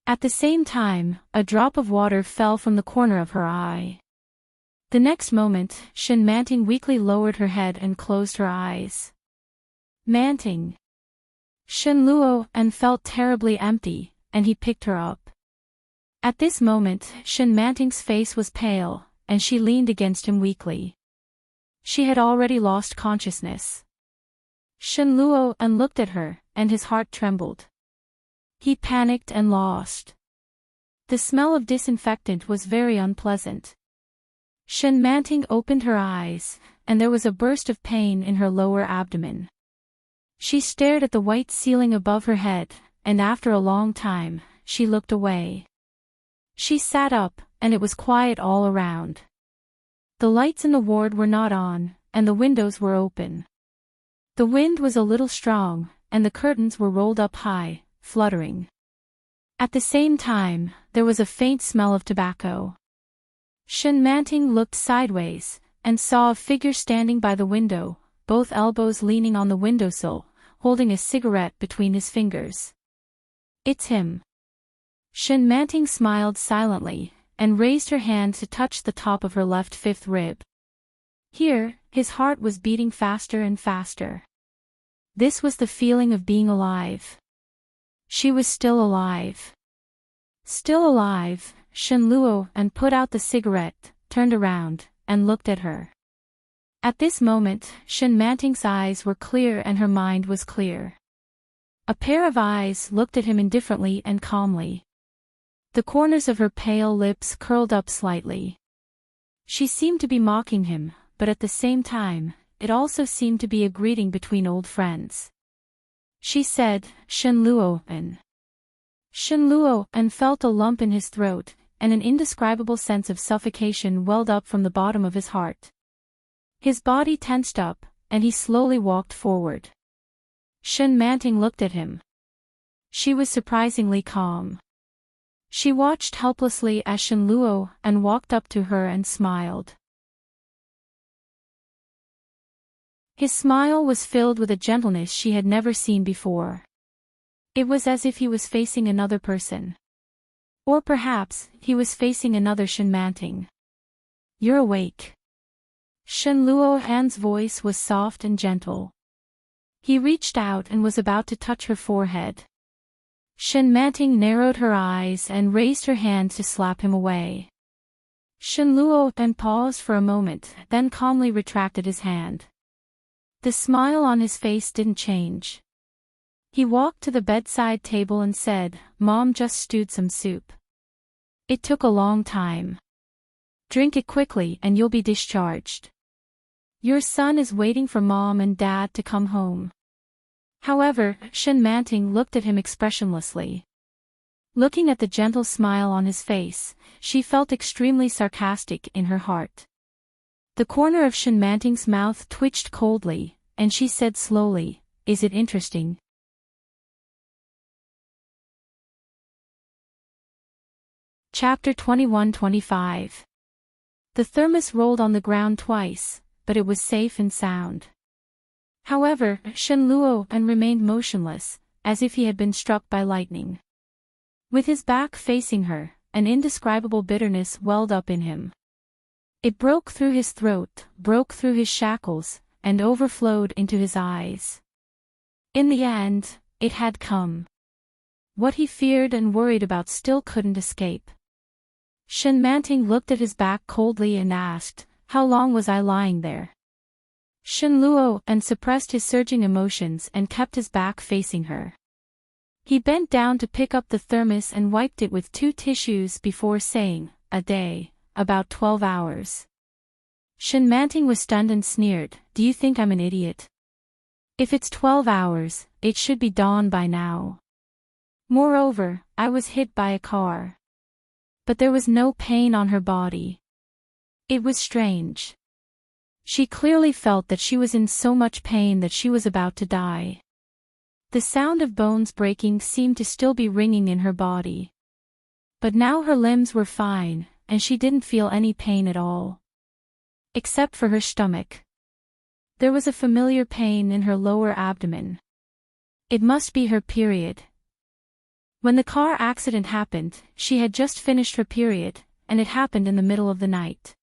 At the same time, a drop of water fell from the corner of her eye. The next moment, Shen Manting weakly lowered her head and closed her eyes. Manting. Shen Luo felt terribly empty, and he picked her up. At this moment, Shen Manting's face was pale, and she leaned against him weakly. She had already lost consciousness. Shen Luo looked at her, and his heart trembled. He panicked and lost. The smell of disinfectant was very unpleasant. Shen Manting opened her eyes, and there was a burst of pain in her lower abdomen. She stared at the white ceiling above her head, and after a long time, she looked away. She sat up, and it was quiet all around. The lights in the ward were not on, and the windows were open. The wind was a little strong, and the curtains were rolled up high, fluttering. At the same time, there was a faint smell of tobacco. Shen Manting looked sideways, and saw a figure standing by the window, both elbows leaning on the windowsill, holding a cigarette between his fingers. It's him. Shen Manting smiled silently, and raised her hand to touch the top of her left fifth rib. Here, his heart was beating faster and faster. This was the feeling of being alive. She was still alive. Still alive, Shen Luo put out the cigarette, turned around, and looked at her. At this moment, Shen Manting's eyes were clear and her mind was clear. A pair of eyes looked at him indifferently and calmly. The corners of her pale lips curled up slightly. She seemed to be mocking him, but at the same time, it also seemed to be a greeting between old friends. She said, "Shenluo," and Shenluo, and felt a lump in his throat, and an indescribable sense of suffocation welled up from the bottom of his heart. His body tensed up, and he slowly walked forward. Enchanting looked at him. She was surprisingly calm. She watched helplessly as Shenluo and walked up to her and smiled. His smile was filled with a gentleness she had never seen before. It was as if he was facing another person. Or perhaps, he was facing another Enchanting. "You're awake." Shenluo's voice was soft and gentle. He reached out and was about to touch her forehead. Enchanting narrowed her eyes and raised her hand to slap him away. Shenluo then paused for a moment, then calmly retracted his hand. The smile on his face didn't change. He walked to the bedside table and said, "Mom just stewed some soup. It took a long time. Drink it quickly and you'll be discharged. Your son is waiting for Mom and Dad to come home." However, Enchanting looked at him expressionlessly. Looking at the gentle smile on his face, she felt extremely sarcastic in her heart. The corner of Enchanting's mouth twitched coldly, and she said slowly, "Is it interesting?" Chapter 21-25. The thermos rolled on the ground twice, but it was safe and sound. However, Shenluo remained motionless, as if he had been struck by lightning. With his back facing her, an indescribable bitterness welled up in him. It broke through his throat, broke through his shackles, and overflowed into his eyes. In the end, it had come. What he feared and worried about still couldn't escape. Enchanting looked at his back coldly and asked, "How long was I lying there?" Shenluo suppressed his surging emotions and kept his back facing her. He bent down to pick up the thermos and wiped it with 2 tissues before saying, "A day, about 12 hours. Enchanting was stunned and sneered, "Do you think I'm an idiot? If it's 12 hours, it should be dawn by now. Moreover, I was hit by a car." But there was no pain on her body. It was strange. She clearly felt that she was in so much pain that she was about to die. The sound of bones breaking seemed to still be ringing in her body. But now her limbs were fine, and she didn't feel any pain at all. Except for her stomach. There was a familiar pain in her lower abdomen. It must be her period. When the car accident happened, she had just finished her period, and it happened in the middle of the night.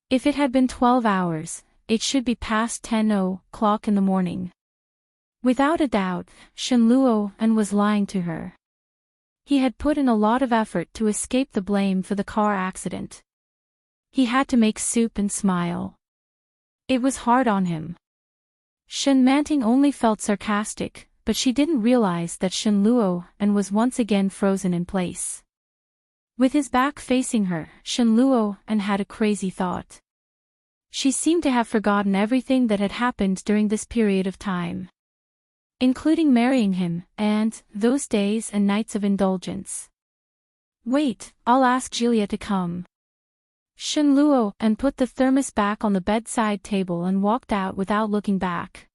If it had been 12 hours, it should be past 10 o'clock in the morning. Without a doubt, Shenluo was lying to her. He had put in a lot of effort to escape the blame for the car accident. He had to make soup and smile. It was hard on him. Enchanting only felt sarcastic, but she didn't realize that Shenluo was once again frozen in place. With his back facing her, Shenluo had a crazy thought. She seemed to have forgotten everything that had happened during this period of time, including marrying him, and those days and nights of indulgence. "Wait, I'll ask Julia to come." Shenluo put the thermos back on the bedside table and walked out without looking back.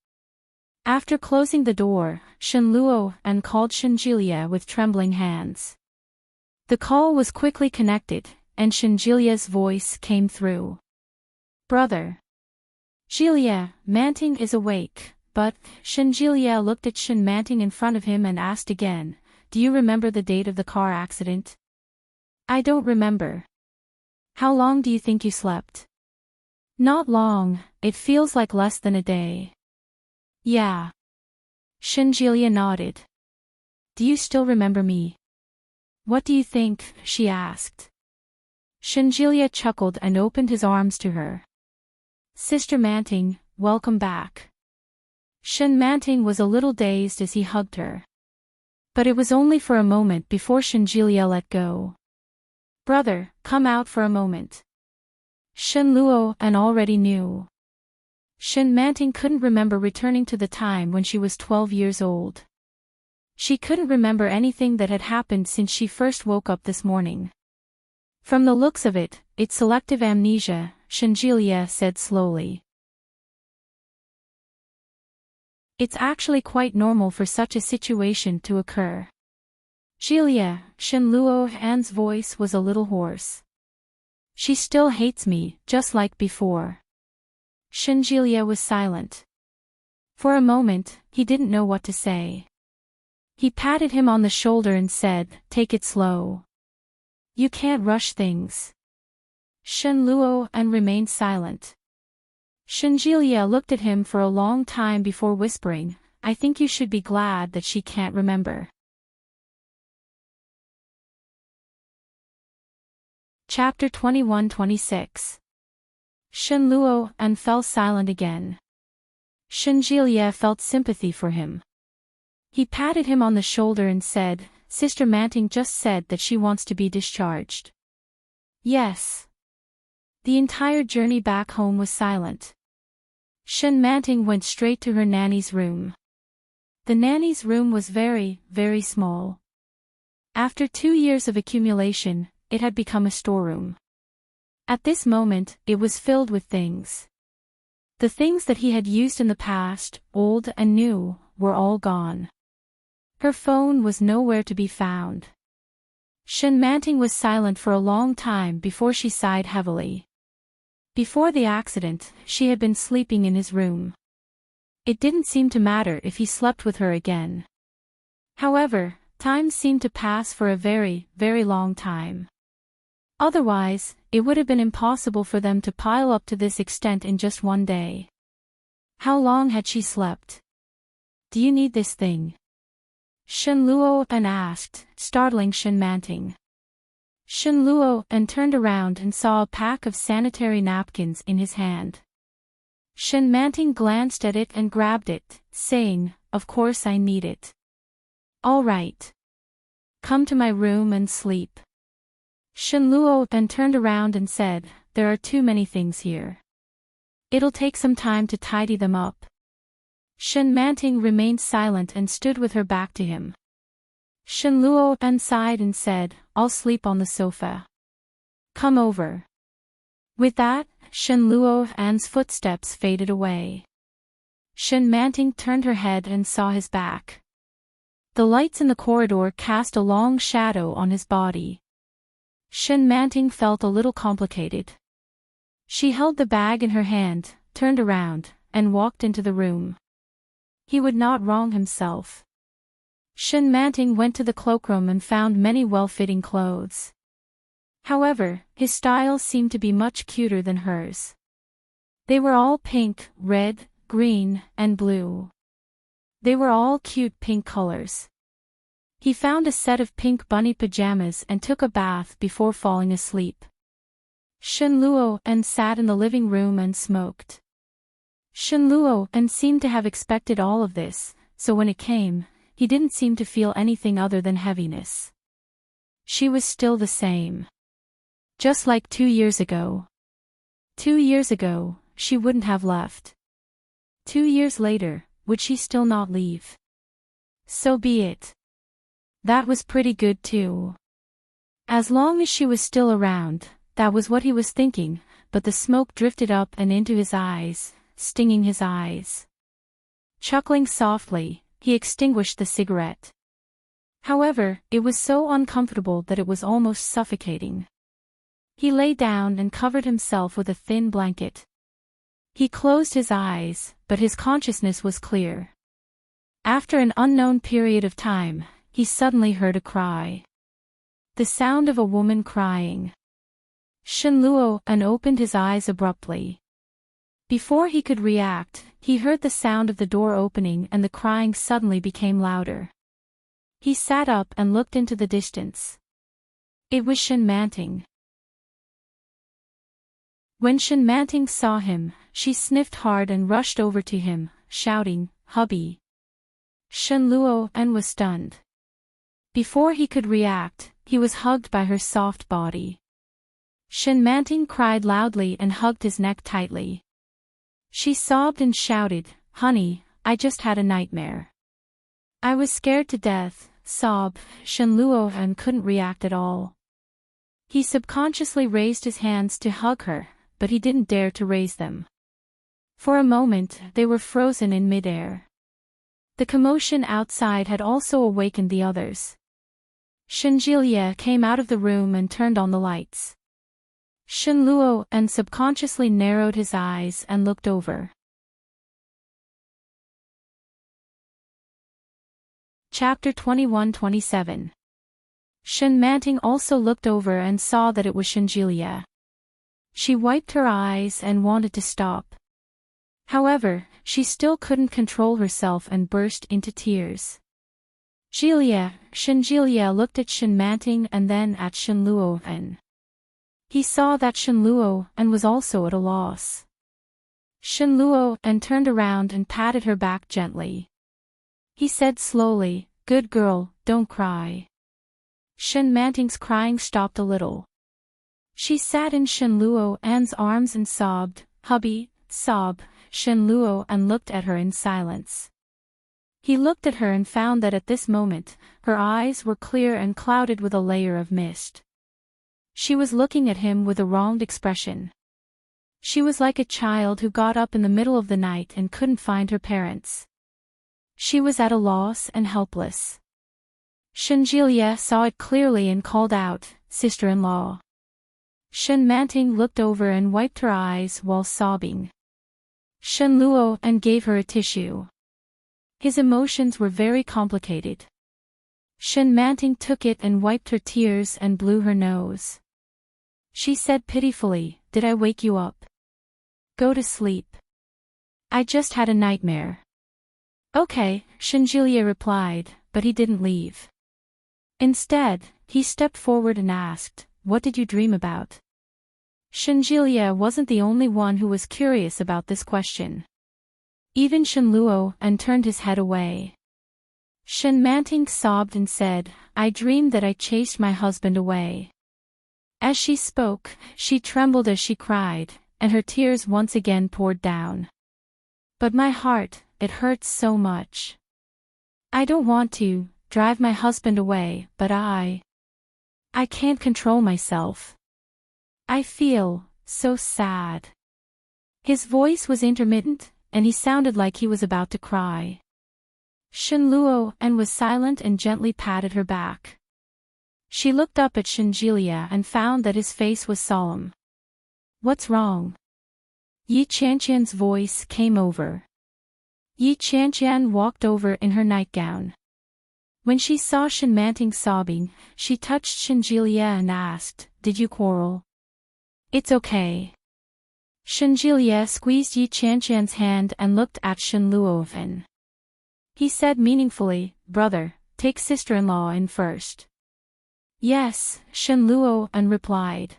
After closing the door, Shenluo called Julia with trembling hands. The call was quickly connected, and Julia's voice came through. "Brother. Julia, Manting is awake." But Julia looked at Enchanting in front of him and asked again, "Do you remember the date of the car accident?" "I don't remember." "How long do you think you slept?" "Not long, it feels like less than a day." "Yeah." Julia nodded. "Do you still remember me?" "What do you think?" she asked. Julia chuckled and opened his arms to her. "Sister Manting, welcome back." Enchanting was a little dazed as he hugged her. But it was only for a moment before Julia let go. "Brother, come out for a moment." Shen Luo and already knew. Shen Manting couldn't remember returning to the time when she was 12 years old. She couldn't remember anything that had happened since she first woke up this morning. From the looks of it, it's selective amnesia, Shenjilia said slowly. It's actually quite normal for such a situation to occur. Jilia, Shen Luo An's voice was a little hoarse. She still hates me, just like before. Shenjilia was silent. For a moment, he didn't know what to say. He patted him on the shoulder and said, "Take it slow. You can't rush things." Shen Luo and remained silent. Shenjilia looked at him for a long time before whispering, "I think you should be glad that she can't remember." Chapter 21-26. Shen Luo and fell silent again. Shenjilia felt sympathy for him. He patted him on the shoulder and said, "Sister Manting just said that she wants to be discharged." Yes. The entire journey back home was silent. Shen Manting went straight to her nanny's room. The nanny's room was very, very small. After 2 years of accumulation, it had become a storeroom. At this moment, it was filled with things. The things that he had used in the past, old and new, were all gone. Her phone was nowhere to be found. Shen Manting was silent for a long time before she sighed heavily. Before the accident, she had been sleeping in his room. It didn't seem to matter if he slept with her again. However, time seemed to pass for a very, very long time. Otherwise, it would have been impossible for them to pile up to this extent in just one day. How long had she slept? "Do you need this thing?" Shen Luo and asked, startling Shen Manting. Shen Luo and turned around and saw a pack of sanitary napkins in his hand. Shen Manting glanced at it and grabbed it, saying, "Of course I need it." "All right. Come to my room and sleep." Shen Luo then turned around and said, "There are too many things here. It'll take some time to tidy them up." Shen Manting remained silent and stood with her back to him. Shen Luo then sighed and said, "I'll sleep on the sofa. Come over." With that, Shen Luo An's footsteps faded away. Shen Manting turned her head and saw his back. The lights in the corridor cast a long shadow on his body. Shen Manting felt a little complicated. She held the bag in her hand, turned around, and walked into the room. He would not wrong himself. Shen Manting went to the cloakroom and found many well-fitting clothes. However, his style seemed to be much cuter than hers. They were all pink, red, green, and blue. They were all cute pink colors. He found a set of pink bunny pajamas and took a bath before falling asleep. Shen Luo and sat in the living room and smoked. Shen Luo and seemed to have expected all of this, so when it came, he didn't seem to feel anything other than heaviness. She was still the same. Just like 2 years ago. 2 years ago, she wouldn't have left. 2 years later, would she still not leave? So be it. That was pretty good too. As long as she was still around, that was what he was thinking, but the smoke drifted up and into his eyes, stinging his eyes. Chuckling softly, he extinguished the cigarette. However, it was so uncomfortable that it was almost suffocating. He lay down and covered himself with a thin blanket. He closed his eyes, but his consciousness was clear. After an unknown period of time, he suddenly heard a cry. The sound of a woman crying. Shen Luo and opened his eyes abruptly. Before he could react, he heard the sound of the door opening and the crying suddenly became louder. He sat up and looked into the distance. It was Shen Manting. When Shen Manting saw him, she sniffed hard and rushed over to him, shouting, "Hubby!" Shen Luo and was stunned. Before he could react, he was hugged by her soft body. Enchanting cried loudly and hugged his neck tightly. She sobbed and shouted, "Honey, I just had a nightmare. I was scared to death," sobbed Shenluo and couldn't react at all. He subconsciously raised his hands to hug her, but he didn't dare to raise them. For a moment, they were frozen in midair. The commotion outside had also awakened the others. Shenjilie came out of the room and turned on the lights. Shenluo and subconsciously narrowed his eyes and looked over. Chapter 21-27. Enchanting also looked over and saw that it was Shenjilie. She wiped her eyes and wanted to stop. However, she still couldn't control herself and burst into tears. Shenjilie looked at Enchanting and then at Shenluo and he saw that Shenluo and was also at a loss. Shenluo and turned around and patted her back gently. He said slowly, "Good girl, don't cry." Enchanting's crying stopped a little. She sat in Shenluo An's arms and sobbed, "Hubby," sobbed Shenluo and looked at her in silence. He looked at her and found that at this moment, her eyes were clear and clouded with a layer of mist. She was looking at him with a wronged expression. She was like a child who got up in the middle of the night and couldn't find her parents. She was at a loss and helpless. Shenjilie saw it clearly and called out, "Sister-in-law." Enchanting looked over and wiped her eyes while sobbing. Shenluo and gave her a tissue. His emotions were very complicated. Enchanting took it and wiped her tears and blew her nose. She said pitifully, "Did I wake you up? Go to sleep. I just had a nightmare." "Okay," Shenjilie replied, but he didn't leave. Instead, he stepped forward and asked, "What did you dream about?" Shenjilie wasn't the only one who was curious about this question. Even Shenluo and turned his head away. Enchanting sobbed and said, "I dreamed that I chased my husband away." As she spoke, she trembled as she cried, and her tears once again poured down. "But my heart, it hurts so much. I don't want to drive my husband away, but I can't control myself. I feel so sad." His voice was intermittent, and he sounded like he was about to cry. Shenluo and was silent and gently patted her back. She looked up at Shenjilie and found that his face was solemn. "What's wrong?" Yi Qianqian's voice came over. Yi Qianqian walked over in her nightgown. When she saw Enchanting sobbing, she touched Shenjilie and asked, "Did you quarrel?" "It's okay." Shenjilie squeezed Yi Qianqian's hand and looked at Shenluo. He said meaningfully, "Brother, take sister-in-law in first." "Yes," Shenluo replied.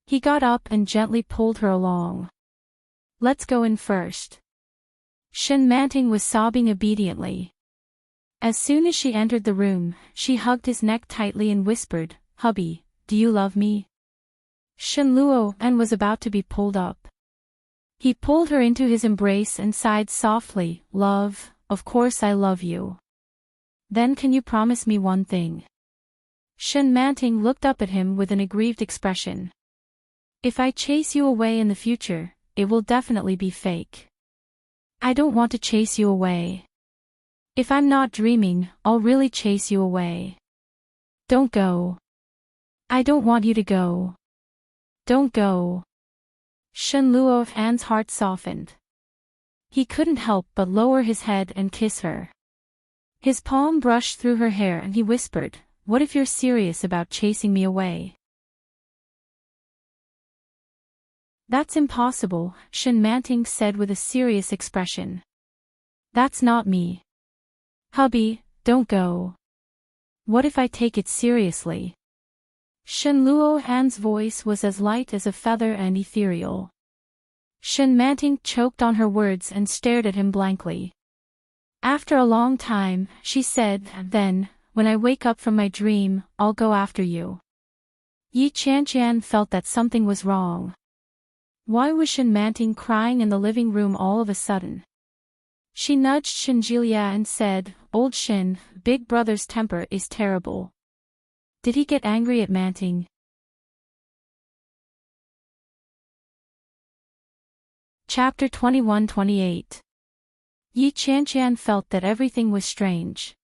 He got up and gently pulled her along. "Let's go in first." Enchanting was sobbing obediently. As soon as she entered the room, she hugged his neck tightly and whispered, "Hubby, do you love me?" Shenluo was about to be pulled up. He pulled her into his embrace and sighed softly, "Love, of course I love you. Then can you promise me one thing?" Enchanting looked up at him with an aggrieved expression. "If I chase you away in the future, it will definitely be fake. I don't want to chase you away. If I'm not dreaming, I'll really chase you away. Don't go. I don't want you to go. Don't go." Shenluo's heart softened. He couldn't help but lower his head and kiss her. His palm brushed through her hair and he whispered, "What if you're serious about chasing me away?" "That's impossible," Enchanting said with a serious expression. "That's not me. Hubby, don't go. What if I take it seriously?" Shenluo's voice was as light as a feather and ethereal. Enchanting choked on her words and stared at him blankly. After a long time, she said, "Then, when I wake up from my dream, I'll go after you." Yi Qianqian felt that something was wrong. Why was Shenmanting crying in the living room all of a sudden? She nudged Shenjilia and said, "Old Shen, Big Brother's temper is terrible. Did he get angry at Manting?" Chapter 21-28. Yi Qianqian felt that everything was strange.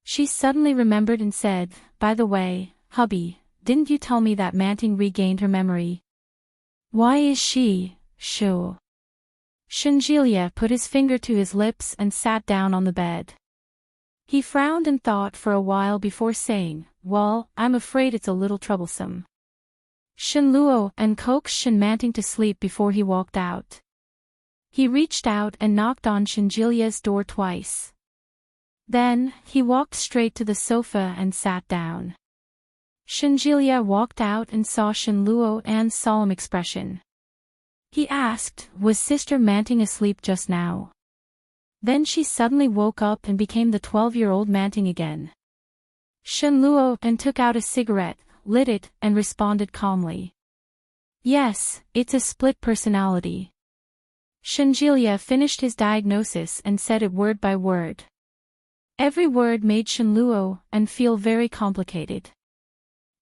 She suddenly remembered and said, "By the way, hubby, didn't you tell me that Manting regained her memory? Why is she, sure?" Shenjilia put his finger to his lips and sat down on the bed. He frowned and thought for a while before saying, "Well, I'm afraid it's a little troublesome." Shenluo and coaxed Shenmanting to sleep before he walked out. He reached out and knocked on Shenjilia's door twice. Then, he walked straight to the sofa and sat down. Shenjilia walked out and saw Shenluo and solemn expression. He asked, "Was Sister Manting asleep just now?" Then she suddenly woke up and became the 12-year-old Manting again. Shenluo and took out a cigarette, lit it, and responded calmly. "Yes, it's a split personality." Shenjilia finished his diagnosis and said it word by word. Every word made Shenluo and feel very complicated.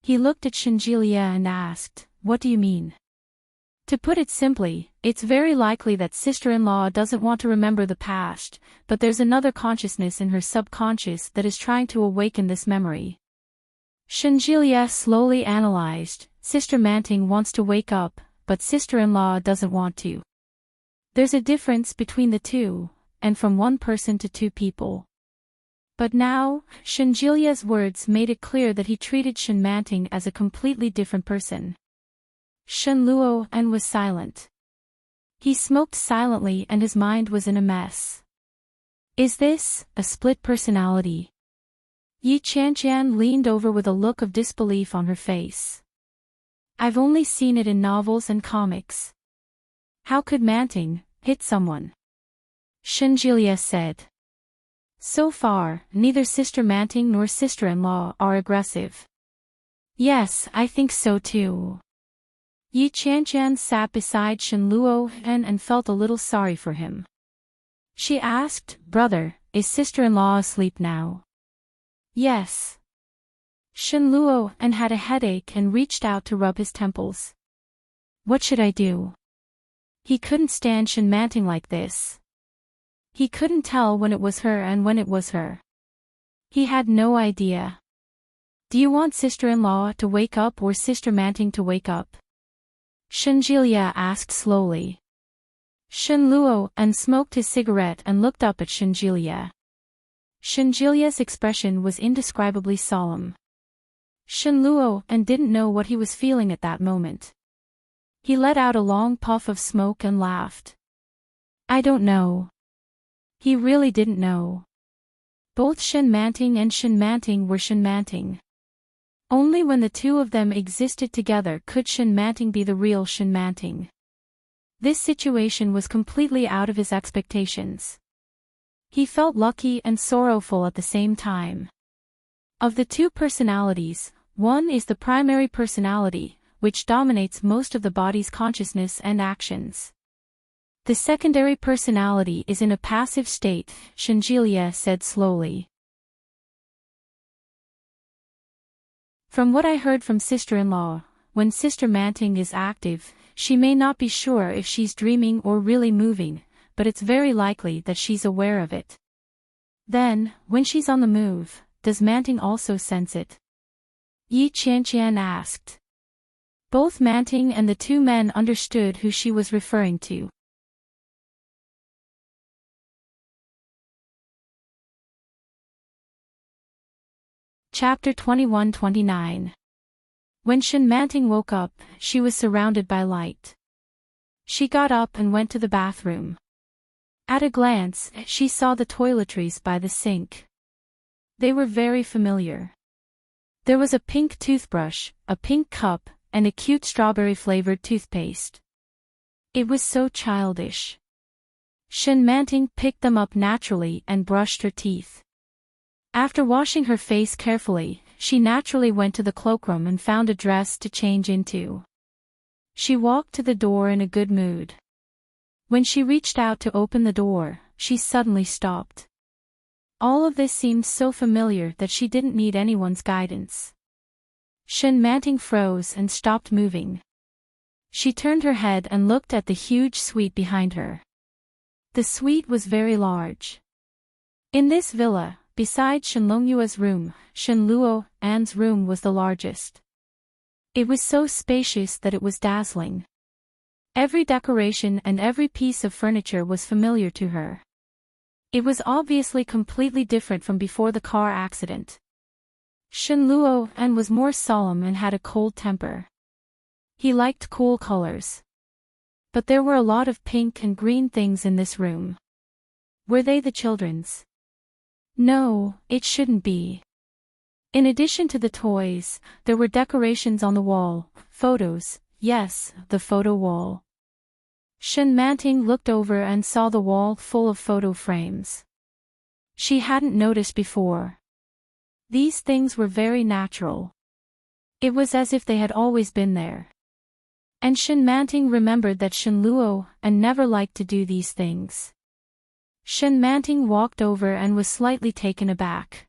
He looked at Shenjilia and asked, "What do you mean?" To put it simply, it's very likely that sister-in-law doesn't want to remember the past, but there's another consciousness in her subconscious that is trying to awaken this memory. Shenjilia slowly analyzed, Sister Manting wants to wake up, but sister-in-law doesn't want to. There's a difference between the two, and from one person to two people. But now, Shenjilia's words made it clear that he treated Shenmanting as a completely different person. Shenluo and was silent. He smoked silently and his mind was in a mess. Is this a split personality? Yi Qianqian leaned over with a look of disbelief on her face. I've only seen it in novels and comics. How could Manting hit someone? Shenjilia said. So far, neither Sister Manting nor sister-in-law are aggressive. Yes, I think so too. Yi Qianqian sat beside Shenluo and felt a little sorry for him. She asked, "Brother, is sister-in-law asleep now?" Yes. Shenluo and had a headache and reached out to rub his temples. What should I do? He couldn't stand Shenmanting like this. He couldn't tell when it was her and when it was her. He had no idea. Do you want sister-in-law to wake up or Sister Manting to wake up? Shenjilia asked slowly. Shenluo and smoked his cigarette and looked up at Shenjilia. Shenjilia's expression was indescribably solemn. Shenluo and didn't know what he was feeling at that moment. He let out a long puff of smoke and laughed. I don't know. He really didn't know. Both Shenmanting and Shenmanting were Shenmanting. Only when the two of them existed together could Shenmanting be the real Shenmanting. This situation was completely out of his expectations. He felt lucky and sorrowful at the same time. Of the two personalities, one is the primary personality, which dominates most of the body's consciousness and actions. The secondary personality is in a passive state, Shenjilia said slowly. From what I heard from sister-in-law, when Sister Manting is active, she may not be sure if she's dreaming or really moving, but it's very likely that she's aware of it. Then, when she's on the move, does Manting also sense it? Yi Qianqian asked. Both Manting and the two men understood who she was referring to. Chapter 21-29. When Shenmanting woke up, she was surrounded by light. She got up and went to the bathroom. At a glance, she saw the toiletries by the sink. They were very familiar. There was a pink toothbrush, a pink cup, and a cute strawberry-flavored toothpaste. It was so childish. Shenmanting picked them up naturally and brushed her teeth. After washing her face carefully, she naturally went to the cloakroom and found a dress to change into. She walked to the door in a good mood. When she reached out to open the door, she suddenly stopped. All of this seemed so familiar that she didn't need anyone's guidance. Enchanting froze and stopped moving. She turned her head and looked at the huge suite behind her. The suite was very large. In this villa, besides Shenlongyue's room, Shenluo An's room was the largest. It was so spacious that it was dazzling. Every decoration and every piece of furniture was familiar to her. It was obviously completely different from before the car accident. Shenluo An was more solemn and had a cold temper. He liked cool colors. But there were a lot of pink and green things in this room. Were they the children's? No, it shouldn't be. In addition to the toys, there were decorations on the wall, photos, yes, the photo wall. Enchanting looked over and saw the wall full of photo frames. She hadn't noticed before. These things were very natural. It was as if they had always been there. And Enchanting remembered that Shenluo An never liked to do these things. Enchanting walked over and was slightly taken aback.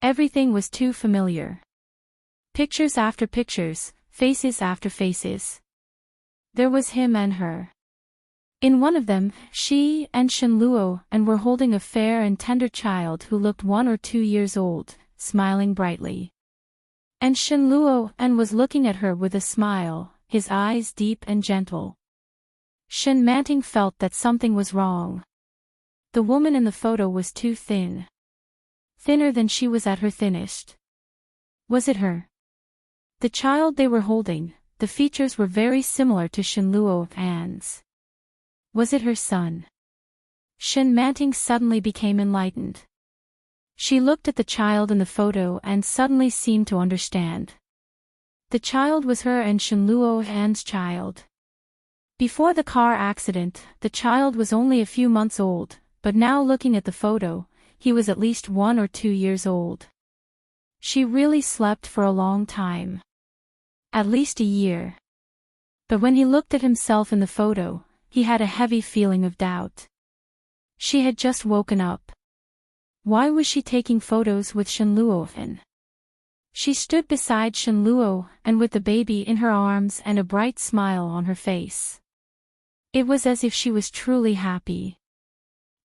Everything was too familiar. Pictures after pictures, faces after faces. There was him and her. In one of them, she and Shenluo An were holding a fair and tender child who looked 1 or 2 years old, smiling brightly. And Shenluo An was looking at her with a smile, his eyes deep and gentle. Enchanting felt that something was wrong. The woman in the photo was too thin. Thinner than she was at her thinnest. Was it her? The child they were holding, the features were very similar to Shenluo An's. Was it her son? Enchanting suddenly became enlightened. She looked at the child in the photo and suddenly seemed to understand. The child was her and Shenluo An's child. Before the car accident, the child was only a few months old, but now looking at the photo, he was at least 1 or 2 years old. She really slept for a long time. At least a year. But when he looked at himself in the photo, he had a heavy feeling of doubt. She had just woken up. Why was she taking photos with Shenluo An? She stood beside Shenluo An with the baby in her arms and a bright smile on her face. It was as if she was truly happy.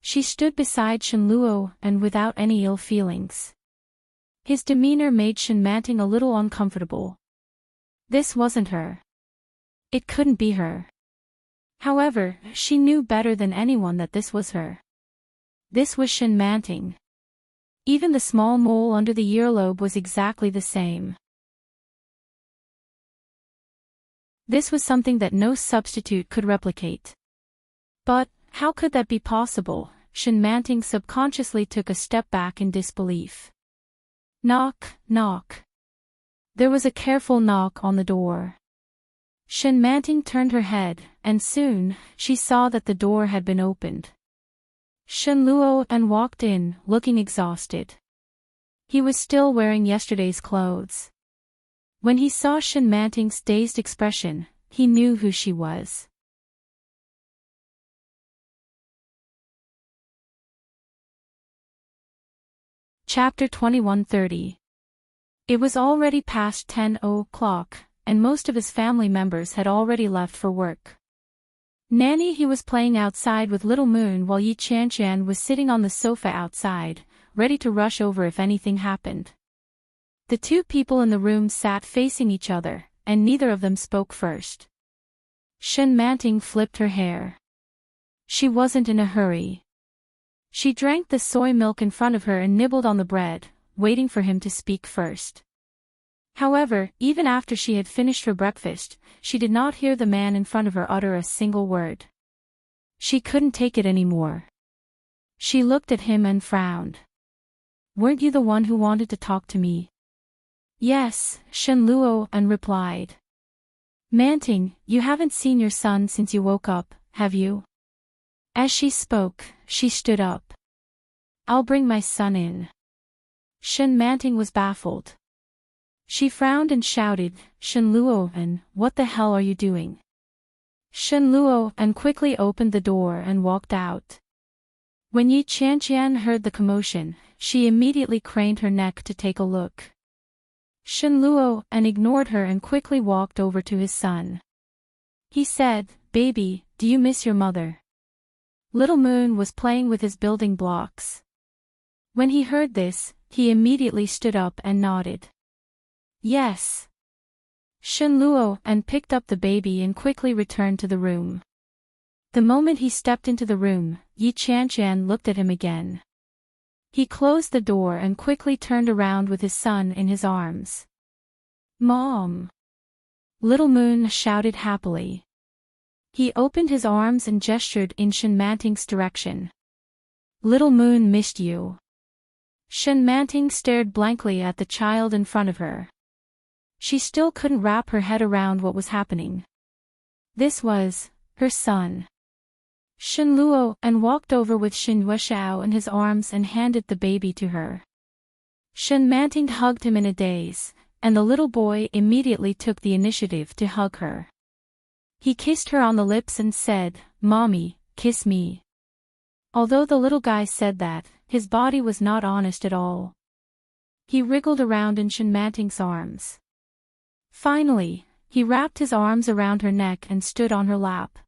She stood beside Shenluo An without any ill feelings. His demeanor made Enchanting a little uncomfortable. This wasn't her. It couldn't be her. However, she knew better than anyone that this was her. This was Enchanting. Even the small mole under the earlobe was exactly the same. This was something that no substitute could replicate. But, how could that be possible? Enchanting subconsciously took a step back in disbelief. Knock, knock. There was a careful knock on the door. Enchanting turned her head, and soon, she saw that the door had been opened. Shenluo An walked in, looking exhausted. He was still wearing yesterday's clothes. When he saw Enchanting's dazed expression, he knew who she was. Chapter 2130. It was already past 10 o'clock, and most of his family members had already left for work. Nanny he was playing outside with Little Moon while Yi Qianqian was sitting on the sofa outside, ready to rush over if anything happened. The two people in the room sat facing each other, and neither of them spoke first. Enchanting flipped her hair. She wasn't in a hurry. She drank the soy milk in front of her and nibbled on the bread, waiting for him to speak first. However, even after she had finished her breakfast, she did not hear the man in front of her utter a single word. She couldn't take it anymore. She looked at him and frowned. "Weren't you the one who wanted to talk to me?" "Yes," Shenluo An replied. "Manting, you haven't seen your son since you woke up, have you?" As she spoke, she stood up. "I'll bring my son in." Enchanting was baffled. She frowned and shouted, Shen Luo, what the hell are you doing? Shen Luo quickly opened the door and walked out. When Yi Qianqian heard the commotion, she immediately craned her neck to take a look. Shen Luo ignored her and quickly walked over to his son. He said, Baby, do you miss your mother? Little Moon was playing with his building blocks. When he heard this, he immediately stood up and nodded. Yes. Shen Luo picked up the baby and quickly returned to the room. The moment he stepped into the room, Yi Qianqian looked at him again. He closed the door and quickly turned around with his son in his arms. Mom! Little Moon shouted happily. He opened his arms and gestured in Shen Manting's direction. Little Moon missed you. Shen Manting stared blankly at the child in front of her. She still couldn't wrap her head around what was happening. This was her son. Shen Luo walked over with Shen Yuexiao in his arms and handed the baby to her. Shen Manting hugged him in a daze, and the little boy immediately took the initiative to hug her. He kissed her on the lips and said, Mommy, kiss me. Although the little guy said that, his body was not honest at all. He wriggled around in Shen Manting's arms. Finally, he wrapped his arms around her neck and stood on her lap.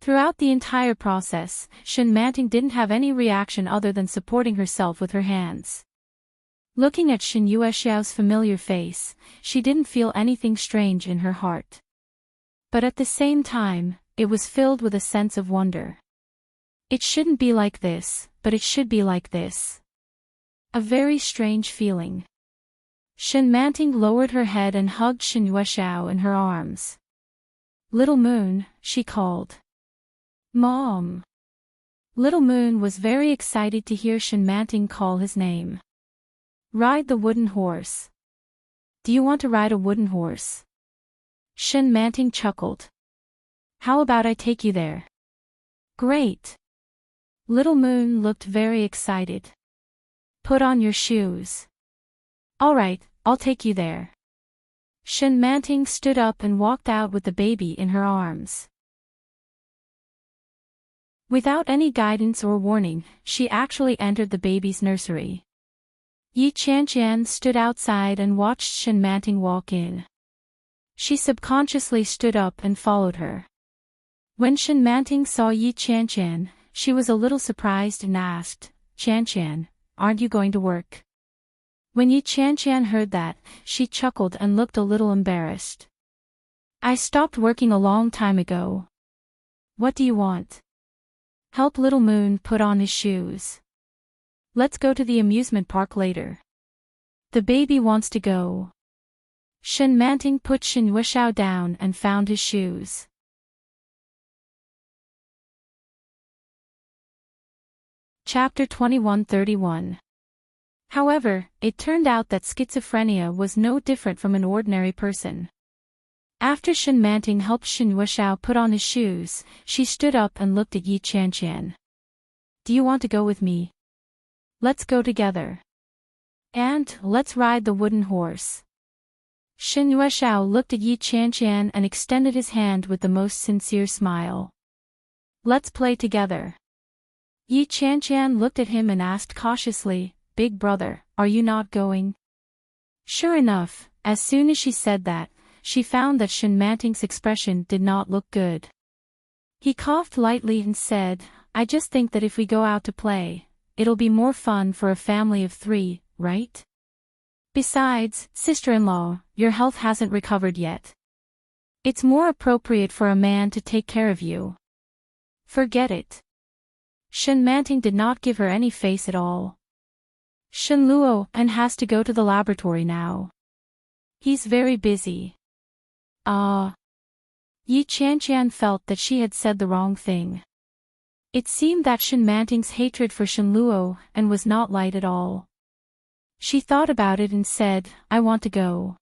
Throughout the entire process, Shen Manting didn't have any reaction other than supporting herself with her hands. Looking at Shen Yuexiao's familiar face, she didn't feel anything strange in her heart. But at the same time, it was filled with a sense of wonder. It shouldn't be like this, but it should be like this. A very strange feeling. Shen Manting lowered her head and hugged Shen Yuexiao in her arms. Little Moon, she called. Mom! Little Moon was very excited to hear Shen Manting call his name. Ride the wooden horse. Do you want to ride a wooden horse? Shen Manting chuckled. How about I take you there? Great! Little Moon looked very excited. Put on your shoes. All right, I'll take you there. Shen Manting stood up and walked out with the baby in her arms. Without any guidance or warning, she actually entered the baby's nursery. Yi Qianqian stood outside and watched Shen Manting walk in. She subconsciously stood up and followed her. When Shen Manting saw Yi Qianqian, she was a little surprised and asked, Qianqian, aren't you going to work? When Yi Qianqian heard that, she chuckled and looked a little embarrassed. I stopped working a long time ago. What do you want? Help Little Moon put on his shoes. Let's go to the amusement park later. The baby wants to go. Shen Manting put Shen Yuexiao down and found his shoes. Chapter 2131. However, it turned out that schizophrenia was no different from an ordinary person. After Shen Manting helped Shen Yuexiao put on his shoes, she stood up and looked at Yi Qianqian. Do you want to go with me? Let's go together. And, let's ride the wooden horse. Shen Yuexiao looked at Yi Qianqian and extended his hand with the most sincere smile. Let's play together. Yi Qianqian looked at him and asked cautiously, Big brother, are you not going? Sure enough, as soon as she said that, she found that Shen Manting's expression did not look good. He coughed lightly and said, I just think that if we go out to play, it'll be more fun for a family of 3, right? Besides, sister-in-law, your health hasn't recovered yet. It's more appropriate for a man to take care of you. Forget it. Shen Manting did not give her any face at all. Shen Luo has to go to the laboratory now. He's very busy. Yi Qianqian felt that she had said the wrong thing. It seemed that Shen Manting's hatred for Shen Luo was not light at all. She thought about it and said, I want to go.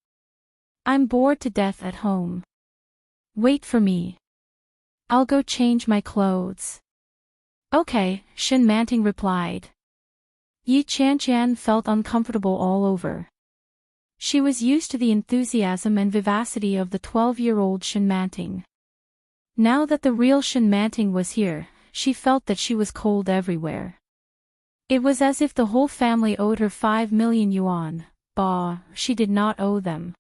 I'm bored to death at home. Wait for me. I'll go change my clothes. Okay, Shen Manting replied. Yi Qianqian felt uncomfortable all over. She was used to the enthusiasm and vivacity of the 12-year-old Enchanting. Now that the real Enchanting was here, she felt that she was cold everywhere. It was as if the whole family owed her 5 million yuan. Bah, she did not owe them.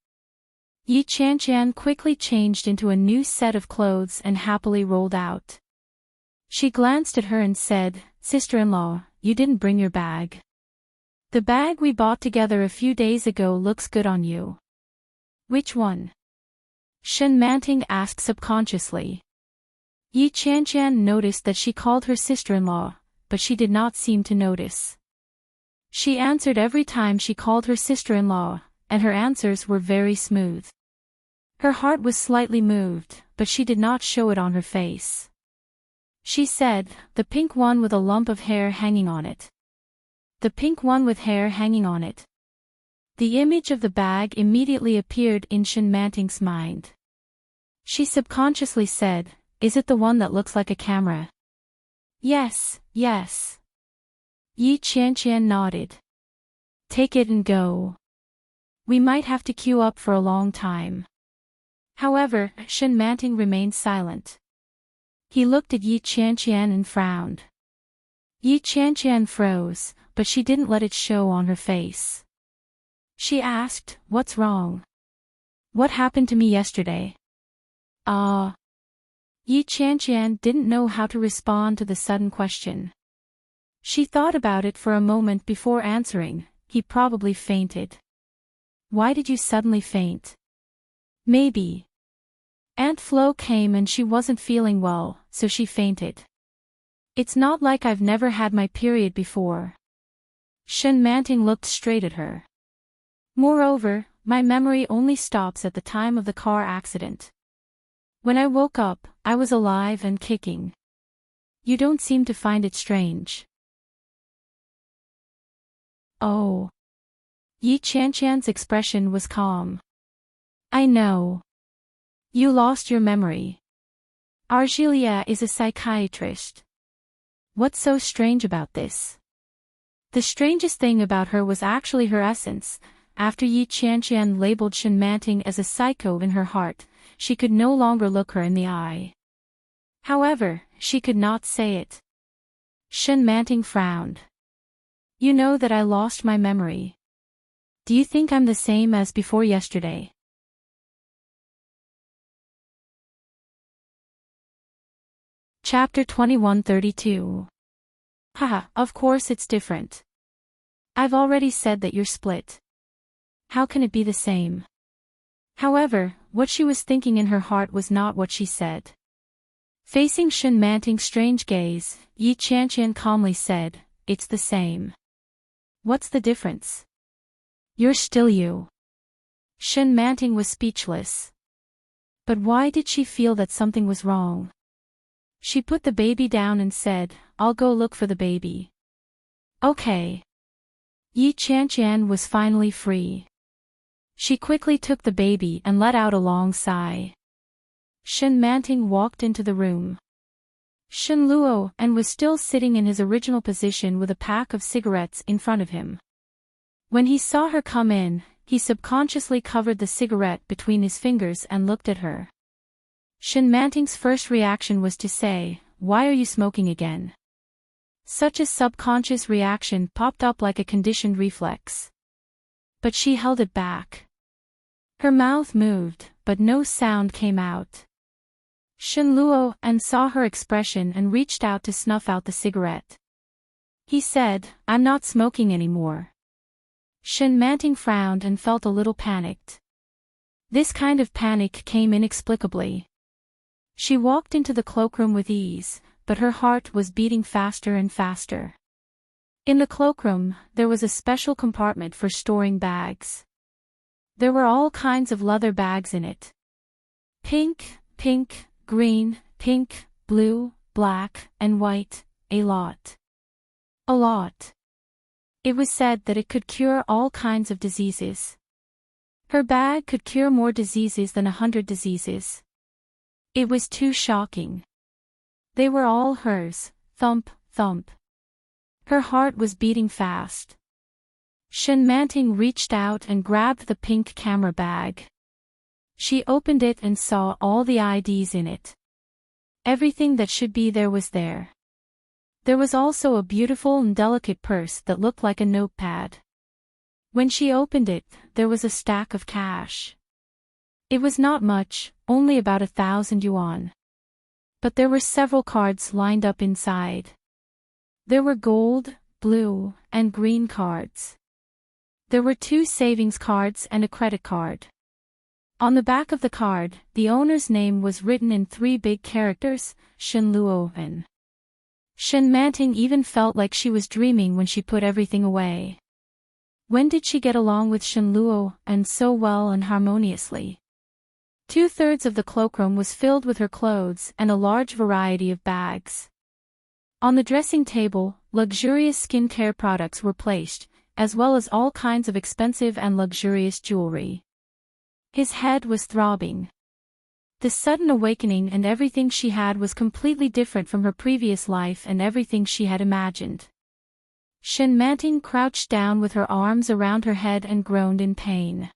Yi Qianqian quickly changed into a new set of clothes and happily rolled out. She glanced at her and said, "Sister-in-law, you didn't bring your bag. The bag we bought together a few days ago looks good on you." "Which one?" Enchanting asked subconsciously. Yi Qianqian noticed that she called her sister-in-law, but she did not seem to notice. She answered every time she called her sister-in-law, and her answers were very smooth. Her heart was slightly moved, but she did not show it on her face. She said, "The pink one with a lump of hair hanging on it." "The pink one with hair hanging on it." The image of the bag immediately appeared in Enchanting's mind. She subconsciously said, "Is it the one that looks like a camera?" "Yes, yes." Yi Qianqian nodded. "Take it and go. We might have to queue up for a long time." However, Enchanting remained silent. He looked at Yi Qianqian and frowned. Yi Qianqian froze, but she didn't let it show on her face. She asked, "What's wrong? What happened to me yesterday?" Yi Qianqian didn't know how to respond to the sudden question. She thought about it for a moment before answering. "He probably fainted." "Why did you suddenly faint?" "Maybe Aunt Flo came and she wasn't feeling well, so she fainted. It's not like I've never had my period before." Enchanting looked straight at her. "Moreover, my memory only stops at the time of the car accident. When I woke up, I was alive and kicking. You don't seem to find it strange." "Oh." Yi Qianqian's expression was calm. "I know. You lost your memory. Argelia is a psychiatrist. What's so strange about this?" The strangest thing about her was actually her essence. After Yi Qianqian labeled Enchanting as a psycho in her heart, she could no longer look her in the eye. However, she could not say it. Enchanting frowned. "You know that I lost my memory. Do you think I'm the same as before yesterday?" Chapter 2132. Haha, of course it's different. I've already said that you're split. How can it be the same? However, what she was thinking in her heart was not what she said. Facing Enchanting's strange gaze, Yi Qianqian calmly said, "It's the same." "What's the difference?" "You're still you." Enchanting was speechless. But why did she feel that something was wrong? She put the baby down and said, "I'll go look for the baby." "Okay." Yi Qianqian was finally free. She quickly took the baby and let out a long sigh. Enchanting walked into the room. Shen Luo and was still sitting in his original position with a pack of cigarettes in front of him. When he saw her come in, he subconsciously covered the cigarette between his fingers and looked at her. Enchanting's first reaction was to say, "Why are you smoking again?" Such a subconscious reaction popped up like a conditioned reflex. But she held it back. Her mouth moved, but no sound came out. Shen Luo and saw her expression and reached out to snuff out the cigarette. He said, "I'm not smoking anymore." Enchanting frowned and felt a little panicked. This kind of panic came inexplicably. She walked into the cloakroom with ease, but her heart was beating faster and faster. In the cloakroom, there was a special compartment for storing bags. There were all kinds of leather bags in it. Pink, green, pink, blue, black, and white, a lot. A lot. It was said that it could cure all kinds of diseases. Her bag could cure more diseases than 100 diseases. It was too shocking. They were all hers, thump, thump. Her heart was beating fast. Enchanting reached out and grabbed the pink camera bag. She opened it and saw all the IDs in it. Everything that should be there was there. There was also a beautiful and delicate purse that looked like a notepad. When she opened it, there was a stack of cash. It was not much, only about 1,000 yuan. But there were several cards lined up inside. There were gold, blue, and green cards. There were 2 savings cards and a credit card. On the back of the card, the owner's name was written in 3 big characters, Shenluo and. Enchanting even felt like she was dreaming when she put everything away. When did she get along with Shenluo and so well and harmoniously? 2/3 of the cloakroom was filled with her clothes and a large variety of bags. On the dressing table, luxurious skincare products were placed, as well as all kinds of expensive and luxurious jewelry. His head was throbbing. The sudden awakening and everything she had was completely different from her previous life and everything she had imagined. Enchanting crouched down with her arms around her head and groaned in pain.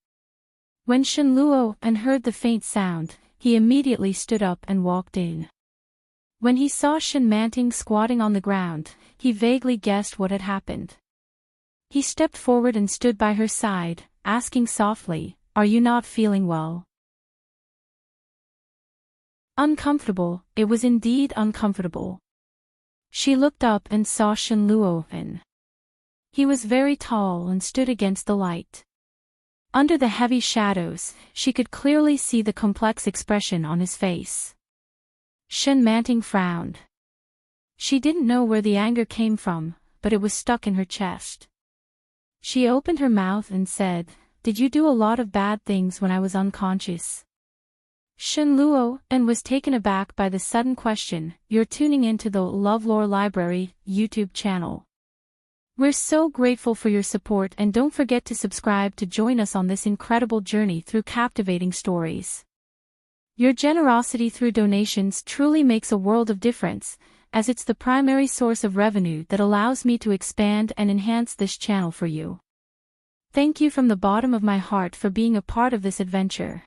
When Shenluo heard the faint sound, he immediately stood up and walked in. When he saw Enchanting squatting on the ground, he vaguely guessed what had happened. He stepped forward and stood by her side, asking softly, "Are you not feeling well?" Uncomfortable, it was indeed uncomfortable. She looked up and saw Shenluo. He was very tall and stood against the light. Under the heavy shadows, she could clearly see the complex expression on his face. Enchanting frowned. She didn't know where the anger came from, but it was stuck in her chest. She opened her mouth and said, "Did you do a lot of bad things when I was unconscious?" Shenluo was taken aback by the sudden question. "You're tuning into the LoveLore Library YouTube channel. We're so grateful for your support and don't forget to subscribe to join us on this incredible journey through captivating stories. Your generosity through donations truly makes a world of difference, as it's the primary source of revenue that allows me to expand and enhance this channel for you. Thank you from the bottom of my heart for being a part of this adventure."